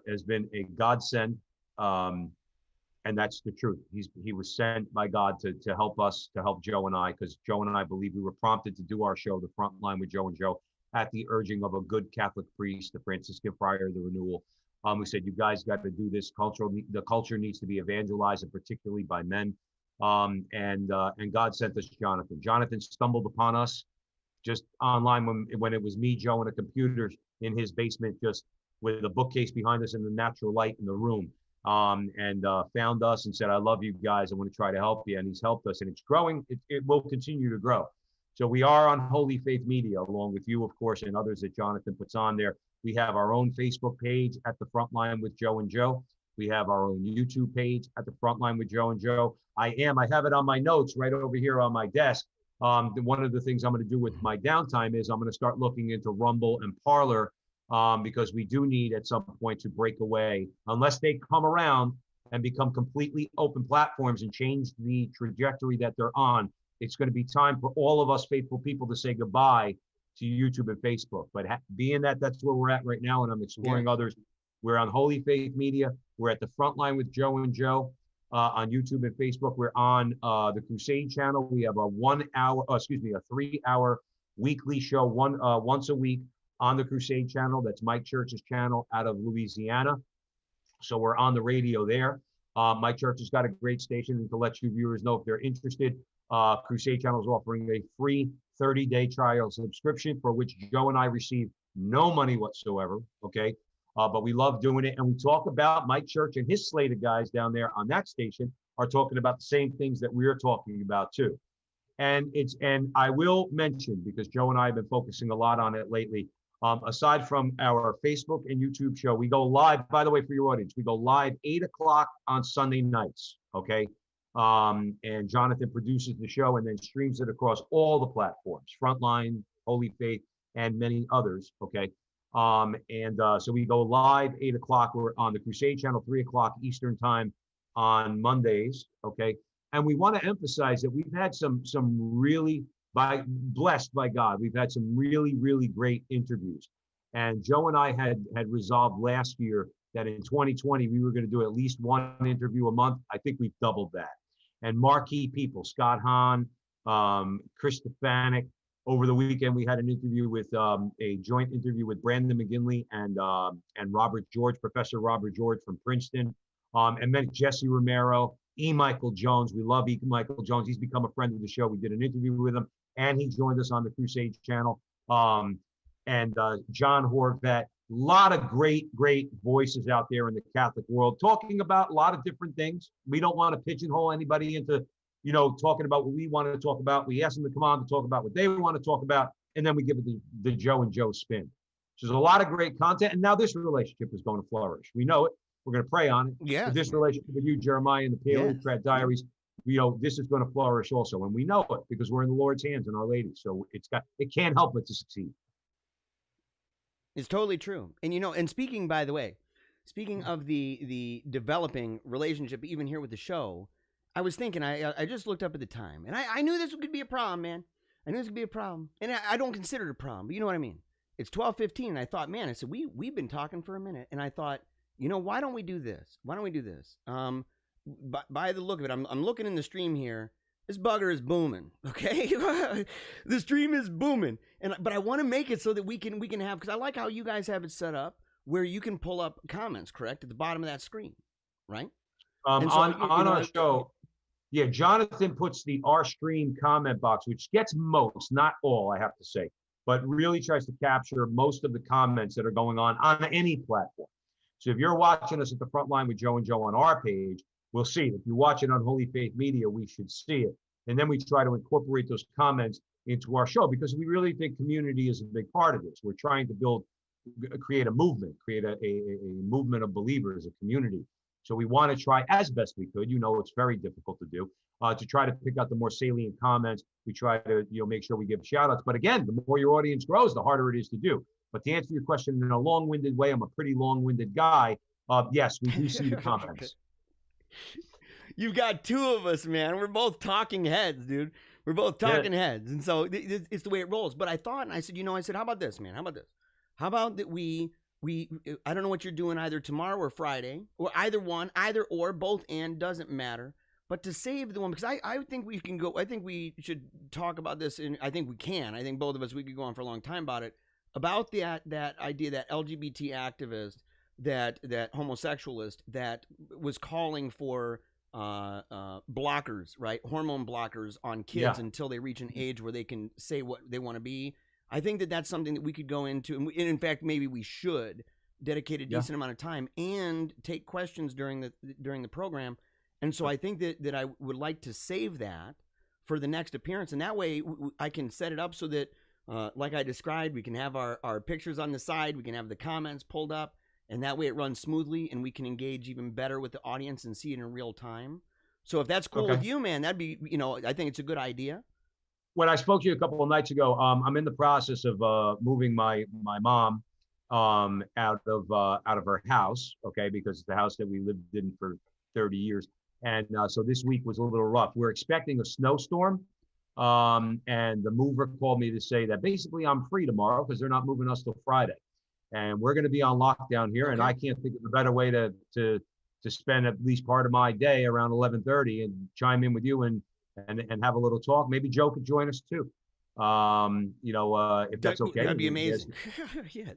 godsend, and that's the truth. He was sent by God to help us, to help Joe and I, because Joe and I believe we were prompted to do our show, The Front Line with Joe and Joe, at the urging of a good Catholic priest, the Franciscan friar of the Renewal. We said, you guys got to do this. The culture needs to be evangelized, and particularly by men. And God sent us Jonathan. Jonathan stumbled upon us just online when it was me, Joe, and a computer in his basement, just with a bookcase behind us and the natural light in the room. And found us and said, I love you guys. I want to try to help you. And he's helped us, and it's growing. It will continue to grow. So we are on Holy Faith Media, along with you, of course, and others that Jonathan puts on there. We have our own Facebook page at The Front Line with Joe and Joe. We have our own YouTube page at The Front Line with Joe and Joe. I have it on my notes right over here on my desk. One of the things I'm going to do with my downtime is I'm going to start looking into Rumble and Parler, because we do need at some point to break away, unless they come around and become completely open platforms and change the trajectory that they're on. It's going to be time for all of us faithful people to say goodbye to YouTube and Facebook. But being that that's where we're at right now, and I'm exploring others, we're on Holy Faith Media. We're at The Front Line with Joe and Joe on YouTube and Facebook. We're on the Crusade channel. We have a 3-hour weekly show once a week on the Crusade channel. That's Mike Church's channel out of Louisiana. So we're on the radio there. Mike Church has got a great station, and to let you viewers know if they're interested, Crusade channel is offering a free 30-day trial subscription for which Joe and I receive no money whatsoever. Okay. But we love doing it. And we talk about Mike Church and his slate of guys down there on that station are talking about the same things that we're talking about too. And I will mention, because Joe and I have been focusing a lot on it lately, aside from our Facebook and YouTube show, we go live, by the way, for your audience, we go live 8 o'clock on Sunday nights, okay? And Jonathan produces the show and then streams it across all the platforms, Frontline, Holy Faith, and many others, okay? So we go live 8 o'clock. We're on the Crusade channel, 3 o'clock Eastern time on Mondays, okay? And we want to emphasize that we've had some really, blessed by God, we've had some really, really great interviews. And Joe and I had resolved last year that in 2020, we were going to do at least one interview a month. I think we've doubled that. And marquee people, Scott Hahn, Chris Stefanik. Over the weekend, we had an interview with a joint interview with Brandon McGinley and Robert George, Professor Robert George from Princeton, and then Jesse Romero, E. Michael Jones. We love E. Michael Jones. He's become a friend of the show. We did an interview with him, and he joined us on the Crusade channel. And John Horvat. A lot of great voices out there in the Catholic world talking about a lot of different things. We don't want to pigeonhole anybody into, talking about what we want to talk about. We ask them to come on to talk about what they want to talk about, and then we give it the Joe and Joe spin. So there's a lot of great content, and now this relationship is going to flourish. We know it. We're going to pray on it. Yeah. But this relationship with you, Jeremiah, and the Paleocrat Diaries, this is going to flourish also, and we know it because we're in the Lord's hands and Our Lady. So it can't help but to succeed. It's totally true. And and speaking, by the way, of the developing relationship, even here with the show, I was thinking, I just looked up at the time, and I knew this could be a problem, man. I knew this could be a problem. And I don't consider it a problem, but you know what I mean? It's 12:15, and I thought, man, I said, we've been talking for a minute, and I thought, why don't we do this? Why don't we do this? By the look of it, I'm looking in the stream here. This bugger is booming, okay? The stream is booming. But I want to make it so that we can have, because I like how you guys have it set up where you can pull up comments, correct, at the bottom of that screen, right? On our show, Jonathan puts the our stream comment box, which gets most, not all, I have to say, but really tries to capture most of the comments that are going on any platform. So if you're watching us at the Front Line with Joe and Joe on our page, we'll see it. If you watch it on Holy Faith Media, we should see it. And then we try to incorporate those comments into our show because we really think community is a big part of this. We're trying to create a movement, create a movement of believers, a community. So we want to try as best we could. It's very difficult to do, to try to pick out the more salient comments. We try to, make sure we give shout outs. But again, the more your audience grows, the harder it is to do. But to answer your question in a long-winded way, I'm a pretty long-winded guy. Yes, we do see the comments. You've got two of us, man. We're both talking heads, dude. We're both talking heads. And so it's the way it rolls. But I thought, and I said, how about this, man? How about this? How about that we I don't know what you're doing either tomorrow or Friday, or either one, either or, both and, doesn't matter. But to save the one, because I think we can go, I think we should talk about this, and I think we can. I think both of us, we could go on for a long time about it, about that idea, that LGBT activist, that homosexualist that was calling for blockers, right? Hormone blockers on kids until they reach an age where they can say what they want to be. I think that's something that we could go into, and in fact, maybe we should dedicate a decent amount of time and take questions during the program. And so I think that I would like to save that for the next appearance, and that way I can set it up so that, like I described, we can have our pictures on the side, we can have the comments pulled up, and that way it runs smoothly, and we can engage even better with the audience and see it in real time. So if that's cool with you, man, that'd be, I think it's a good idea. When I spoke to you a couple of nights ago, I'm in the process of moving my mom out of her house, okay, because it's the house that we lived in for 30 years. And so this week was a little rough. We're expecting a snowstorm. And the mover called me to say that basically I'm free tomorrow because they're not moving us till Friday. And we're going to be on lockdown here. And I can't think of a better way to spend at least part of my day around 11:30 and chime in with you and have a little talk. Maybe Joe could join us too. If that's okay. That'd be amazing. Yes.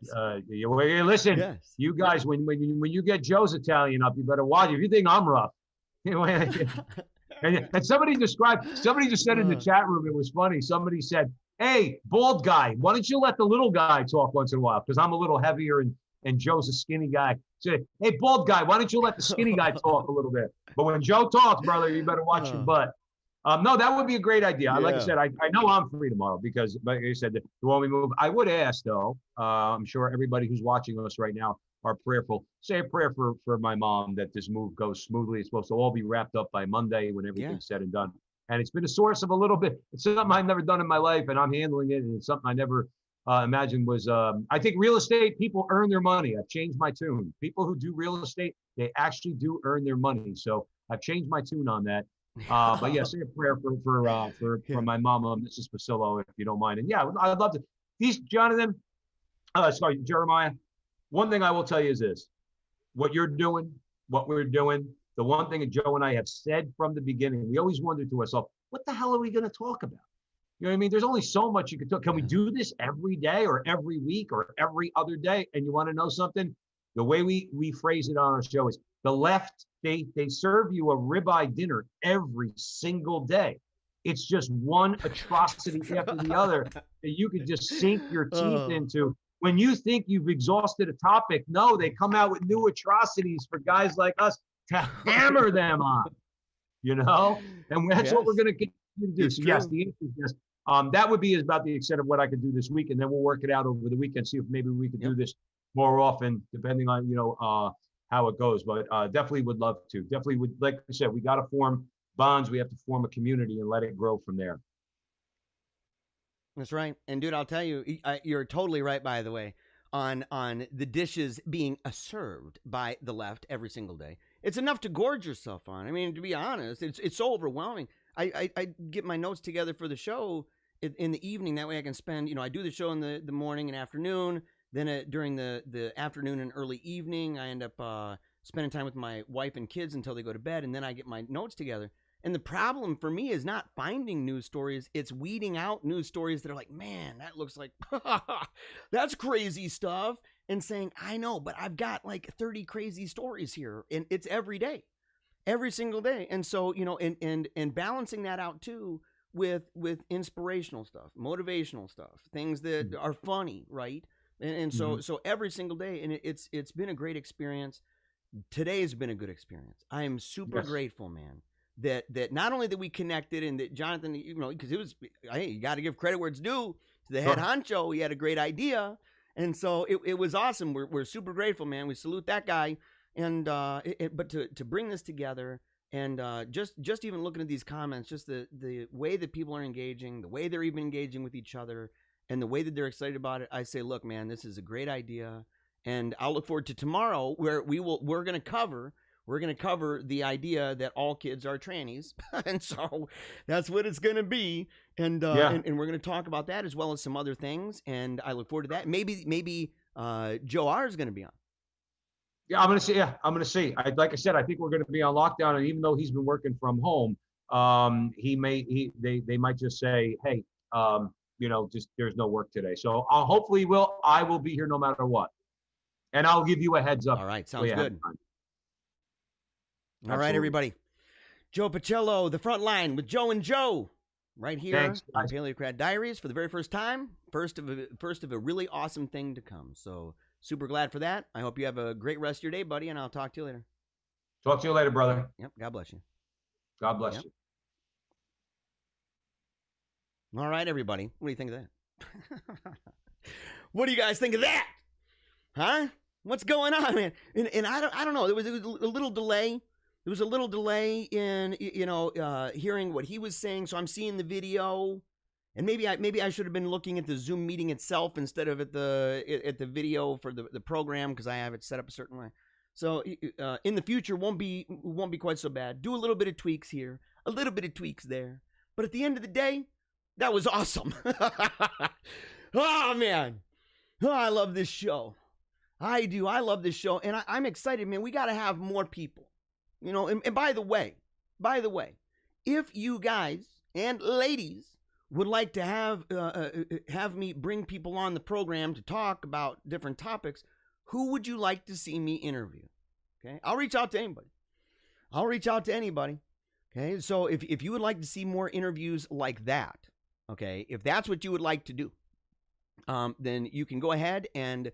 Listen, you guys, when you get Joe's Italian up, you better watch. If you think I'm rough, and somebody just said in the chat room, it was funny. Somebody said, "Hey, bald guy, why don't you let the little guy talk once in a while? Because I'm a little heavier and Joe's a skinny guy." Say, "Hey, bald guy, why don't you let the skinny guy talk a little bit?" But when Joe talks, brother, you better watch your butt. No, that would be a great idea. Like I said, I know I'm free tomorrow because, like I said, when we move, I would ask though. I'm sure everybody who's watching us right now are prayerful. Say a prayer for my mom that this move goes smoothly. It's supposed to all be wrapped up by Monday when everything's said and done. And it's been a source of a little bit. It's something I've never done in my life, and I'm handling it. And it's something I never imagined was. I think real estate people earn their money. I've changed my tune. People who do real estate, they actually do earn their money. So I've changed my tune on that. But yeah, say a prayer for my mama, Mrs. Pacillo, if you don't mind. And yeah, I'd love to. Jeremiah. One thing I will tell you is this: what you're doing, what we're doing. The one thing that Joe and I have said from the beginning, we always wondered to ourselves, what the hell are we going to talk about? You know what I mean? There's only so much you can talk. Can we do this every day or every week or every other day? And you want to know something? The way we phrase it on our show is the left, they serve you a ribeye dinner every single day. It's just one atrocity after the other that you could just sink your teeth into. When you think you've exhausted a topic, no, they come out with new atrocities for guys like us to hammer them on, and that's what we're going to continue to do. So yes, the answer is yes. That would be about the extent of what I could do this week, and then we'll work it out over the weekend, see if maybe we could do this more often, depending on how it goes. But definitely would love to. Definitely would. Like I said, we got to form bonds. We have to form a community and let it grow from there. That's right. And dude, I'll tell you, you're totally right. By the way, on the dishes being served by the left every single day. It's enough to gorge yourself on. I mean, to be honest, it's so overwhelming. I get my notes together for the show in the evening. That way I can spend, I do the show in the morning and afternoon. Then during the afternoon and early evening, I end up spending time with my wife and kids until they go to bed. And then I get my notes together. And the problem for me is not finding news stories. It's weeding out news stories that are like, man, that looks like, that's crazy stuff. And saying, I know, but I've got like 30 crazy stories here. And it's every day, every single day. And so, and balancing that out too with inspirational stuff, motivational stuff, things that are funny, right? And so every single day. And it's been a great experience. Today's been a good experience. I am super grateful, man. that not only that we connected and that Jonathan, you know, because it was, hey, you got to give credit where it's due to the head honcho. He had a great idea. And so it was awesome. We're super grateful, man. We salute that guy. And but to bring this together and just even looking at these comments, just the way that people are engaging, the way they're even engaging with each other, and the way that they're excited about it, I say, look, man, this is a great idea. And I'll look forward to tomorrow where we're going to cover the idea that all kids are trannies. And so that's what it's going to be. And we're going to talk about that as well as some other things. And I look forward to that. Maybe Joe R is going to be on. Yeah, I'm going to see. Like I said, I think we're going to be on lockdown. And even though he's been working from home, they might just say, hey, you know, just there's no work today. So hopefully I will be here no matter what. And I'll give you a heads up. All right. Sounds good. All right, everybody. Joe Pacillo, The Front Line with Joe and Joe, right here on Paleocrat Diaries for the very first time. First of a really awesome thing to come. So super glad for that. I hope you have a great rest of your day, buddy, and I'll talk to you later. Talk to you later, brother. Yep. God bless you. God bless you. All right, everybody. What do you think of that? What do you guys think of that? Huh? What's going on, man? And I don't know. There was a little delay. There was a little delay in, you know, hearing what he was saying. So I'm seeing the video, and maybe I should have been looking at the Zoom meeting itself instead of at the video for the program, because I have it set up a certain way. So in the future won't be quite so bad. Do a little bit of tweaks here, a little bit of tweaks there, but at the end of the day, that was awesome. Oh man, I love this show. I do. I love this show, and I'm excited, man. We got to have more people. You know, and by the way, if you guys and ladies would like to have me bring people on the program to talk about different topics, who would you like to see me interview? Okay, I'll reach out to anybody. Okay, so if you would like to see more interviews like that, okay, if that's what you would like to do, then you can go ahead and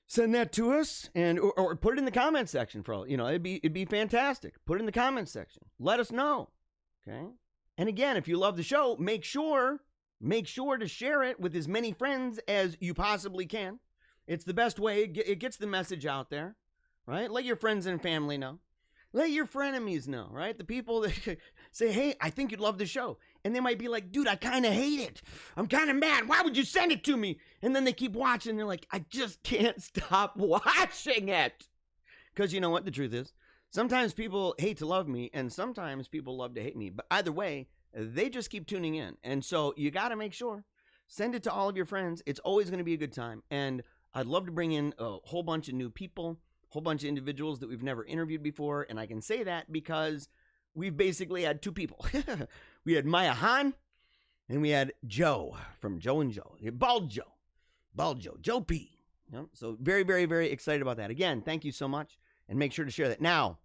send that to us, and or put it in the comment section. For all, you know, it'd be fantastic. Put it in the comment section. Let us know. Okay. And again, if you love the show, make sure to share it with as many friends as you possibly can. It's the best way. It gets the message out there, right? Let your friends and family know. Let your frenemies know, right? The people that say, hey, I think you'd love the show. And they might be like, dude, I kind of hate it. I'm kind of mad. Why would you send it to me? And then they keep watching. They're like, I just can't stop watching it. Because you know what the truth is? Sometimes people hate to love me, and sometimes people love to hate me. But either way, they just keep tuning in. And so you got to make sure. Send it to all of your friends. It's always going to be a good time. And I'd love to bring in a whole bunch of new people. Whole bunch of individuals that we've never interviewed before. And I can say that because we've basically had two people. We had Maya Hahn, and we had Joe from Joe and Joe. Bald Joe, Joe P. Yep. So very, very, very excited about that. Again, thank you so much, and make sure to share that. Now,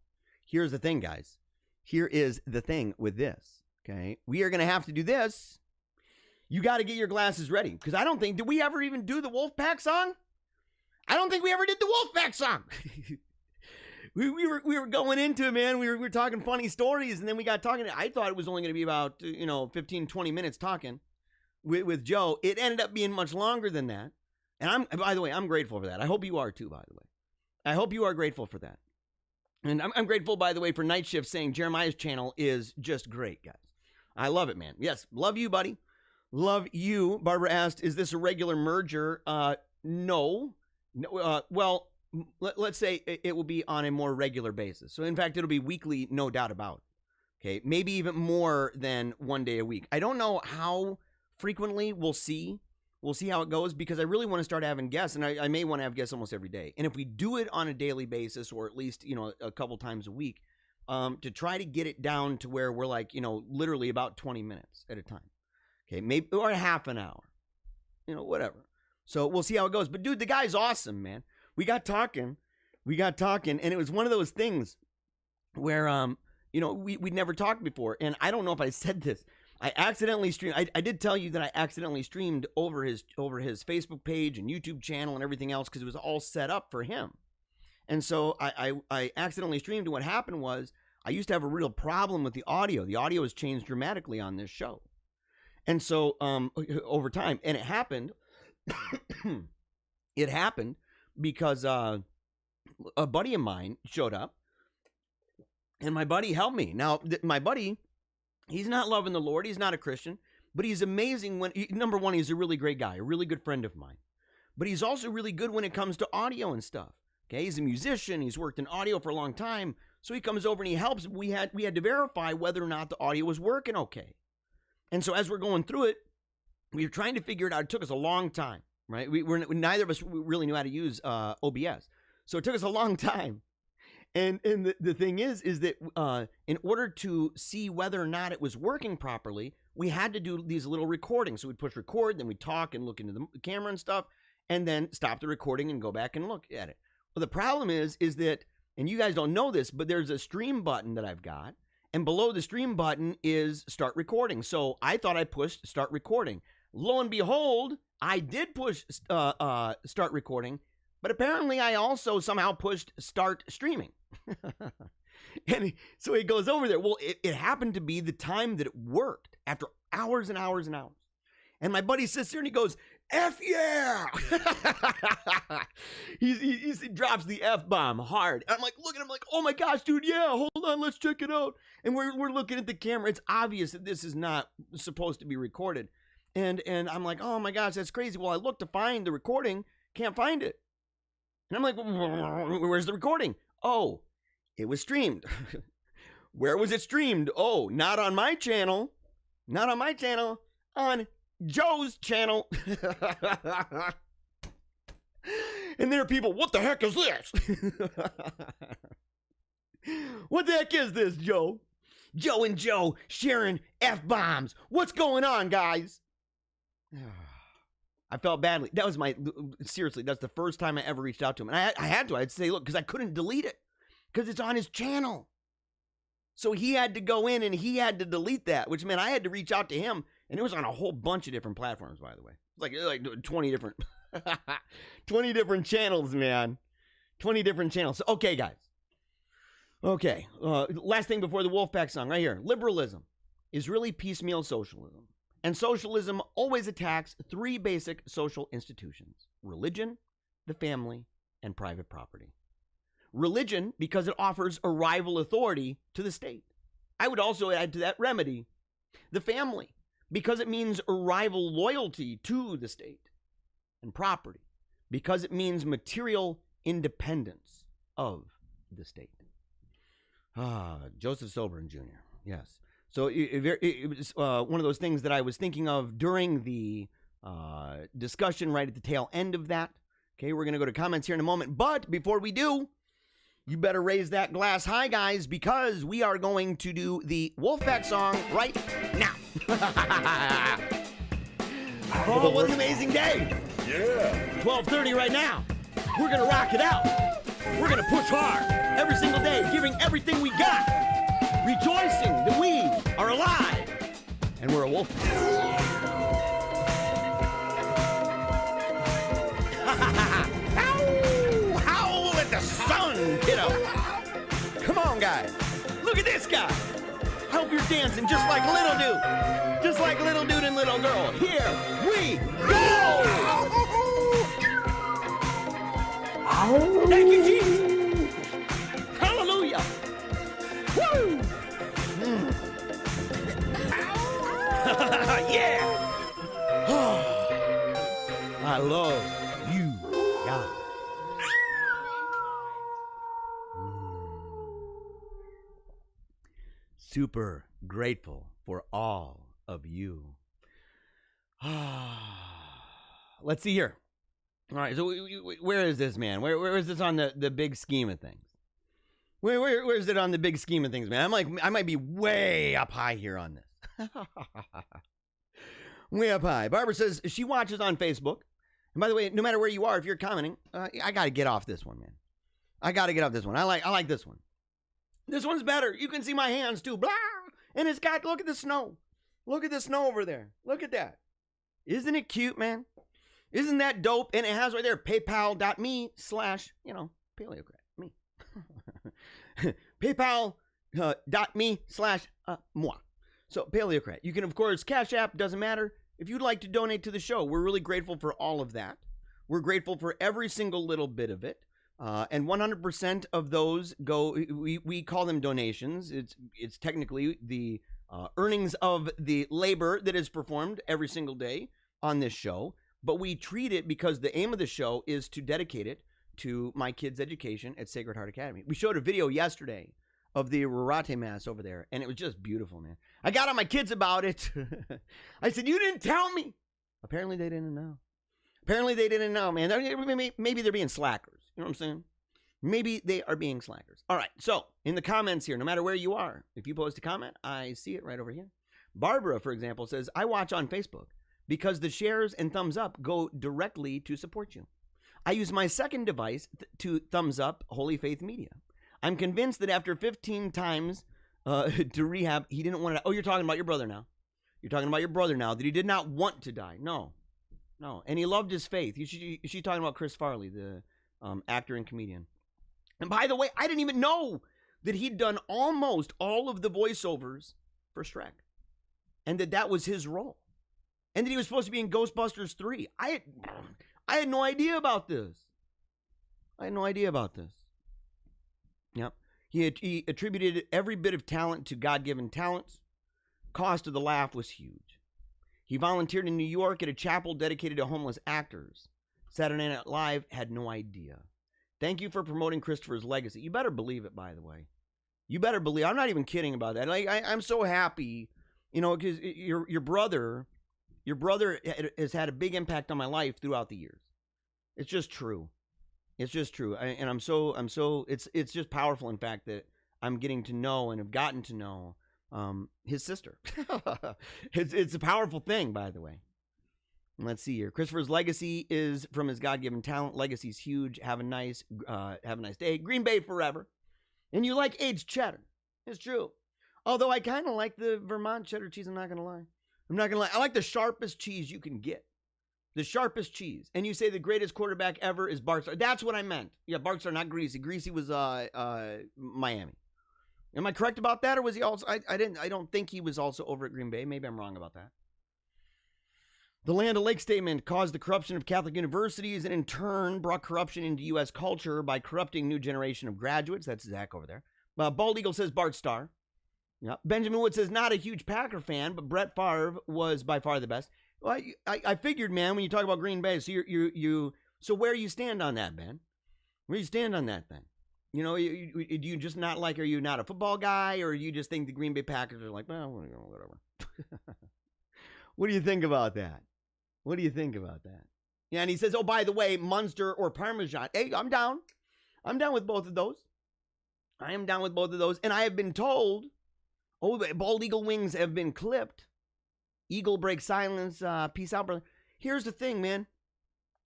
here's the thing, guys. Here is the thing with this, okay? We are going to have to do this. You got to get your glasses ready, because I don't think, did we ever even do the Wolfpack song? I don't think we ever did the Wolfpack song. we were going into it, man. We were talking funny stories, and then we got talking. I thought it was only going to be about 15, 20 minutes talking with Joe. It ended up being much longer than that. And by the way, I'm grateful for that. I hope you are too, by the way. I hope you are grateful for that. And I'm grateful, by the way, for Night Shift saying Jeremiah's channel is just great, guys. I love it, man. Yes, love you, buddy. Love you. Barbara asked, is this a regular merger? No. Well, let's say it will be on a more regular basis. So, in fact, it'll be weekly, no doubt about it. Okay, maybe even more than one day a week. I don't know how frequently. We'll see. We'll see how it goes, because I really want to start having guests, and I may want to have guests almost every day. And if we do it on a daily basis, or at least a couple times a week, to try to get it down to where we're like literally about 20 minutes at a time. Okay, maybe or a half an hour. Whatever. So we'll see how it goes. But dude, the guy's awesome, man. We got talking, and it was one of those things where, we'd never talked before. And I don't know if I said this. I accidentally streamed. I did tell you that I accidentally streamed over his Facebook page and YouTube channel and everything else, because it was all set up for him. And so I accidentally streamed. And what happened was I used to have a real problem with the audio. The audio has changed dramatically on this show. And so over time, and it happened, because a buddy of mine showed up, and my buddy helped me. Now, my buddy, he's not loving the Lord. He's not a Christian, but he's amazing number one, he's a really great guy, a really good friend of mine. But he's also really good when it comes to audio and stuff. Okay, he's a musician. He's worked in audio for a long time. So he comes over and he helps. We had to verify whether or not the audio was working okay. And so as we're going through it, we were trying to figure it out. It took us a long time, right? Neither of us really knew how to use OBS. So it took us a long time. And the thing is that in order to see whether or not it was working properly, we had to do these little recordings. So we'd push record, then we'd talk and look into the camera and stuff, and then stop the recording and go back and look at it. Well, the problem is that, and you guys don't know this, but there's a stream button that I've got, and below the stream button is start recording. So I thought I pushed start recording. Lo and behold, I did push start recording, but apparently I also somehow pushed start streaming. And so he goes over there. Well, it happened to be the time that it worked after hours and hours and hours. And my buddy sits there and he goes, F yeah! he drops the F-bomb hard. I'm like, look at him like, oh my gosh, dude, yeah, hold on, let's check it out. And we're looking at the camera. It's obvious that this is not supposed to be recorded. And I'm like, oh my gosh, that's crazy. Well, I looked to find the recording, can't find it. And I'm like, where's the recording? Oh, it was streamed. Where was it streamed? Oh, not on my channel. Not on my channel. On Joe's channel. And there are people, what the heck is this? What the heck is this, Joe? Joe and Joe sharing F-bombs. What's going on, guys? I felt badly. Seriously, that's the first time I ever reached out to him. And I had to. I'd say, look, because I couldn't delete it. Because it's on his channel. So he had to go in and he had to delete that, which meant I had to reach out to him. And it was on a whole bunch of different platforms, by the way. It's like 20 different 20 different channels, man. 20 different channels. Okay, guys. Okay. Last thing before the Wolfpack song, right here. Liberalism is really piecemeal socialism. And socialism always attacks three basic social institutions: religion, the family, and private property. Religion, because it offers a rival authority to the state. I would also add to that remedy. The family, because it means a rival loyalty to the state. And property, because it means material independence of the state. Joseph Soberin Jr., yes. So it was one of those things that I was thinking of during the discussion right at the tail end of that. Okay, we're going to go to comments here in a moment. But before we do, you better raise that glass high, guys, because we are going to do the Wolfpack song right now. Oh, what an amazing day. Yeah. 12:30 right now. We're going to rock it out. We're going to push hard every single day, giving everything we got, rejoicing that we are alive, and we're a wolf. Howl at the sun, kiddo. Come on, guys. Look at this guy. I hope you're dancing just like little dude. Just like little dude and little girl. Here we go. Thank you, Jesus. Hallelujah. Woo. Yeah. I love you, God. Super grateful for all of you. Let's see here. All right, so where is this, man? Where is this on the big scheme of things? Where is it on the big scheme of things, man? I might be way up high here on this. Way up high. Barbara says she watches on Facebook. And by the way, no matter where you are, if you're commenting, I got to get off this one, man. I got to get off this one. I like this one. This one's better. You can see my hands too. Blah. And it's got, look at the snow. Look at the snow over there. Look at that. Isn't it cute, man? Isn't that dope? And it has right there, paypal.me/, Paleocrat. Me. PayPal. .me/moi. So Paleocrat. You can, of course, Cash App, doesn't matter. If you'd like to donate to the show, we're really grateful for all of that. We're grateful for every single little bit of it. And 100% of those go, we call them donations. It's technically the earnings of the labor that is performed every single day on this show. But we treat it, because the aim of the show is to dedicate it to my kids' education at Sacred Heart Academy. We showed a video yesterday of the Rarate Mass over there, and it was just beautiful, man. I got on my kids about it. I said, you didn't tell me. Apparently they didn't know. Man. Maybe they're being slackers. You know what I'm saying? Maybe they are being slackers. All right, so in the comments here, no matter where you are, if you post a comment, I see it right over here. Barbara, for example, says, I watch on Facebook because the shares and thumbs up go directly to support you. I use my second device to thumbs up Holy Faith Media. I'm convinced that after 15 times to rehab, he didn't want to. Oh, you're talking about your brother now. That he did not want to die. No. And he loved his faith. She's talking about Chris Farley, the actor and comedian. And by the way, I didn't even know that he'd done almost all of the voiceovers for Shrek. And that was his role. And that he was supposed to be in Ghostbusters 3. I had no idea about this. Yep. He attributed every bit of talent to God-given talents. Cost of the laugh was huge. He volunteered in New York at a chapel dedicated to homeless actors. Saturday Night Live had no idea. Thank you for promoting Christopher's legacy. You better believe it, by the way. You better believe. I'm not even kidding about that. Like I'm so happy, because your brother has had a big impact on my life throughout the years. It's just true. It's just powerful, in fact, that I'm getting to know and have gotten to know his sister. It's a powerful thing, by the way. Let's see here. Christopher's legacy is from his God-given talent. Legacy's huge. Have a nice day. Green Bay forever. And you like aged cheddar. It's true. Although I kind of like the Vermont cheddar cheese. I'm not going to lie. I like the sharpest cheese you can get. The sharpest cheese. And you say the greatest quarterback ever is Bart Starr. That's what I meant. Yeah, Bart Starr, not Greasy. Greasy was Miami. Am I correct about that, or was he also? I don't think he was also over at Green Bay. Maybe I'm wrong about that. The Land O'Lakes statement caused the corruption of Catholic universities and in turn brought corruption into U.S. culture by corrupting new generation of graduates. That's Zach over there. Bald Eagle says Bart Starr. Yeah. Benjamin Wood says not a huge Packer fan, but Brett Favre was by far the best. Well, I figured, man, when you talk about Green Bay, so so where you stand on that, Ben? Where you stand on that, then? Do you just not like? Are you not a football guy, or you just think the Green Bay Packers are like, well, whatever? What do you think about that? Yeah, and he says, oh, by the way, Munster or Parmesan. Hey, I'm down. I'm down with both of those. And I have been told, Bald Eagle wings have been clipped. Eagle break silence. Peace out, brother. Here's the thing, man.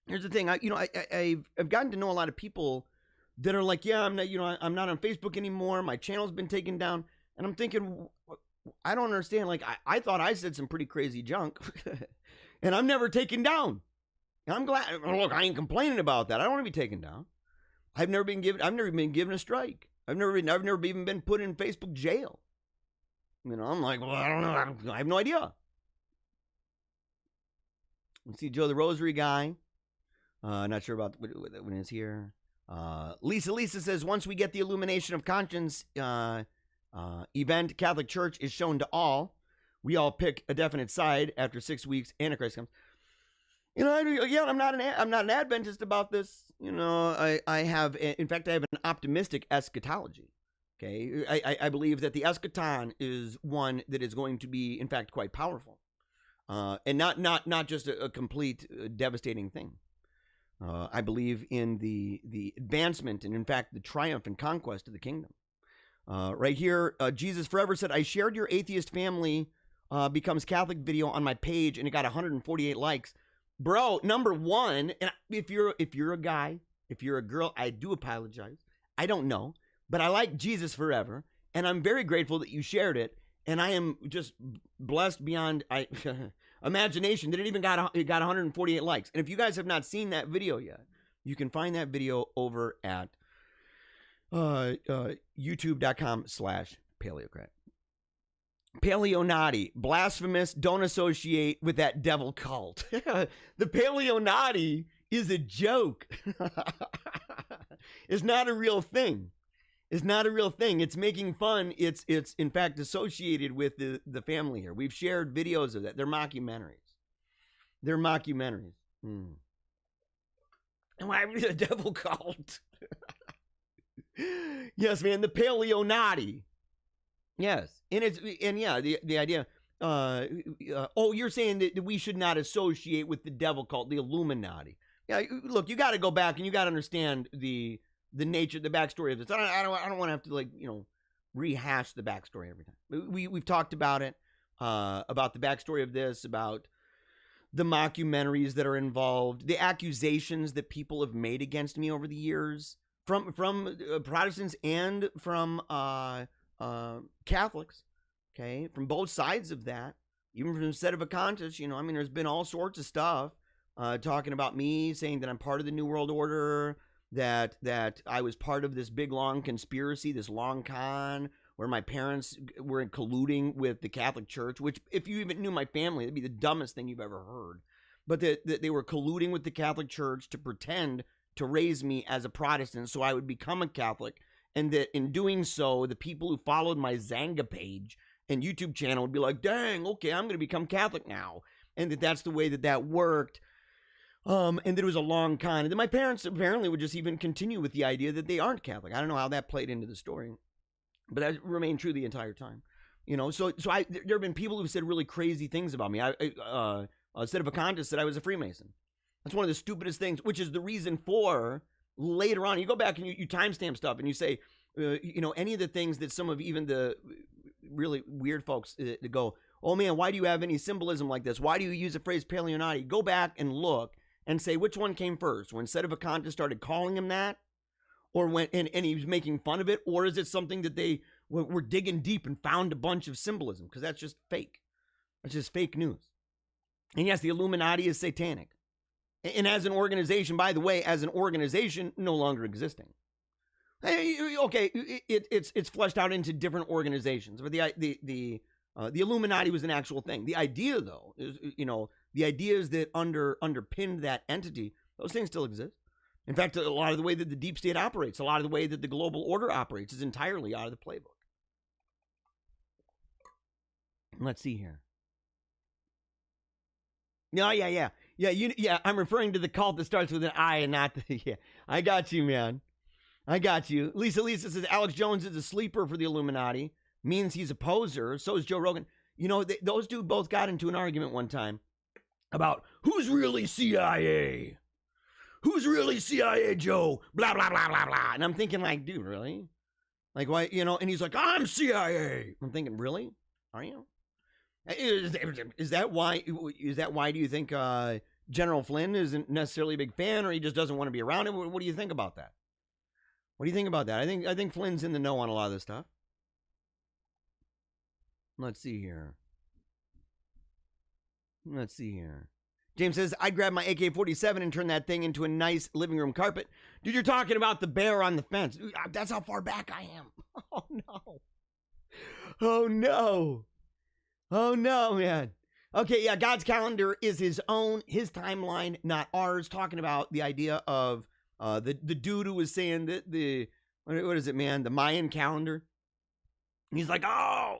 I've gotten to know a lot of people that are like, yeah, I'm not on Facebook anymore. My channel's been taken down. And I'm thinking, I don't understand. Like, I thought I said some pretty crazy junk. And I'm never taken down. And I'm glad. Look, I ain't complaining about that. I don't want to be taken down. I've never been given a strike. I've never even been put in Facebook jail. I'm like, well, I don't know. I have no idea. Let's see, Joe the Rosary guy. Not sure about when it's here. Lisa says, once we get the illumination of conscience event, Catholic Church is shown to all. We all pick a definite side. After 6 weeks, Antichrist comes. I'm not an Adventist about this. I have an optimistic eschatology. Okay, I believe that the eschaton is one that is going to be, in fact, quite powerful, and not just a complete devastating thing. I believe in the advancement and, in fact, the triumph and conquest of the kingdom. Right here, Jesus Forever said, I shared your atheist family becomes Catholic video on my page, and it got 148 likes. Bro, number one, and if you're a guy, if you're a girl, I do apologize. I don't know, but I like Jesus Forever, and I'm very grateful that you shared it, and I am just blessed beyond imagination that it got 148 likes. And if you guys have not seen that video yet, you can find that video over at youtube.com/Paleocrat. Paleocrat. Paleonati, blasphemous, don't associate with that devil cult. The Paleonati is a joke. It's not a real thing. It's not a real thing. It's making fun. It's in fact associated with the family here. We've shared videos of that. They're mockumentaries. They're mockumentaries. And why are we the devil cult? Yes, man, the Paleonati. Yes, and yeah, the idea. You're saying that we should not associate with the devil cult, the Illuminati. Yeah, look, you got to go back and you got to understand the nature, the backstory of this. I don't want to have to rehash the backstory every time. We've talked about it, about the backstory of this, about the mockumentaries that are involved, the accusations that people have made against me over the years from Protestants and from Catholics, okay, from both sides of that, even from Sedevacantists, there's been all sorts of stuff talking about me, saying that I'm part of the New World Order, that I was part of this big long conspiracy, this long con, where my parents were colluding with the Catholic Church, which if you even knew my family, it'd be the dumbest thing you've ever heard. But that they were colluding with the Catholic Church to pretend to raise me as a Protestant so I would become a Catholic. And that in doing so, the people who followed my Zanga page and YouTube channel would be like, dang, okay, I'm going to become Catholic now. And that's the way that worked. And that it was a long con. And then my parents apparently would just even continue with the idea that they aren't Catholic. I don't know how that played into the story. But that remained true the entire time. So there have been people who've said really crazy things about me. Sedevacantist said I was a Freemason. That's one of the stupidest things, which is the reason for later on. You go back and you timestamp stuff and you say, any of the things that some of even the really weird folks go, oh man, why do you have any symbolism like this? Why do you use the phrase Paleonati? Go back and look and say which one came first, when Sedevacantist started calling him that, or when and he was making fun of it, or is it something that they were digging deep and found a bunch of symbolism? Because that's just fake. That's just fake news. And yes, the Illuminati is satanic. And as an organization, by the way, no longer existing. Okay, it's fleshed out into different organizations, but the Illuminati was an actual thing. The idea, though, is the ideas that underpinned that entity, those things still exist. In fact, a lot of the way that the deep state operates, a lot of the way that the global order operates, is entirely out of the playbook. Let's see here. No, yeah. I'm referring to the cult that starts with an I and not the. Yeah, I got you, man. I got you. Lisa says Alex Jones is a sleeper for the Illuminati. Means he's a poser. So is Joe Rogan. Those two both got into an argument one time about who's really CIA. Who's really CIA, Joe? Blah, blah, blah, blah, blah. And I'm thinking, dude, really? Why, and he's like, I'm CIA. I'm thinking, really? Are you? Is that why do you think General Flynn isn't necessarily a big fan, or he just doesn't want to be around him? What do you think about that? What do you think about that? I think Flynn's in the know on a lot of this stuff. Let's see here. James says, I'd grab my AK-47 and turn that thing into a nice living room carpet. Dude, you're talking about the bear on the fence. That's how far back I am. Oh, no. Oh, no, man. Okay, yeah, God's calendar is his timeline, not ours. Talking about the idea of the dude who was saying that what is it, man? The Mayan calendar. He's like, the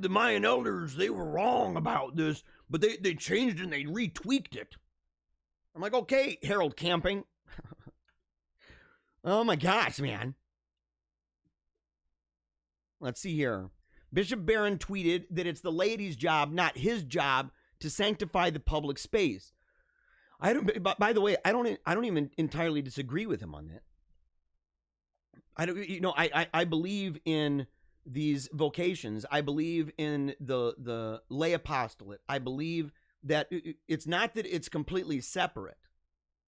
Mayan elders, they were wrong about this, but they changed it and they retweaked it. I'm like, okay, Harold Camping. Oh my gosh, man. Let's see here. Bishop Barron tweeted that it's the lady's job, not his job, to sanctify the public space. By the way, I don't even entirely disagree with him on that. I believe in these vocations. I believe in the lay apostolate. I believe that it's not that it's completely separate,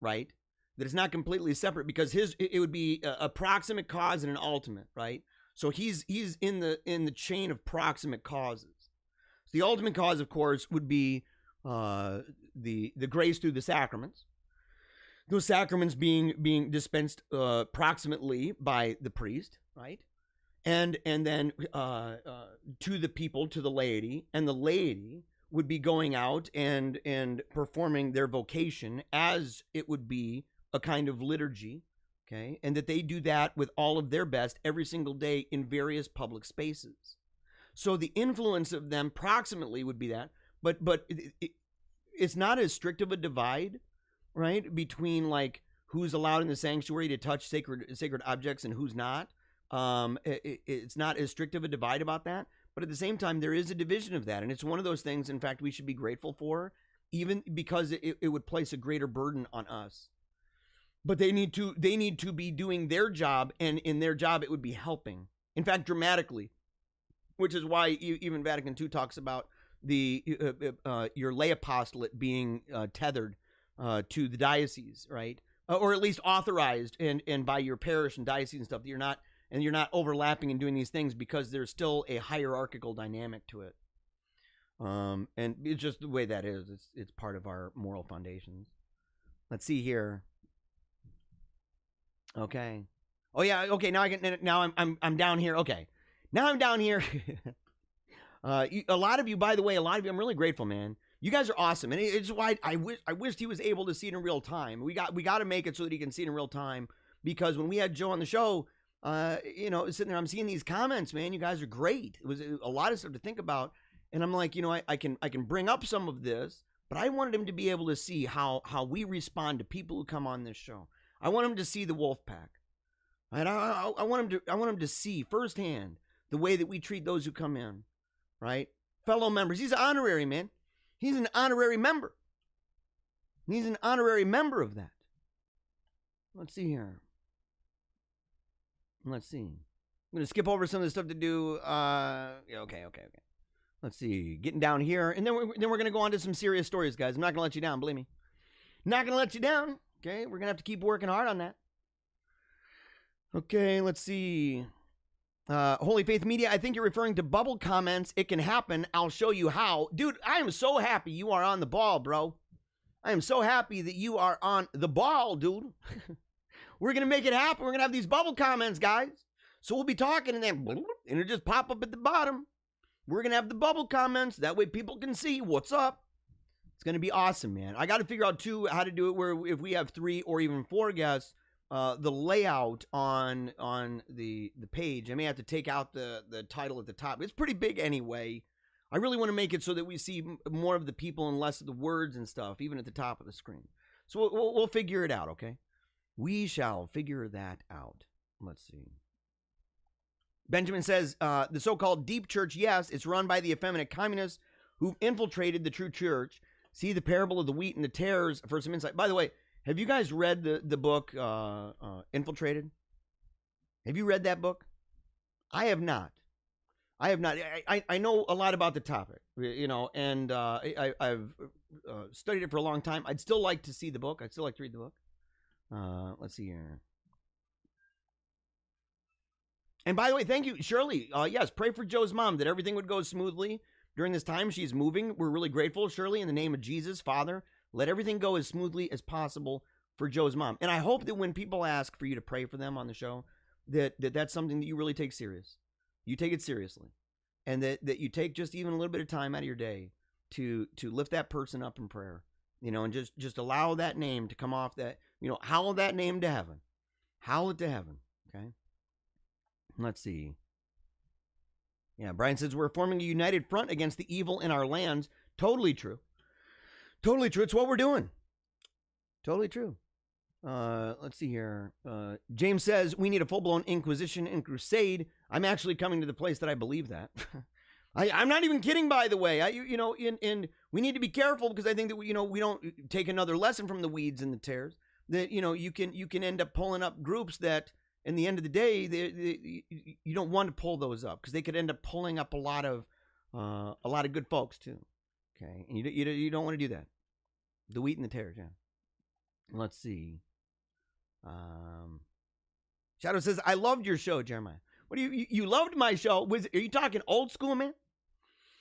right? That it's not completely separate, because it would be a proximate cause and an ultimate, right? So he's in the chain of proximate causes. So the ultimate cause, of course, would be the grace through the sacraments. Those sacraments being dispensed proximately by the priest, right? and then to the people, to the laity, and the laity would be going out and performing their vocation as it would be a kind of liturgy, okay? And that they do that with all of their best every single day in various public spaces. So the influence of them proximately would be that, but it's not as strict of a divide, right, between like who's allowed in the sanctuary to touch sacred objects and who's not. It's not as strict of a divide about that, but at the same time, there is a division of that, and it's one of those things, in fact, we should be grateful for, even because it would place a greater burden on us. But they need to be doing their job, and in their job, it would be helping. In fact, dramatically, which is why even Vatican II talks about your lay apostolate being tethered to the diocese, right? Or at least authorized and by your parish and diocese and stuff, that you're not overlapping and doing these things, because there's still a hierarchical dynamic to it. And it's just the way that is. It's part of our moral foundations. Let's see here. Okay. Oh yeah. Okay. Now I'm down here. Okay. Now I'm down here. A lot of you, by the way, I'm really grateful, man. You guys are awesome, and it's why I wished he was able to see it in real time. We got to make it so that he can see it in real time, because when we had Joe on the show, sitting there, I'm seeing these comments, man. You guys are great. It was a lot of stuff to think about, and I'm like, I can bring up some of this, but I wanted him to be able to see how we respond to people who come on this show. I want him to see the wolf pack, right? I want him to see firsthand the way that we treat those who come in, right? Fellow members. He's an honorary, man. He's an honorary member. He's an honorary member of that. Let's see here. Let's see. I'm going to skip over some of the stuff to do. Okay. Let's see. Getting down here. And then we're going to go on to some serious stories, guys. I'm not going to let you down, believe me. Not going to let you down. Okay, we're going to have to keep working hard on that. Okay, let's see. Holy Faith Media, I think you're referring to bubble comments. It can happen. I'll show you how. Dude, I am so happy you are on the ball, bro. I am so happy that you are on the ball, dude. We're going to make it happen. We're going to have these bubble comments, guys. So we'll be talking and then it'll just pop up at the bottom. We're going to have the bubble comments. That way people can see what's up. It's going to be awesome, man. I got to figure out, too, how to do it where if we have 3 or even 4 guests, the layout on the page. I may have to take out the title at the top. It's pretty big anyway. I really want to make it so that we see more of the people and less of the words and stuff, even at the top of the screen. So we'll figure it out, okay? We shall figure that out. Let's see. Benjamin says, the so-called deep church, yes, it's run by the effeminate communists who've infiltrated the true church. See the parable of the wheat and the tares for some insight. By the way, have you guys read the book Infiltrated? Have you read that book? I have not. I know a lot about the topic, and I've studied it for a long time. I'd still like to see the book. I'd still like to read the book. Let's see here. And by the way, thank you, Shirley. Yes, pray for Joe's mom that everything would go smoothly during this time. She's moving. We're really grateful, Shirley, in the name of Jesus, Father. Let everything go as smoothly as possible for Joe's mom. And I hope that when people ask for you to pray for them on the show, that's something that you really take serious. You take it seriously. And that you take just even a little bit of time out of your day to lift that person up in prayer. And just allow that name to come off that, howl that name to heaven. Howl it to heaven. Okay? Let's see. Yeah, Brian says, we're forming a united front against the evil in our lands. Totally true. Totally true. It's what we're doing. Totally true. Let's see here. James says, we need a full-blown inquisition and crusade. I'm actually coming to the place that I believe that. I'm not even kidding, by the way. And we need to be careful, because I think that, we don't take another lesson from the weeds and the tares. That, you can end up pulling up groups that, in the end of the day, you don't want to pull those up, because they could end up pulling up a lot of good folks too. Okay, and you don't want to do that. The wheat and the tares, yeah. Let's see. Shadow says, I loved your show, Jeremiah. What do you loved my show? Are you talking old school, man?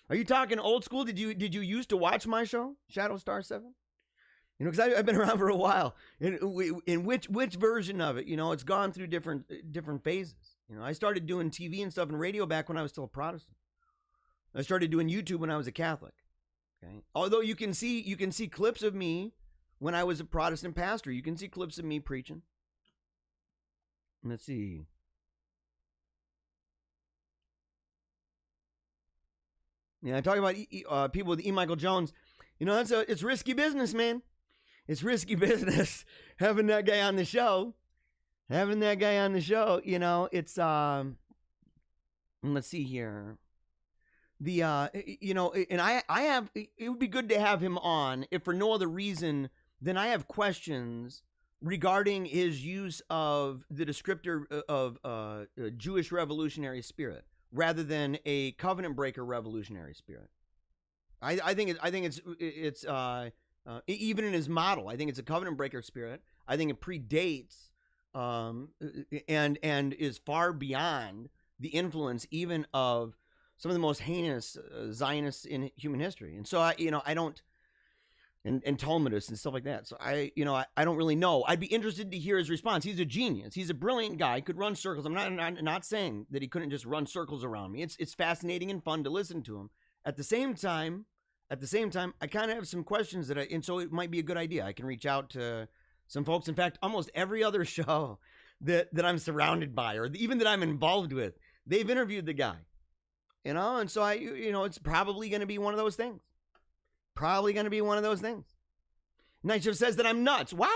Are you talking old school? Did you used to watch my show, Shadow Star 7? Because I've been around for a while. In which version of it? It's gone through different phases. You know, I started doing TV and stuff and radio back when I was still a Protestant. I started doing YouTube when I was a Catholic. Okay. Although you can see clips of me when I was a Protestant pastor. You can see clips of me preaching. Let's see. Yeah, I talk about people with E. Michael Jones. You know, it's risky business, man. It's risky business having that guy on the show. You know, it's let's see here. You know, and I have, it would be good to have him on if for no other reason than I have questions regarding his use of the descriptor of Jewish revolutionary spirit rather than a covenant breaker revolutionary spirit. I think it's even in his model, I think it's a covenant breaker spirit. I think it predates and is far beyond the influence even of some of the most heinous Zionists in human history. And so I don't, and Talmudists and stuff like that. So I don't really know. I'd be interested to hear his response. He's a genius. He's a brilliant guy. Could run circles. I'm not saying that he couldn't just run circles around me. It's fascinating and fun to listen to him. At the same time, I kind of have some questions and so it might be a good idea. I can reach out to some folks. In fact, almost every other show that I'm surrounded by, or even that I'm involved with, they've interviewed the guy. You know, and so it's probably going to be one of those things. Night Shift says that I'm nuts. Wow.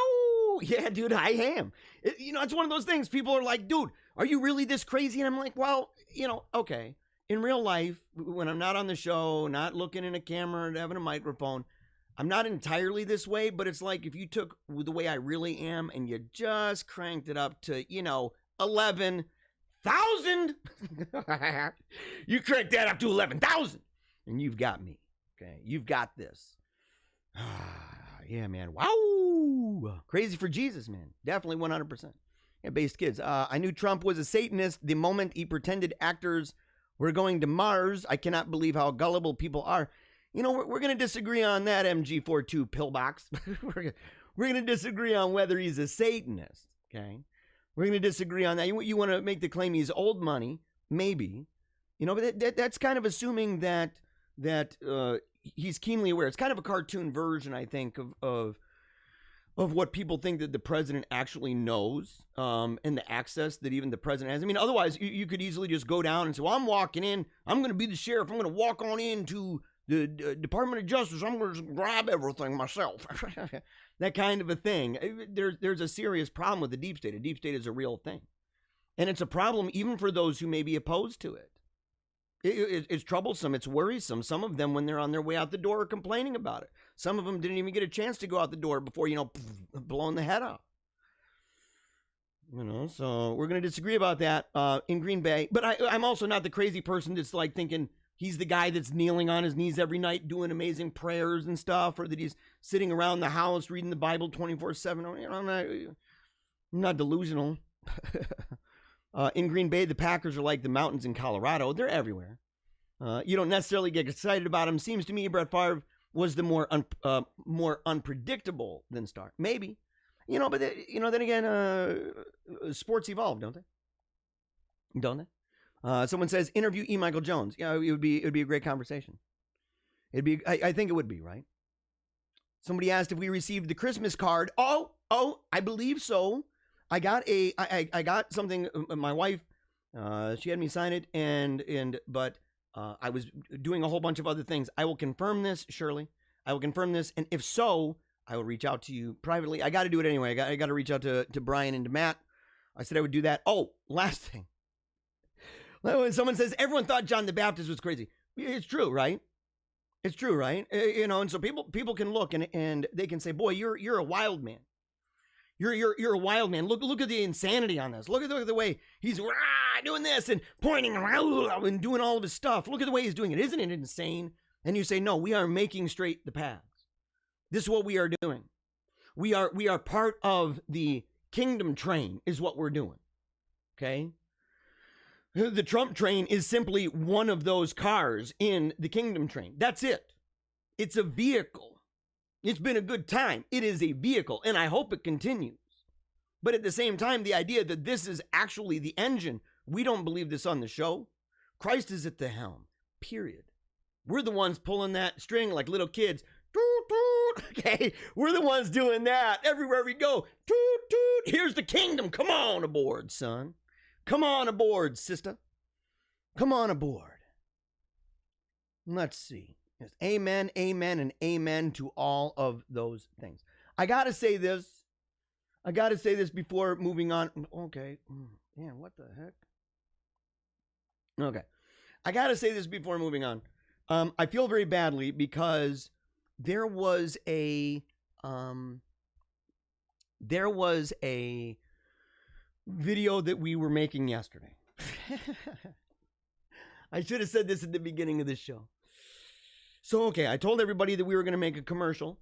Yeah, dude, I am. It's one of those things. People are like, dude, are you really this crazy? And I'm like, well, okay. In real life, when I'm not on the show, not looking in a camera, having a microphone, I'm not entirely this way, but it's like if you took the way I really am and you just cranked it up to, 11,000. You crank that up to 11,000 and you've got me. Okay. You've got this. Yeah, man. Wow. Crazy for Jesus, man. Definitely 100%. Yeah, based kids. I knew Trump was a Satanist the moment he pretended actors were going to Mars. I cannot believe how gullible people are. We're going to disagree on that, MG42 pillbox. We're going to disagree on whether he's a Satanist. Okay. We're going to disagree on that. You want to make the claim he's old money, maybe, but that's kind of assuming that he's keenly aware. It's kind of a cartoon version, I think, of what people think that the president actually knows, and the access that even the president has. I mean, otherwise you could easily just go down and say, well, I'm walking in. I'm going to be the sheriff. I'm going to walk on into the Department of Justice. I'm going to grab everything myself. That kind of a thing. There's a serious problem with the deep state. A deep state is a real thing. And it's a problem even for those who may be opposed to it. It's troublesome. It's worrisome. Some of them, when they're on their way out the door, are complaining about it. Some of them didn't even get a chance to go out the door before, blowing the head off. So we're going to disagree about that in Green Bay. But I'm also not the crazy person that's like thinking he's the guy that's kneeling on his knees every night doing amazing prayers and stuff, or that he's sitting around the house reading the Bible 24/7. I'm not delusional. In Green Bay, the Packers are like the mountains in Colorado. They're everywhere. You don't necessarily get excited about them. Seems to me Brett Favre was the more unpredictable than Starr. Maybe. But then again, sports evolve, don't they? Don't they? Someone says, interview E. Michael Jones. Yeah, it would be a great conversation. I think it would be, right? Somebody asked if we received the Christmas card. Oh, I believe so. I got something. My wife, she had me sign it, but I was doing a whole bunch of other things. I will confirm this, Shirley. I will confirm this, and if so, I will reach out to you privately. I got to do it anyway. I got to reach out to Brian and to Matt. I said I would do that. Oh, last thing. When someone says everyone thought John the Baptist was crazy, it's true, right? It's true, right? And so people can look and they can say, "Boy, you're a wild man. You're a wild man. Look at the insanity on this. Look at the way he's doing this and pointing around and doing all of his stuff. Look at the way he's doing it. Isn't it insane?" And you say, "No, we are making straight the paths. This is what we are doing. We are part of the kingdom train is what we're doing." Okay? The Trump train is simply one of those cars in the kingdom train. That's it. It's a vehicle. It's been a good time. It is a vehicle, and I hope it continues. But at the same time, the idea that this is actually the engine We don't believe this on the show. Christ is at the helm, period. We're the ones pulling that string like little kids. Toot, toot. Okay, we're the ones doing that everywhere we go. Toot, toot. Here's the kingdom. Come on aboard, son. Come on aboard, sister. Come on aboard. Let's see. Yes. Amen, amen, and amen to all of those things. I got to say this. Before moving on. Okay. Man, what the heck? Okay. I got to say this before moving on. I feel very badly because there was a video that we were making yesterday. I should have said this at the beginning of the show. So, okay, I told everybody that we were going to make a commercial,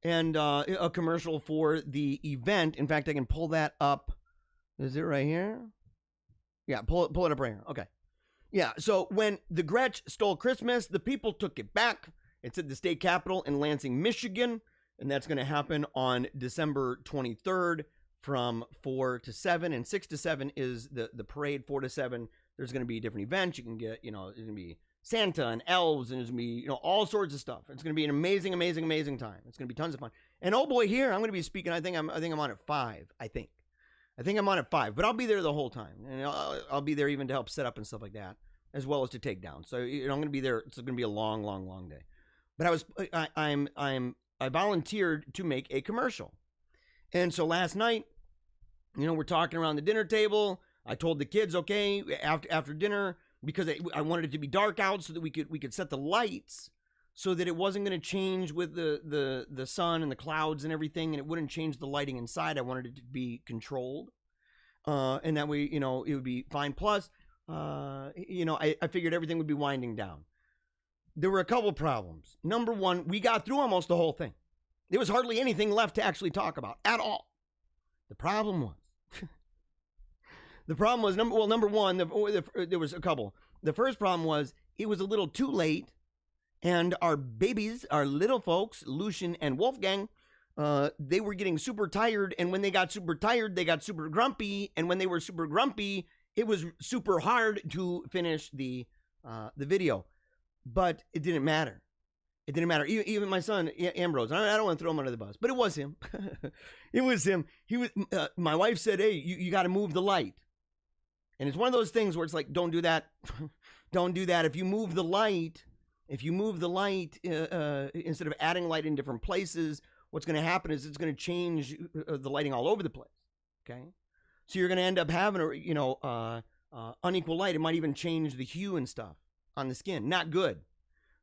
and a commercial for the event. In fact, I can pull that up. Is it right here? Yeah, pull it up right here. Okay. Yeah, so when the Gretsch stole Christmas, the people took it back. It's at the state capitol in Lansing, Michigan, and that's going to happen on December 23rd from 4 to 7, and 6 to 7 is the parade. 4 to 7, there's going to be different events. You can get, there's going to be Santa and elves, and there's going to be, all sorts of stuff. It's going to be an amazing, amazing, amazing time. It's going to be tons of fun. And oh boy, here, I'm going to be speaking, I think I'm on at 5, I think I'm on at 5, but I'll be there the whole time. And I'll be there even to help set up and stuff like that, as well as to take down. So I'm going to be there. It's going to be a long, long, long day. But I volunteered to make a commercial. And so last night, we're talking around the dinner table. I told the kids, okay, after dinner, because I wanted it to be dark out so that we could set the lights so that it wasn't going to change with the sun and the clouds and everything, and it wouldn't change the lighting inside. I wanted it to be controlled, and that way, it would be fine. Plus, I figured everything would be winding down. There were a couple problems. Number one, we got through almost the whole thing. There was hardly anything left to actually talk about at all. The problem was, number one, there was a couple. The first problem was it was a little too late, and our babies, our little folks, Lucian and Wolfgang, they were getting super tired, and when they got super tired, they got super grumpy, and when they were super grumpy, it was super hard to finish the video. But it didn't matter. It didn't matter. Even my son, Ambrose, I don't want to throw him under the bus, but it was him. It was him. My wife said, hey, you got to move the light. And it's one of those things where it's like, don't do that. Don't do that. If you move the light, instead of adding light in different places, what's going to happen is it's going to change the lighting all over the place. Okay. So you're going to end up having unequal light. It might even change the hue and stuff on the skin. Not good.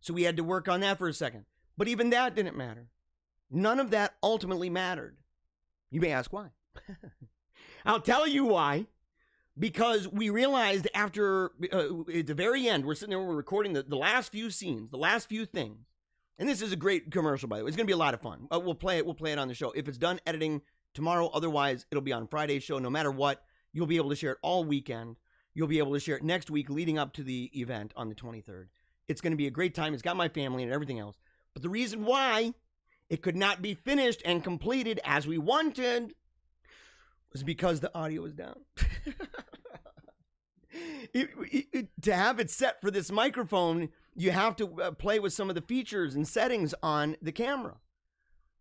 So we had to work on that for a second. But even that didn't matter. None of that ultimately mattered. You may ask why. I'll tell you why. Because we realized after, at the very end, we're sitting there, we're recording the last few scenes, the last few things. And this is a great commercial, by the way. It's going to be a lot of fun. We'll play it on the show. If it's done editing tomorrow, otherwise it'll be on Friday's show. No matter what, you'll be able to share it all weekend. You'll be able to share it next week leading up to the event on the 23rd. It's going to be a great time. It's got my family and everything else. But the reason why it could not be finished and completed as we wanted was because the audio was down. To have it set for this microphone, you have to play with some of the features and settings on the camera.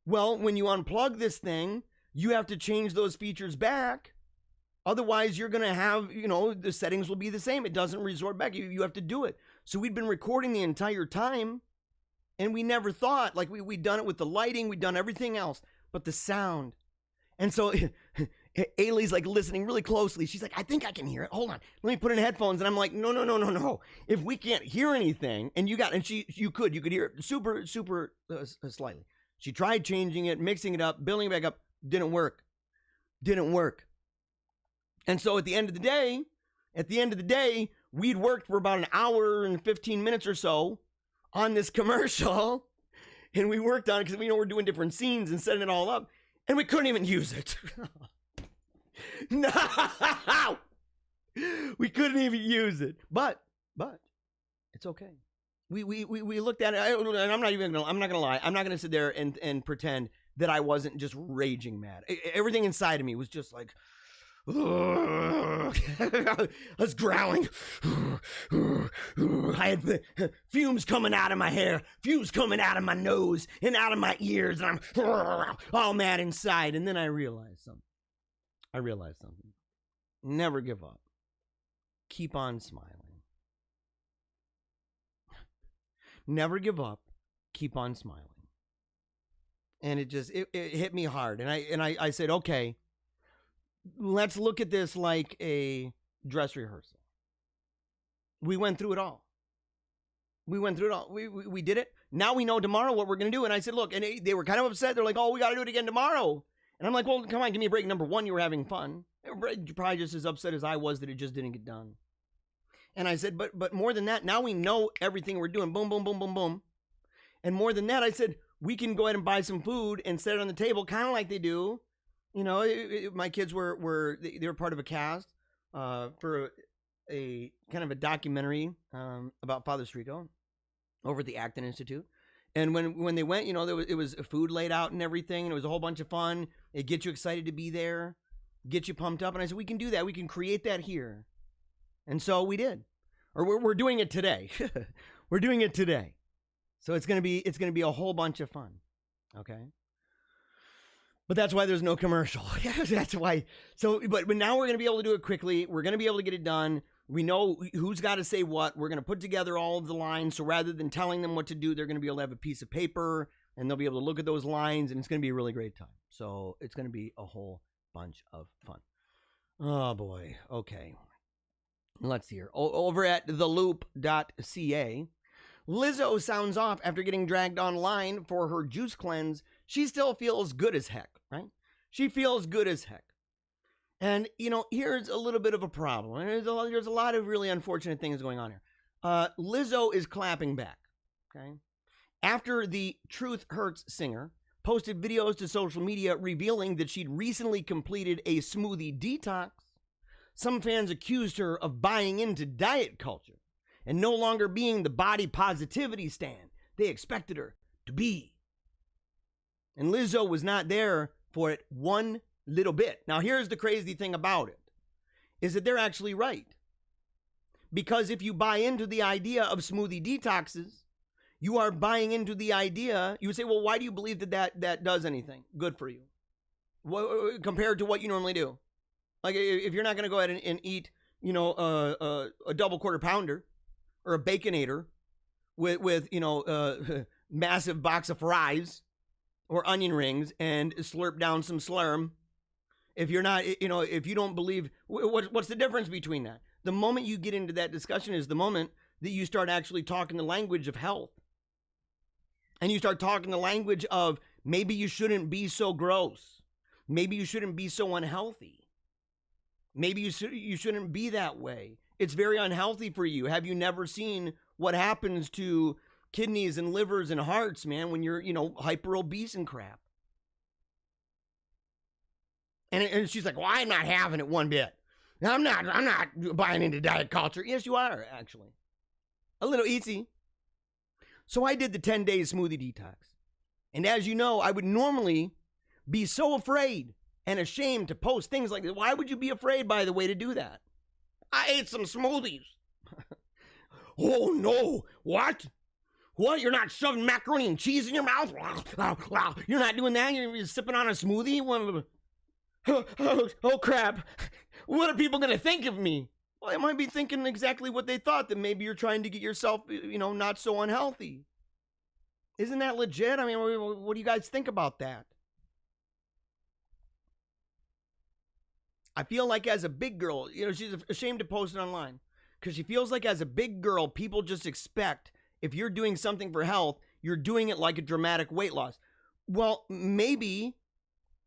Well, when you unplug this thing, you have to change those features back. Otherwise, you're going to have, the settings will be the same. It doesn't resort back. You have to do it. So we'd been recording the entire time, and we never thought, like we'd done it with the lighting, we'd done everything else, but the sound. And so Ailey's like listening really closely. She's like, I think I can hear it. Hold on. Let me put in headphones. And I'm like, no. If we can't hear anything, and you could hear it super, super slightly. She tried changing it, mixing it up, building it back up. Didn't work. And so at the end of the day, we'd worked for about an hour and 15 minutes or so on this commercial. And we worked on it because we're doing different scenes and setting it all up. And we couldn't even use it. No, we couldn't even use it. But it's okay. We looked at it, and I'm not gonna lie. I'm not gonna sit there and pretend that I wasn't just raging mad. Everything inside of me was just like, I was growling. I had fumes coming out of my hair, fumes coming out of my nose and out of my ears, and I'm all mad inside. And then I realized something. Never give up. Keep on smiling. Never give up. Keep on smiling. And it hit me hard. And I said, okay, let's look at this like a dress rehearsal. We went through it all. We did it. Now we know tomorrow what we're going to do. And I said, look, and they were kind of upset. They're like, oh, we got to do it again tomorrow. And I'm like, well, come on, give me a break. Number one, you were having fun. They were probably just as upset as I was that it just didn't get done. And I said, but more than that, now we know everything we're doing. Boom, boom, boom, boom, boom. And more than that, I said, we can go ahead and buy some food and set it on the table, kind of like they do. You know, my kids were part of a cast for a kind of a documentary about Father Strico over at the Acton Institute. And when they went, you know, it was food laid out and everything, and it was a whole bunch of fun. It gets you excited to be there, get you pumped up. And I said, we can do that. We can create that here. And so we did, or we're doing it today. We're doing it today. So it's gonna be a whole bunch of fun. Okay. But that's why there's no commercial. That's why. So, but now we're going to be able to do it quickly. We're going to be able to get it done. We know who's got to say what. We're going to put together all of the lines. So rather than telling them what to do, they're going to be able to have a piece of paper and they'll be able to look at those lines, and it's going to be a really great time. So it's going to be a whole bunch of fun. Oh boy. Okay. Let's see here. Over at theloop.ca, Lizzo sounds off after getting dragged online for her juice cleanse. She still feels good as heck, right? She feels good as heck. And, you know, here's a little bit of a problem. And there's a lot of really unfortunate things going on here. Lizzo is clapping back, okay? After the Truth Hurts singer posted videos to social media revealing that she'd recently completed a smoothie detox, some fans accused her of buying into diet culture and no longer being the body positivity stand they expected her to be. And Lizzo was not there for it one little bit. Now, here's the crazy thing about it, is that they're actually right. Because if you buy into the idea of smoothie detoxes, you are buying into the idea, you would say, well, why do you believe that does anything good for you? Compared to what you normally do? Like, if you're not going to go ahead and eat, you know, a double quarter pounder or a Baconator with you know, massive box of fries or onion rings and slurp down some slurm. If you're not, you know, if you don't believe, what's the difference between that? The moment you get into that discussion is the moment that you start actually talking the language of health. And you start talking the language of maybe you shouldn't be so gross. Maybe you shouldn't be so unhealthy. Maybe you shouldn't be that way. It's very unhealthy for you. Have you never seen what happens to kidneys and livers and hearts, man, when you're, you know, hyper obese and crap? And she's like, well, I'm not having it one bit. I'm not buying into diet culture. Yes, you are, actually. A little easy. So I did the 10-day smoothie detox. And as you know, I would normally be so afraid and ashamed to post things like that. Why would you be afraid, by the way, to do that? I ate some smoothies. Oh, no. What? What? You're not shoving macaroni and cheese in your mouth? You're not doing that? You're sipping on a smoothie? Oh, crap. What are people going to think of me? Well, they might be thinking exactly what they thought, that maybe you're trying to get yourself, you know, not so unhealthy. Isn't that legit? I mean, what do you guys think about that? I feel like as a big girl, you know, she's ashamed to post it online because she feels like as a big girl, people just expect if you're doing something for health, you're doing it like a dramatic weight loss. Well, maybe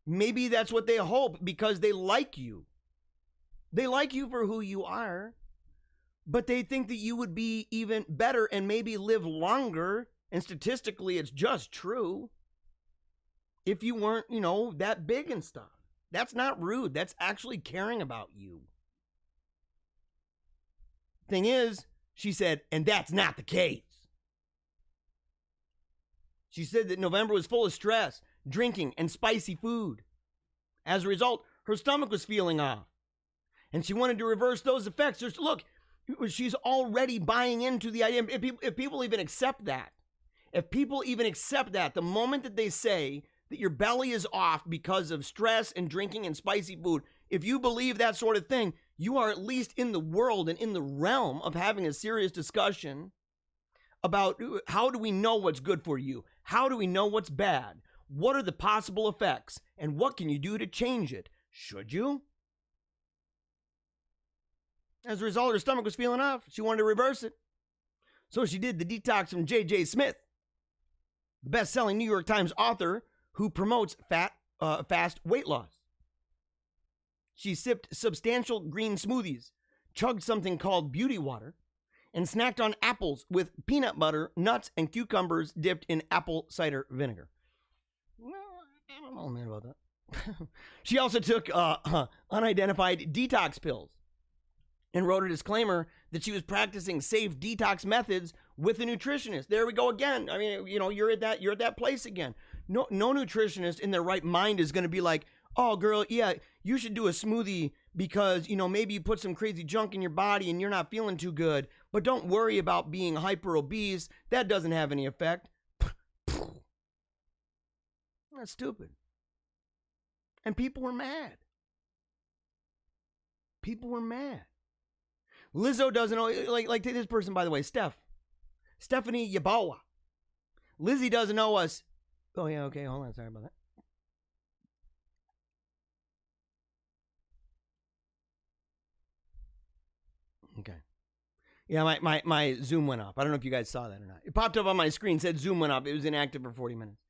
that's what they hope because they like you. They like you for who you are, but they think that you would be even better and maybe live longer. And statistically, it's just true. If you weren't, you know, that big and stuff. That's not rude. That's actually caring about you. Thing is, she said, and that's not the case. She said that November was full of stress, drinking, and spicy food. As a result, her stomach was feeling off. And she wanted to reverse those effects. Look, she's already buying into the idea. If people even accept that, the moment that they say that your belly is off because of stress and drinking and spicy food, if you believe that sort of thing, you are at least in the world and in the realm of having a serious discussion about how do we know what's good for you? How do we know what's bad? What are the possible effects? And what can you do to change it? Should you? As a result, her stomach was feeling off. She wanted to reverse it. So she did the detox from J.J. Smith, the best-selling New York Times author who promotes fast weight loss. She sipped substantial green smoothies, chugged something called beauty water, and snacked on apples with peanut butter, nuts, and cucumbers dipped in apple cider vinegar. Well, I don't know, man, about that. She also took unidentified detox pills and wrote a disclaimer that she was practicing safe detox methods with a nutritionist. There we go again. I mean, you know, you're at that place again. No nutritionist in their right mind is going to be like, oh, girl, yeah, you should do a smoothie because, you know, maybe you put some crazy junk in your body and you're not feeling too good, but don't worry about being hyper obese. That doesn't have any effect. That's stupid. And people were mad. People were mad. Lizzo doesn't know, like take this person, by the way, Stephanie Yabawa. Lizzie doesn't know us. Oh, yeah, okay, hold on, sorry about that. Okay. Yeah, my Zoom went up. I don't know if you guys saw that or not. It popped up on my screen, said Zoom went up. It was inactive for 40 minutes.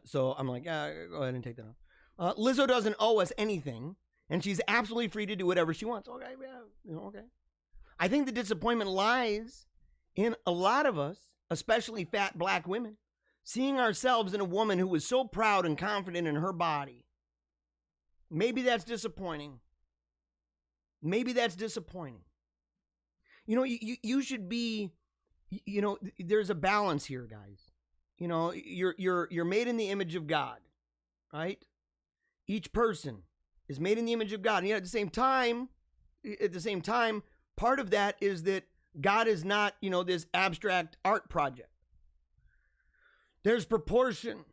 So I'm like, go ahead and take that off. Lizzo doesn't owe us anything, and she's absolutely free to do whatever she wants. Okay, yeah, okay. I think the disappointment lies in a lot of us, especially fat black women, seeing ourselves in a woman who was so proud and confident in her body. Maybe that's disappointing. Maybe that's disappointing. You know, you should be, you know, there's a balance here, guys. You know, you're made in the image of God, right? Each person is made in the image of God. And yet at the same time, part of that is that God is not, you know, this abstract art project. There's proportion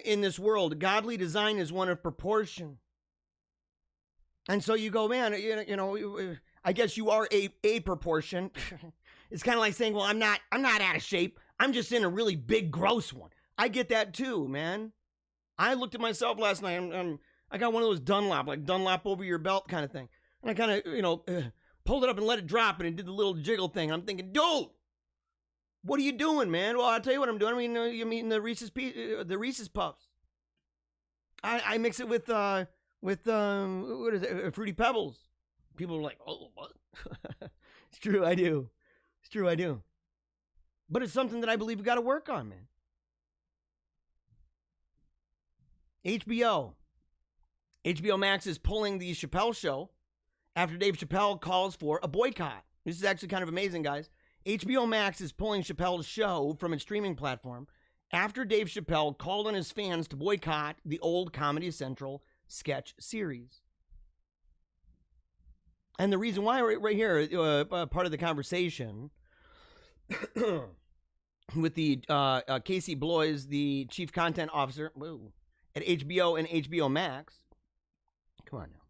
in this world. Godly design is one of proportion. And so you go, man, you know, I guess you are a proportion. It's kind of like saying, well, I'm not out of shape. I'm just in a really big, gross one. I get that too, man. I looked at myself last night. I got one of those Dunlop over your belt kind of thing. And I kind of, you know, pulled it up and let it drop, and it did the little jiggle thing. I'm thinking, dude, what are you doing, man? Well, I'll tell you what I'm doing. I mean, you mean the Reese's Puffs. I mix it with what is it? Fruity Pebbles. People are like, oh, what? It's true, I do. It's true, I do. But it's something that I believe we got to work on, man. HBO Max is pulling the Chappelle Show after Dave Chappelle calls for a boycott. This is actually kind of amazing, guys. HBO Max is pulling Chappelle's show from its streaming platform after Dave Chappelle called on his fans to boycott the old Comedy Central sketch series. And the reason why, right here, part of the conversation with the Casey Bloys, the chief content officer at HBO and HBO Max. Come on now.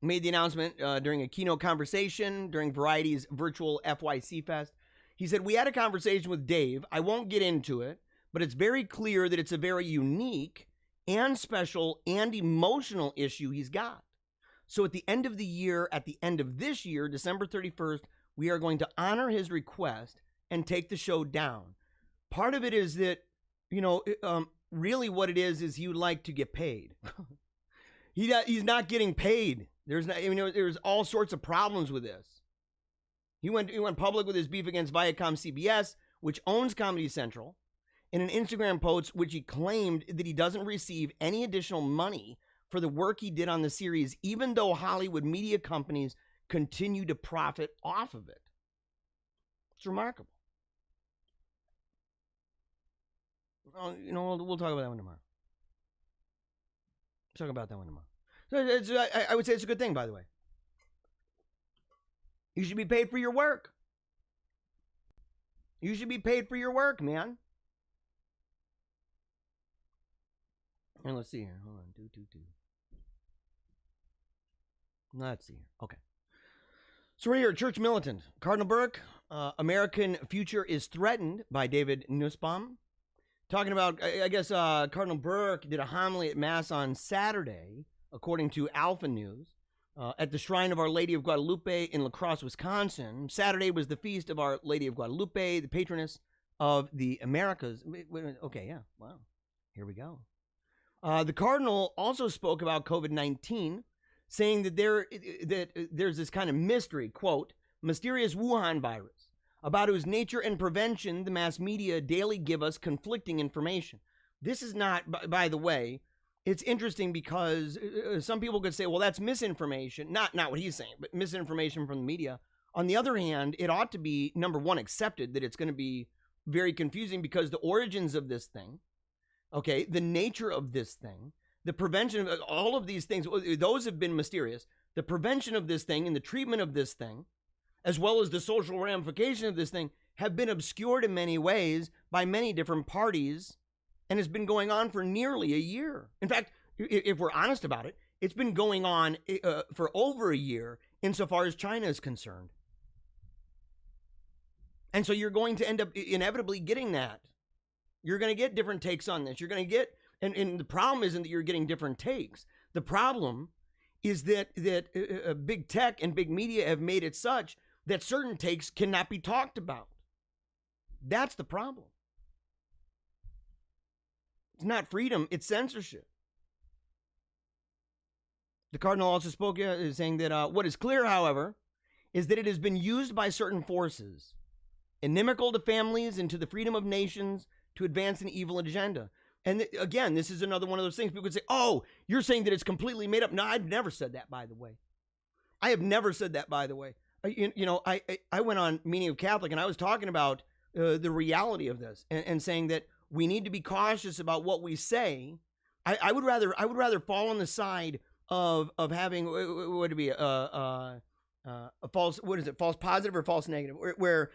Made the announcement during a keynote conversation during Variety's virtual FYC Fest. He said, we had a conversation with Dave. I won't get into it, but it's very clear that it's a very unique and special and emotional issue he's got. So at the end of the year, at the end of this year, December 31st, we are going to honor his request and take the show down. Part of it is that, you know, really what it is he would like to get paid. He's not getting paid. There's all sorts of problems with this. He went public with his beef against Viacom CBS, which owns Comedy Central, in an Instagram post which he claimed that he doesn't receive any additional money for the work he did on the series, even though Hollywood media companies continue to profit off of it. It's remarkable. You know, we'll talk about that one tomorrow. Talk about that one tomorrow. So I would say it's a good thing, by the way. You should be paid for your work. You should be paid for your work, man. And let's see here. Hold on. Let's see here. Okay. So right here, Church Militant. Cardinal Burke, American future is threatened by David Nussbaum. Talking about, I guess, Cardinal Burke did a homily at Mass on Saturday, according to Alpha News, at the Shrine of Our Lady of Guadalupe in La Crosse, Wisconsin. Saturday was the feast of Our Lady of Guadalupe, the patroness of the Americas. Okay, yeah, wow. Here we go. The Cardinal also spoke about COVID-19, saying that there's this kind of mystery, quote, mysterious Wuhan virus, about whose nature and prevention the mass media daily give us conflicting information. This is not, by the way, it's interesting because some people could say, well, that's misinformation. Not what he's saying, but misinformation from the media. On the other hand, it ought to be, number one, accepted that it's going to be very confusing because the origins of this thing, okay, the nature of this thing, the prevention of all of these things, those have been mysterious. The prevention of this thing and the treatment of this thing, as well as the social ramification of this thing, have been obscured in many ways by many different parties and has been going on for nearly a year. In fact, if we're honest about it, it's been going on for over a year insofar as China is concerned. And so you're going to end up inevitably getting that. You're going to get different takes on this. You're going to get, and the problem isn't that you're getting different takes. The problem is that big tech and big media have made it such that certain takes cannot be talked about. That's the problem. It's not freedom, it's censorship. The Cardinal also spoke saying that what is clear, however, is that it has been used by certain forces, inimical to families and to the freedom of nations, to advance an evil agenda. And again, this is another one of those things people could say, oh, you're saying that it's completely made up. No, I've never said that, by the way. I have never said that, by the way. I went on Meaning of Catholic and I was talking about the reality of this and saying that we need to be cautious about what we say. I would rather fall on the side of having, what would it be, a false, what is it, false positive or false negative, where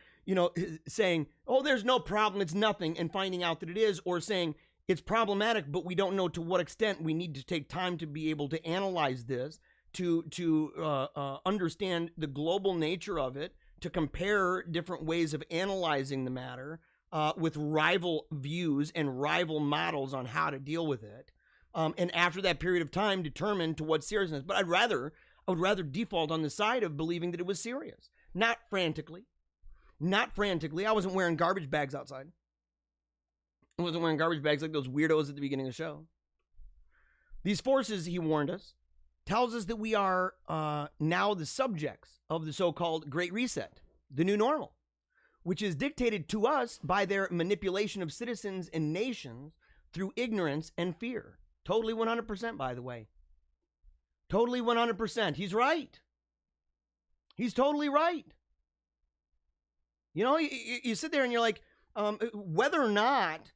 saying, oh, there's no problem, it's nothing, and finding out that it is, or saying it's problematic, but we don't know to what extent. We need to take time to be able to analyze this, to understand the global nature of it, to compare different ways of analyzing the matter with rival views and rival models on how to deal with it. And after that period of time, determine to what seriousness. But I would rather default on the side of believing that it was serious, not frantically. I wasn't wearing garbage bags outside. I wasn't wearing garbage bags like those weirdos at the beginning of the show. These forces, he warned us, tells us that we are now the subjects of the so-called Great Reset, the new normal, which is dictated to us by their manipulation of citizens and nations through ignorance and fear. Totally 100%, by the way. Totally 100%. He's right. He's totally right. You sit there and you're like, whether or not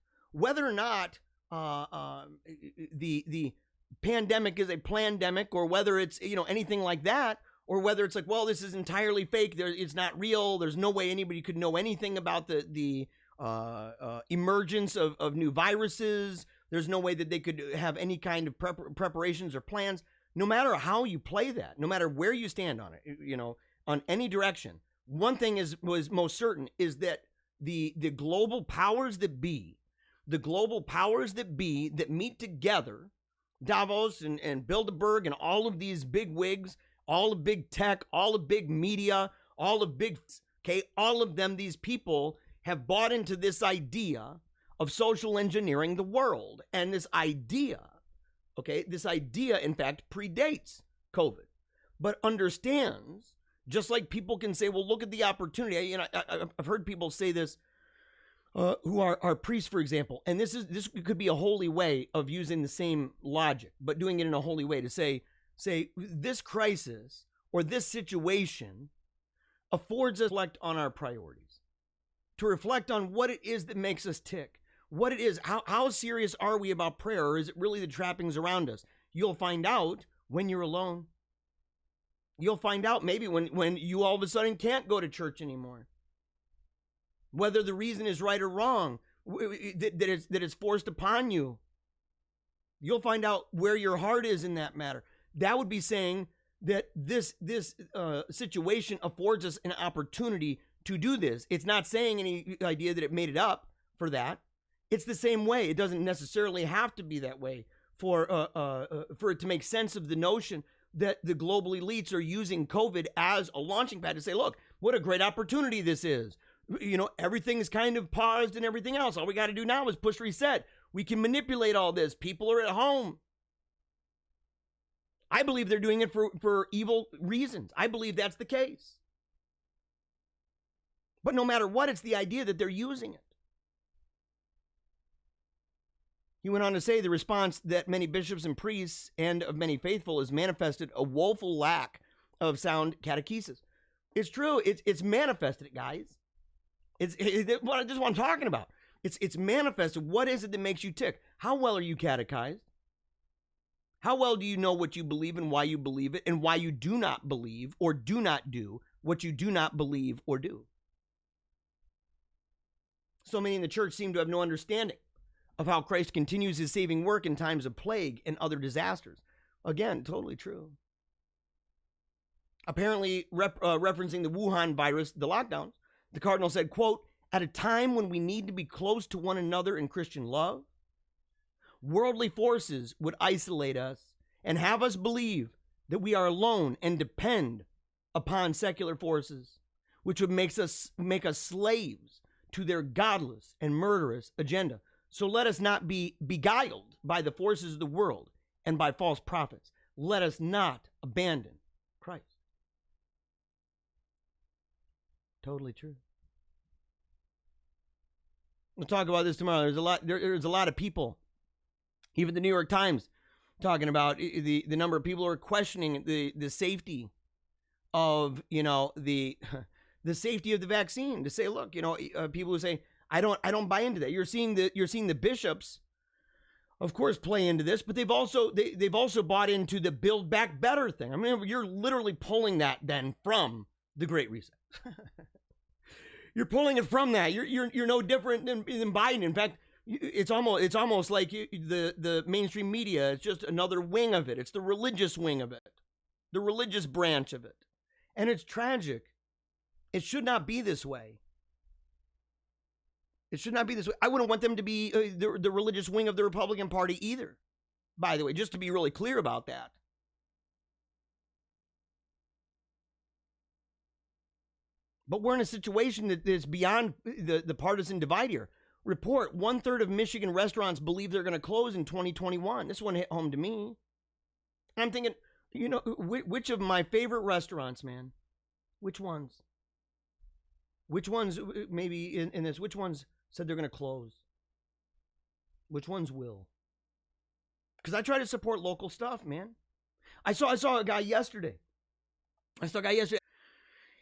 the pandemic is a plandemic, or whether it's anything like that, or whether it's like, well, this is entirely fake, it's not real, there's no way anybody could know anything about the emergence of new viruses, there's no way that they could have any kind of preparations or plans. No matter how you play that, no matter where you stand on it, on any direction, one thing was most certain is that the global powers that be, that meet together, Davos and Bilderberg and all of these big wigs, all of big tech, all of big media, all of big, all of them, these people have bought into this idea of social engineering the world. And this idea, in fact, predates COVID, but understands, just like people can say, well, look at the opportunity. I've heard people say this, who are priests, for example, and this could be a holy way of using the same logic, but doing it in a holy way to say this crisis or this situation affords us to reflect on our priorities, to reflect on what it is that makes us tick, what it is, how serious are we about prayer, or is it really the trappings around us? You'll find out when you're alone. You'll find out maybe when you all of a sudden can't go to church anymore. Whether the reason is right or wrong, that it's forced upon you. You'll find out where your heart is in that matter. That would be saying that this situation affords us an opportunity to do this. It's not saying any idea that it made it up for that. It's the same way. It doesn't necessarily have to be that way for it to make sense of the notion that the global elites are using COVID as a launching pad to say, look, what a great opportunity this is. You know, everything is kind of paused and everything else. All we got to do now is push reset. We can manipulate all this. People are at home. I believe they're doing it for evil reasons. I believe that's the case. But no matter what, it's the idea that they're using it. He went on to say the response that many bishops and priests and of many faithful has manifested a woeful lack of sound catechesis. It's true. It's manifested, guys. It's what I'm talking about. It's manifested. What is it that makes you tick? How well are you catechized? How well do you know what you believe and why you believe it and why you do not believe or do not do what you do not believe or do? So many in the church seem to have no understanding of how Christ continues his saving work in times of plague and other disasters. Again, totally true. Apparently, referencing the Wuhan virus, the lockdowns, the cardinal said, quote, at a time when we need to be close to one another in Christian love, worldly forces would isolate us and have us believe that we are alone and depend upon secular forces, which would make us slaves to their godless and murderous agenda. So let us not be beguiled by the forces of the world and by false prophets. Let us not abandon Christ. Totally true. We'll talk about this tomorrow. There's a lot of people, even the New York Times, talking about the number of people who are questioning the safety of, the safety of the vaccine. To say, look, people who say, I don't buy into that. You're seeing the bishops, of course, play into this, but they've also bought into the Build Back Better thing. I mean, you're literally pulling that then from the Great Reset. You're pulling it from that. You're no different than Biden. In fact, it's almost like the mainstream media. It's just another wing of it. It's the religious wing of it, the religious branch of it, and it's tragic. It should not be this way. It should not be this way. I wouldn't want them to be the religious wing of the Republican Party either, by the way, just to be really clear about that. But we're in a situation that is beyond the partisan divide here. Report, 1/3 of Michigan restaurants believe they're going to close in 2021. This one hit home to me. And I'm thinking, which of my favorite restaurants, man? Which ones? Which ones, maybe in this, which ones said they're going to close? Which ones will? Because I try to support local stuff, man. I saw a guy yesterday.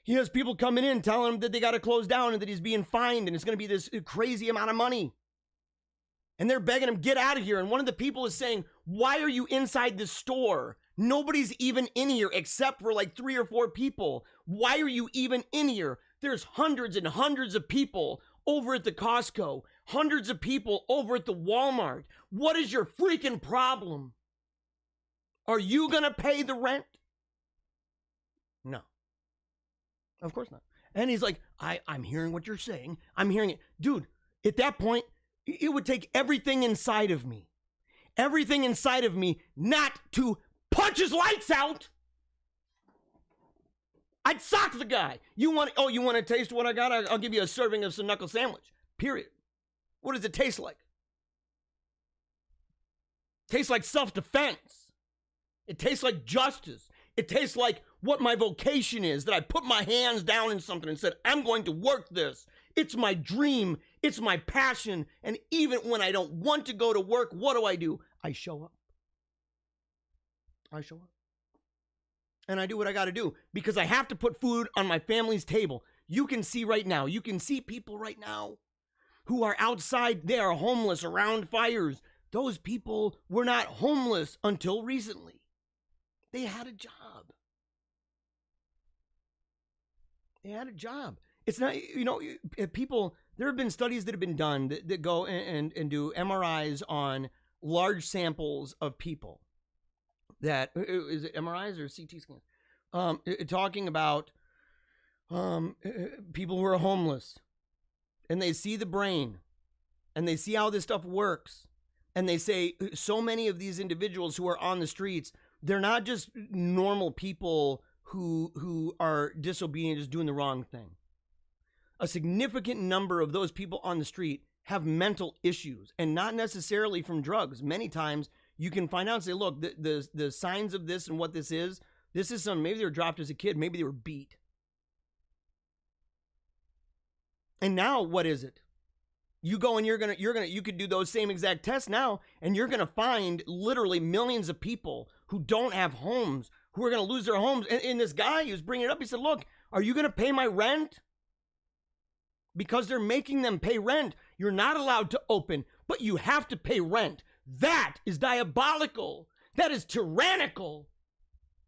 He has people coming in telling him that they got to close down and that he's being fined and it's going to be this crazy amount of money. And they're begging him, get out of here. And one of the people is saying, why are you inside the store? Nobody's even in here except for like 3 or 4 people. Why are you even in here? There's hundreds and hundreds of people over at the Costco, hundreds of people over at the Walmart. What is your freaking problem? Are you going to pay the rent? No. Of course not. And he's like, I'm hearing what you're saying. I'm hearing it. Dude, at that point, it would take everything inside of me not to punch his lights out. I'd sock the guy. You want to taste what I got? I'll give you a serving of some knuckle sandwich. Period. What does it taste like? It tastes like self-defense. It tastes like justice. It tastes like what my vocation is, that I put my hands down in something and said, I'm going to work this. It's my dream. It's my passion. And even when I don't want to go to work, what do? I show up. And I do what I got to do because I have to put food on my family's table. You can see right now, people right now who are outside. They are homeless around fires. Those people were not homeless until recently. They had a job. They had a job. It's not, people, there have been studies that have been done that go and do MRIs on large samples of people. That, is it MRIs or CT scans? Talking about people who are homeless, and they see the brain, and they see how this stuff works, and they say so many of these individuals who are on the streets, they're not just normal people who are disobedient, just doing the wrong thing. A significant number of those people on the street have mental issues, and not necessarily from drugs. Many times you can find out and say, look, the signs of this and what this is some, maybe they were dropped as a kid, maybe they were beat. And now what is it? You go and you could do those same exact tests now, and you're gonna find literally millions of people who don't have homes, who are gonna lose their homes. And this guy, he was bringing it up, he said, look, are you gonna pay my rent? Because they're making them pay rent. You're not allowed to open, but you have to pay rent. That is diabolical. That is tyrannical.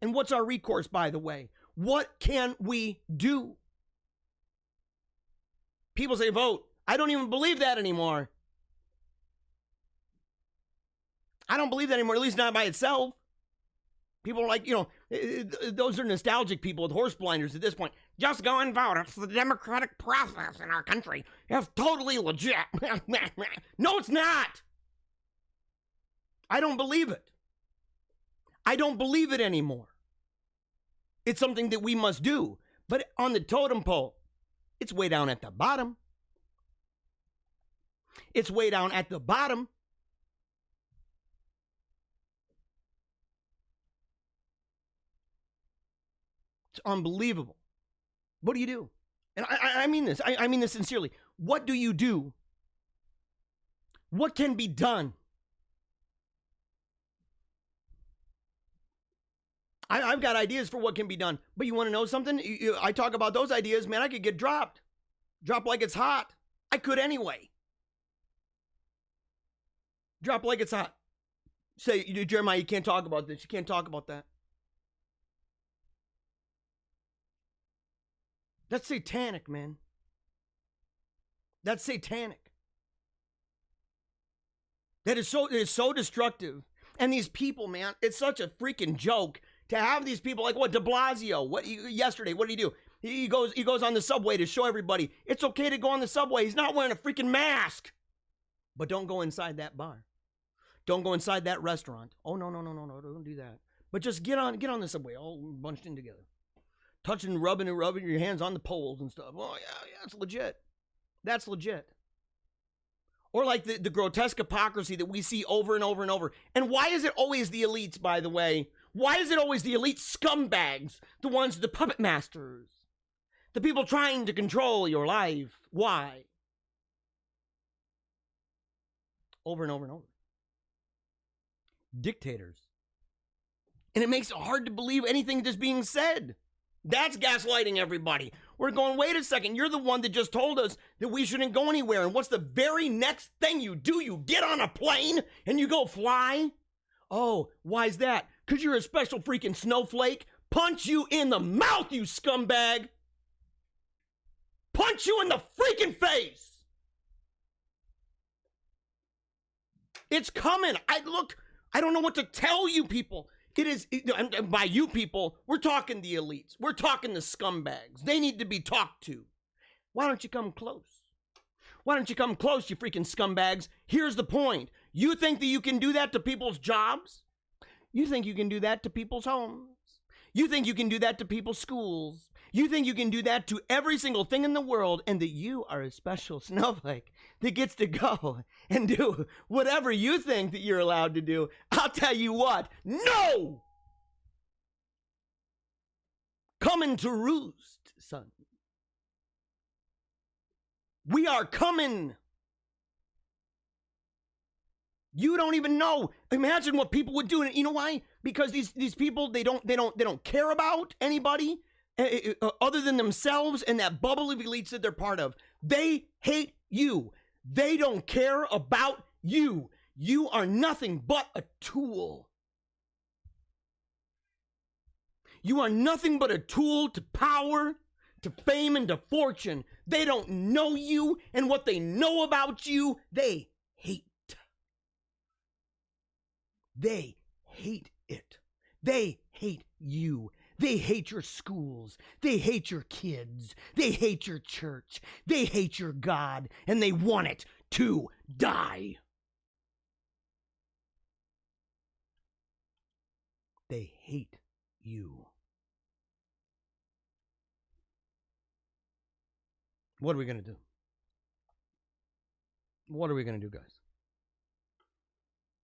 And what's our recourse, by the way? What can we do? People say vote. I don't even believe that anymore. I don't believe that anymore, at least not by itself. People are like, those are nostalgic people with horse blinders at this point. Just go and vote. It's the democratic process in our country. It's totally legit. No, it's not. I don't believe it. I don't believe it anymore. It's something that we must do. But on the totem pole, it's way down at the bottom. It's way down at the bottom. It's unbelievable. What do you do? And I mean this. I mean this sincerely. What do you do? What can be done? I've got ideas for what can be done. But you want to know something? I talk about those ideas, man, I could get dropped. Drop like it's hot. I could anyway. Drop like it's hot. Say, Jeremiah, you can't talk about this. You can't talk about that. That's satanic, man. That's satanic. It is so destructive. And these people, man, it's such a freaking joke to have these people like what De Blasio. Yesterday, what did he do? He goes on the subway to show everybody it's okay to go on the subway. He's not wearing a freaking mask. But don't go inside that bar. Don't go inside that restaurant. Oh no, don't do that. But just get on the subway, all bunched in together. Touching, rubbing your hands on the poles and stuff. Oh, yeah, it's legit. That's legit. Or like the grotesque hypocrisy that we see over and over and over. And why is it always the elites, by the way? Why is it always the elite scumbags? The ones, the puppet masters. The people trying to control your life. Why? Over and over and over. Dictators. And it makes it hard to believe anything that's being said. That's gaslighting everybody. We're going, wait a second, you're the one that just told us that we shouldn't go anywhere. And what's the very next thing you do? You get on a plane and you go fly? Oh, why's that? Because you're a special freaking snowflake? Punch you in the mouth, you scumbag! Punch you in the freaking face! It's coming. I don't know what to tell you people. And by you people, we're talking the elites. We're talking the scumbags. They need to be talked to. Why don't you come close? Why don't you come close, you freaking scumbags? Here's the point. You think that you can do that to people's jobs? You think you can do that to people's homes? You think you can do that to people's schools? You think you can do that to every single thing in the world, and that you are a special snowflake that gets to go and do whatever you think that you're allowed to do? I'll tell you what, no! Coming to roost, son. We are coming. You don't even know. Imagine what people would do. And you know why? Because these people, they don't care about anybody other than themselves and that bubble of elites that they're part of. They hate you. They don't care about you. You are nothing but a tool. You are nothing but a tool to power, to fame and to fortune. They don't know you, and what they know about you, they hate. They hate it. They hate you. They hate your schools. They hate your kids. They hate your church. They hate your God, and they want it to die. They hate you. What are we going to do? What are we going to do, guys?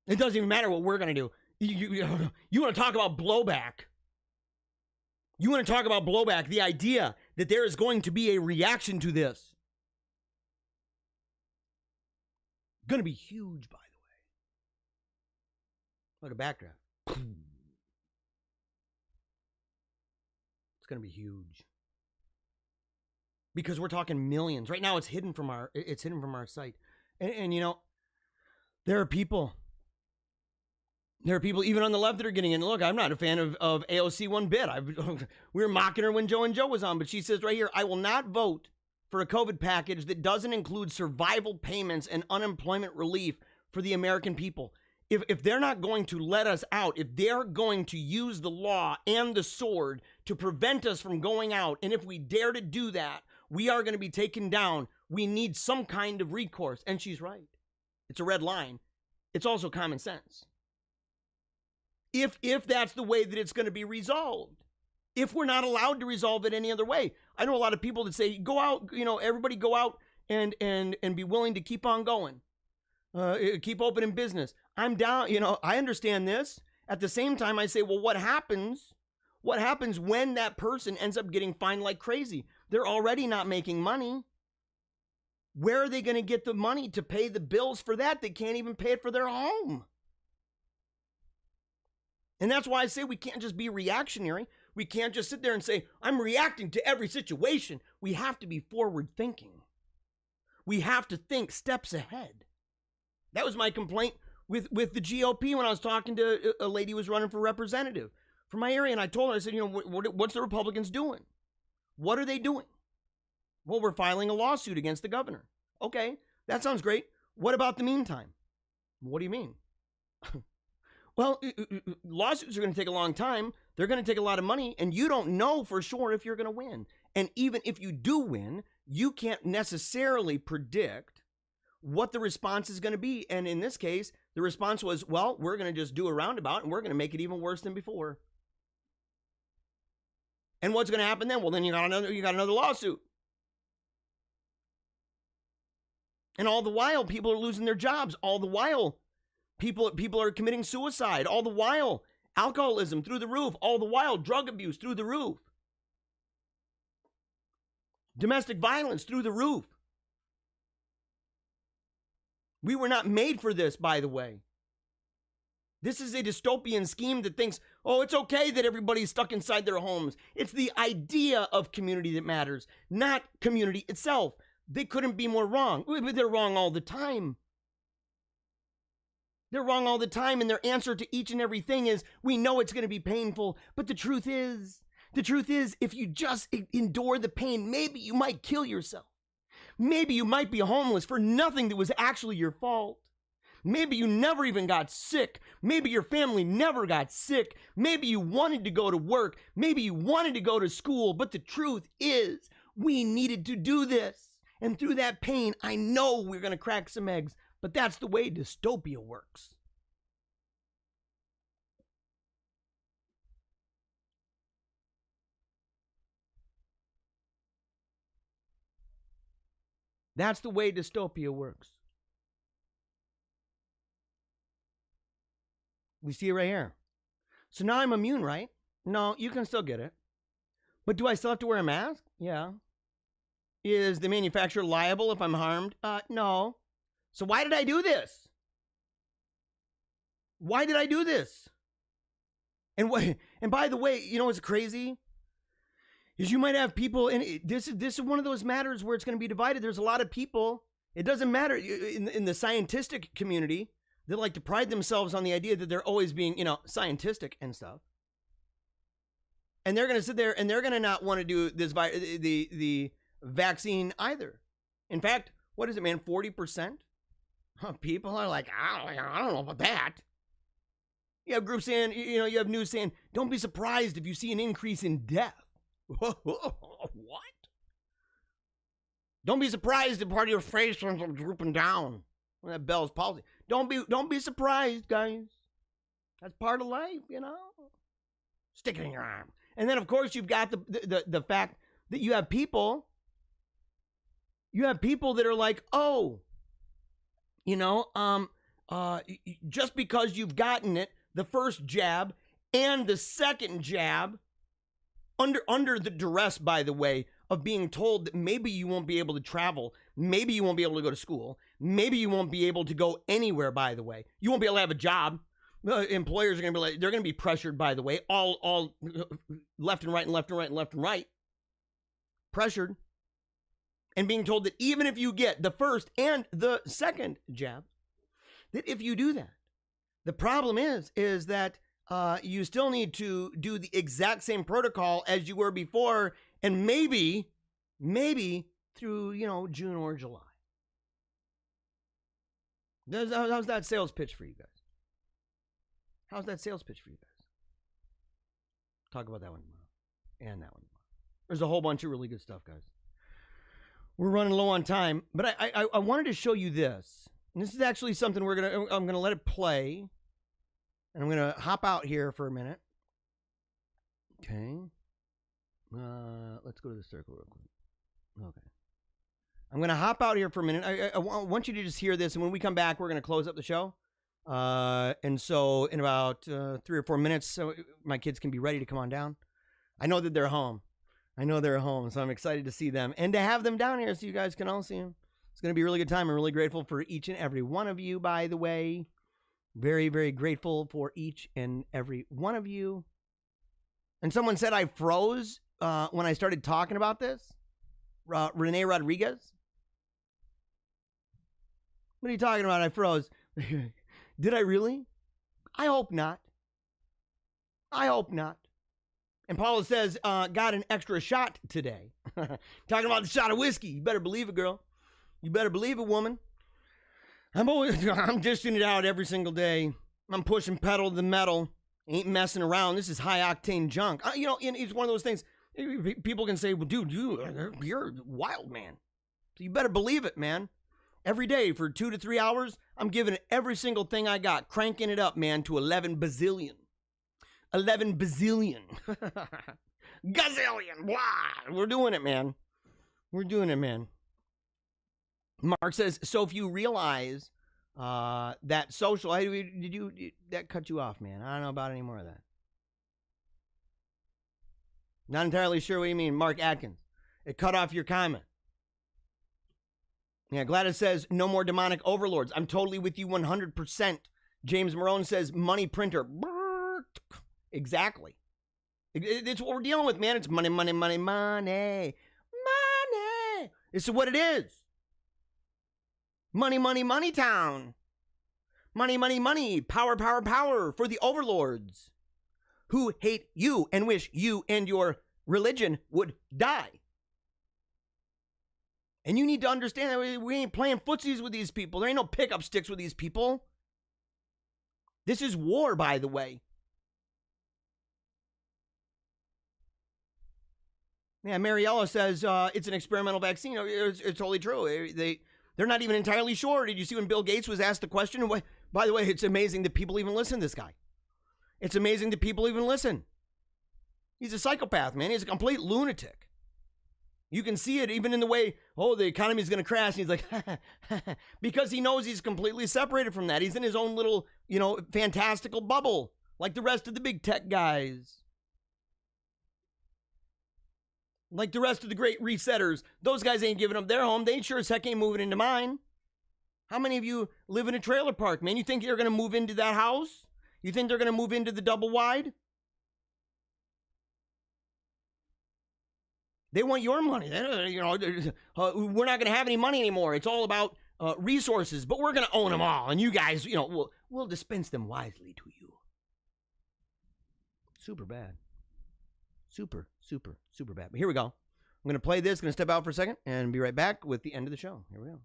It doesn't even matter what we're going to do. You want to talk about blowback? You want to talk about blowback? The idea that there is going to be a reaction to this. Going to be huge, by the way. Look at backdraft. It's going to be huge. Because we're talking millions. Right now it's hidden from our sight. And you know, there are people even on the left that are getting in. Look, I'm not a fan of AOC one bit. We were mocking her when Joe and Joe was on, but she says right here, I will not vote for a COVID package that doesn't include survival payments and unemployment relief for the American people. If they're not going to let us out, if they're going to use the law and the sword to prevent us from going out, and if we dare to do that, we are going to be taken down. We need some kind of recourse. And she's right. It's a red line. It's also common sense. If that's the way that it's going to be resolved. If we're not allowed to resolve it any other way. I know a lot of people that say, go out, everybody go out and be willing to keep on going. Keep opening business. I'm down, I understand this. At the same time, I say, well, what happens when that person ends up getting fined like crazy? They're already not making money. Where are they going to get the money to pay the bills for that? They can't even pay it for their home. And that's why I say we can't just be reactionary. We can't just sit there and say, I'm reacting to every situation. We have to be forward thinking. We have to think steps ahead. That was my complaint with the GOP when I was talking to a lady who was running for representative from my area. And I told her, I said, what's the Republicans doing? What are they doing? Well, we're filing a lawsuit against the governor. Okay, that sounds great. What about the meantime? What do you mean? Well, lawsuits are going to take a long time. They're going to take a lot of money, and you don't know for sure if you're going to win. And even if you do win, you can't necessarily predict what the response is going to be. And in this case, the response was, well, we're going to just do a roundabout, and we're going to make it even worse than before. And what's going to happen then? Well, then you got another lawsuit. And all the while, people are losing their jobs. All the while, people are committing suicide. All the while, alcoholism through the roof. All the while, drug abuse through the roof. Domestic violence through the roof. We were not made for this, by the way. This is a dystopian scheme that thinks, oh, it's okay that everybody's stuck inside their homes. It's the idea of community that matters, not community itself. They couldn't be more wrong. They're wrong all the time. They're wrong all the time, and their answer to each and everything is, we know it's going to be painful, but the truth is, if you just endure the pain, maybe you might kill yourself. Maybe you might be homeless for nothing that was actually your fault. Maybe you never even got sick. Maybe your family never got sick. Maybe you wanted to go to work. Maybe you wanted to go to school. But the truth is, we needed to do this. And through that pain, I know we're going to crack some eggs. But that's the way dystopia works. That's the way dystopia works. We see it right here. So now I'm immune, right? No, you can still get it. But do I still have to wear a mask? Yeah. Is the manufacturer liable if I'm harmed? No. So why did I do this? Why did I do this? And by the way, you know what's crazy? Is you might have people, and this is one of those matters where it's going to be divided. There's a lot of people, it doesn't matter, in the scientific community, they like to pride themselves on the idea that they're always being, scientific and stuff. And they're going to sit there and they're going to not want to do this the vaccine either. In fact, what is it, man? 40% of people are like, I don't know about that. You have groups saying, you have news saying, don't be surprised if you see an increase in death. What? Don't be surprised if part of your face starts drooping down when that Bell's palsy. Don't be surprised, guys. That's part of life, Stick it in your arm. And then, of course, you've got the fact that you have people that are like, just because you've gotten it, the first jab and the second jab, under the duress, by the way, of being told that maybe you won't be able to travel, maybe you won't be able to go to school, maybe you won't be able to go anywhere, by the way. You won't be able to have a job. Employers are going to be like, they're going to be pressured, by the way, all left and right and left and right and left and right. Pressured. And being told that even if you get the first and the second jab, that if you do that, the problem is that you still need to do the exact same protocol as you were before, and maybe through, June or July. How's that sales pitch for you guys? How's that sales pitch for you guys? Talk about that one tomorrow. And that one tomorrow. There's a whole bunch of really good stuff, guys. We're running low on time, but I wanted to show you this. And this is actually something I'm gonna let it play. And I'm gonna hop out here for a minute. Okay. Let's go to the circle real quick. Okay. I'm gonna hop out here for a minute. I want you to just hear this, and when we come back, we're gonna close up the show. And so in about 3 or 4 minutes, so my kids can be ready to come on down. I know that they're home. So I'm excited to see them and to have them down here so you guys can all see them. It's going to be a really good time. I'm really grateful for each and every one of you, by the way. Very, very grateful for each and every one of you. And someone said I froze when I started talking about this. Renee Rodriguez. What are you talking about? I froze. Did I really? I hope not. And Paula says, got an extra shot today. Talking about the shot of whiskey. You better believe it, girl. You better believe it, woman. I'm dishing it out every single day. I'm pushing pedal to the metal. Ain't messing around. This is high octane junk. And it's one of those things. People can say, well, dude, you're a wild man. So you better believe it, man. Every day for 2 to 3 hours, I'm giving it every single thing I got, cranking it up, man, to 11 bazillion. 11 bazillion. Gazillion. Blah. We're doing it, man. Mark says, so if you realize that social, did that cut you off, man? I don't know about any more of that. Not entirely sure what you mean, Mark Atkins. It cut off your comment. Yeah, Gladys says, no more demonic overlords. I'm totally with you 100%. James Marone says, money printer. Exactly. It's what we're dealing with, man. It's money, money, money, money. Money. This is what it is. Money, money, money town. Money, money, money. Power, power, power for the overlords who hate you and wish you and your religion would die. And you need to understand that we ain't playing footsies with these people. There ain't no pickup sticks with these people. This is war, by the way. Yeah, Mariella says it's an experimental vaccine. It's totally true. They're not even entirely sure. Did you see when Bill Gates was asked the question? By the way, it's amazing that people even listen to this guy. It's amazing that people even listen. He's a psychopath, man. He's a complete lunatic. You can see it even in the way, the economy is going to crash. And he's like, because he knows he's completely separated from that. He's in his own little, fantastical bubble, like the rest of the big tech guys. Like the rest of the great resetters. Those guys ain't giving up their home. They sure as heck ain't moving into mine. How many of you live in a trailer park, man? You think you're going to move into that house? You think they're going to move into the double wide? They want your money. We're not going to have any money anymore. It's all about resources, but we're going to own them all. And you guys, we'll dispense them wisely to you. Super bad. Super, super, super bad. But here we go. I'm going to play this, going to step out for a second, and be right back with the end of the show. Here we go.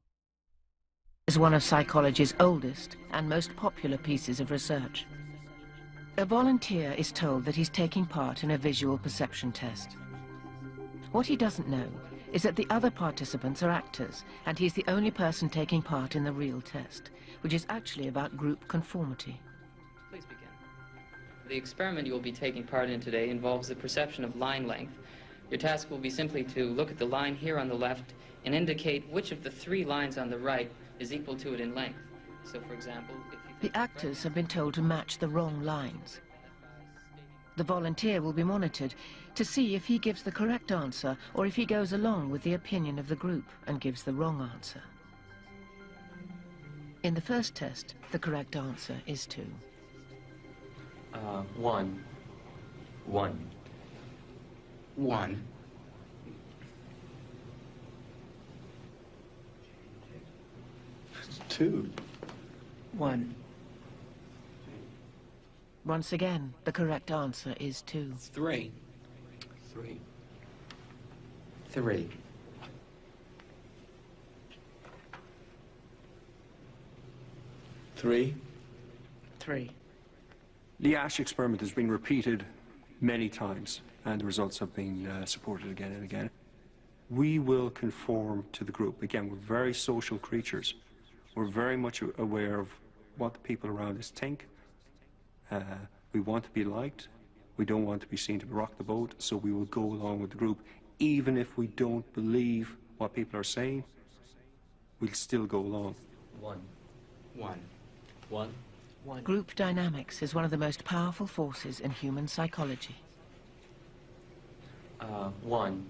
Is one of psychology's oldest and most popular pieces of research. A volunteer is told that he's taking part in a visual perception test. What he doesn't know is that the other participants are actors, and he's the only person taking part in the real test, which is actually about group conformity. Please begin. The experiment you will be taking part in today involves the perception of line length. Your task will be simply to look at the line here on the left and indicate which of the 3 lines on the right is equal to it in length. So, for example, if you... The actors have been told to match the wrong lines. The volunteer will be monitored to see if he gives the correct answer or if he goes along with the opinion of the group and gives the wrong answer. In the first test, the correct answer is 2. 1. 1. 1. 2. 1. Once again, the correct answer is 2. 3. 3. 3. 3. 3. The Ash experiment has been repeated many times, and the results have been supported again and again. We will conform to the group. Again, we're very social creatures. We're very much aware of what the people around us think. We want to be liked. We don't want to be seen to rock the boat, so we will go along with the group. Even if we don't believe what people are saying, we'll still go along. 1. 1. 1. 1. Group dynamics is one of the most powerful forces in human psychology. 1.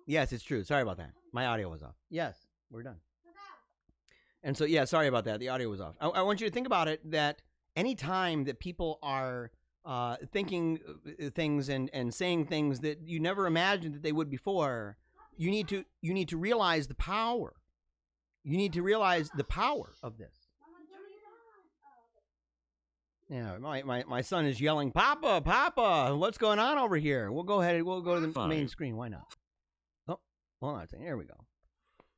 Yes, it's true. Sorry about that. My audio was off. Yes, we're done. And so, yeah, sorry about that. The audio was off. I want you to think about it that any time that people are thinking things and saying things that you never imagined that they would before, you need to realize the power. You need to realize the power of this. Yeah, my son is yelling, "Papa, Papa, what's going on over here?" We'll go ahead. We'll go to the main screen. Why not? Oh, hold on a second. Here we go.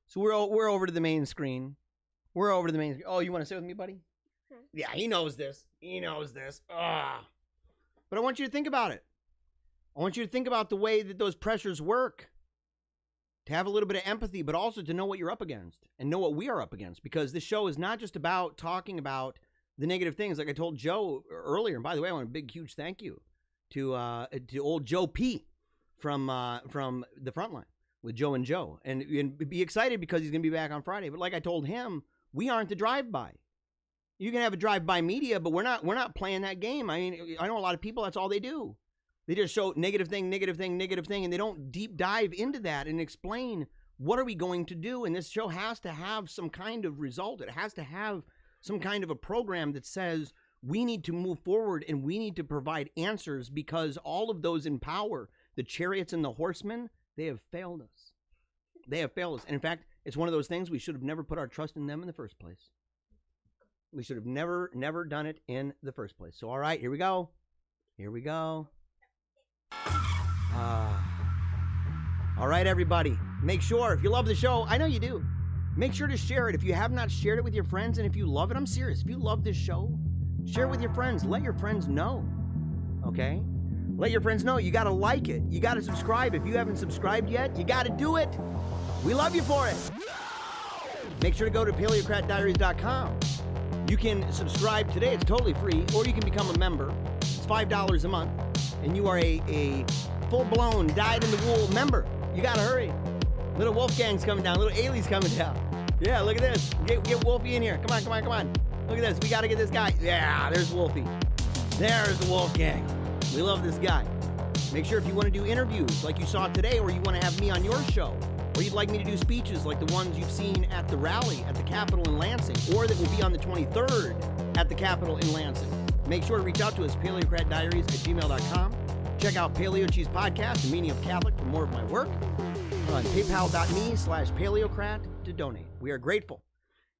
So we're over to the main screen. We're over to the main screen. Oh, you want to sit with me, buddy? Yeah, he knows this. He knows this. Ah. But I want you to think about it. I want you to think about the way that those pressures work. To have a little bit of empathy, but also to know what you're up against and know what we are up against. Because this show is not just about talking about the negative things. Like I told Joe earlier, and by the way, I want a big, huge thank you to old Joe P from the Frontline with Joe and Joe. And be excited because he's going to be back on Friday. But like I told him, we aren't the drive-by. You can have a drive-by media, but we're not playing that game. I mean, I know a lot of people, that's all they do. They just show negative thing, negative thing, negative thing, and they don't deep dive into that and explain what are we going to do. And this show has to have some kind of result. It has to have some kind of a program that says we need to move forward and we need to provide answers, because all of those in power, the chariots and the horsemen, they have failed us. They have failed us. And in fact, it's one of those things we should have never put our trust in them in the first place. We should have never done it in the first place. So, all right, here we go. Here we go. All right, everybody. Make sure, if you love the show, I know you do, make sure to share it. If you have not shared it with your friends, and if you love it, I'm serious, if you love this show, share it with your friends. Let your friends know, okay? Let your friends know. You got to like it. You got to subscribe. If you haven't subscribed yet, you got to do it. We love you for it. Make sure to go to Paleocratdiaries.com. You can subscribe today. It's totally free. Or you can become a member. It's $5 a month. And you are a full-blown, dyed-in-the-wool member. You got to hurry. Little Wolfgang's coming down. Little Ailey's coming down. Yeah, look at this. Get Wolfie in here. Come on, come on, come on. Look at this. We got to get this guy. Yeah, there's Wolfie. There's the Wolfgang. We love this guy. Make sure if you want to do interviews like you saw today, or you want to have me on your show, or you'd like me to do speeches like the ones you've seen at the rally at the Capitol in Lansing, or that will be on the 23rd at the Capitol in Lansing, make sure to reach out to us, paleocratdiaries@gmail.com. Check out Paleo Cheese Podcast, The Meaning of Catholic, for more of my work. On paypal.me/paleocrat to donate. We are grateful.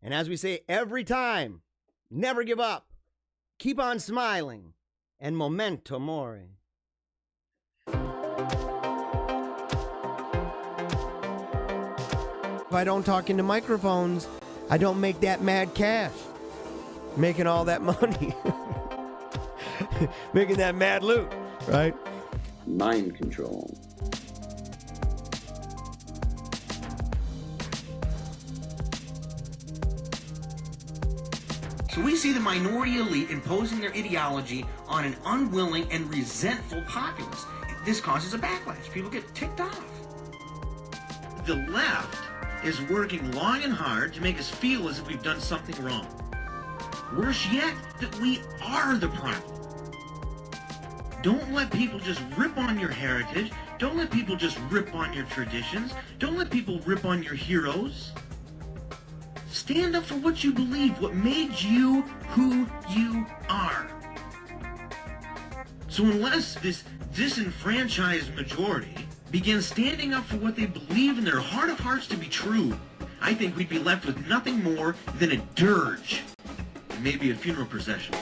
And as we say every time, never give up. Keep on smiling. And memento mori. If I don't talk into microphones, I don't make that mad cash. Making all that money. Making that mad loot, right? Mind control. So we see the minority elite imposing their ideology on an unwilling and resentful populace. This causes a backlash. People get ticked off. The left is working long and hard to make us feel as if we've done something wrong. Worse yet, that we are the problem. Don't let people just rip on your heritage. Don't let people just rip on your traditions. Don't let people rip on your heroes. Stand up for what you believe, what made you who you are. So unless this disenfranchised majority begins standing up for what they believe in their heart of hearts to be true, I think we'd be left with nothing more than a dirge, maybe a funeral procession.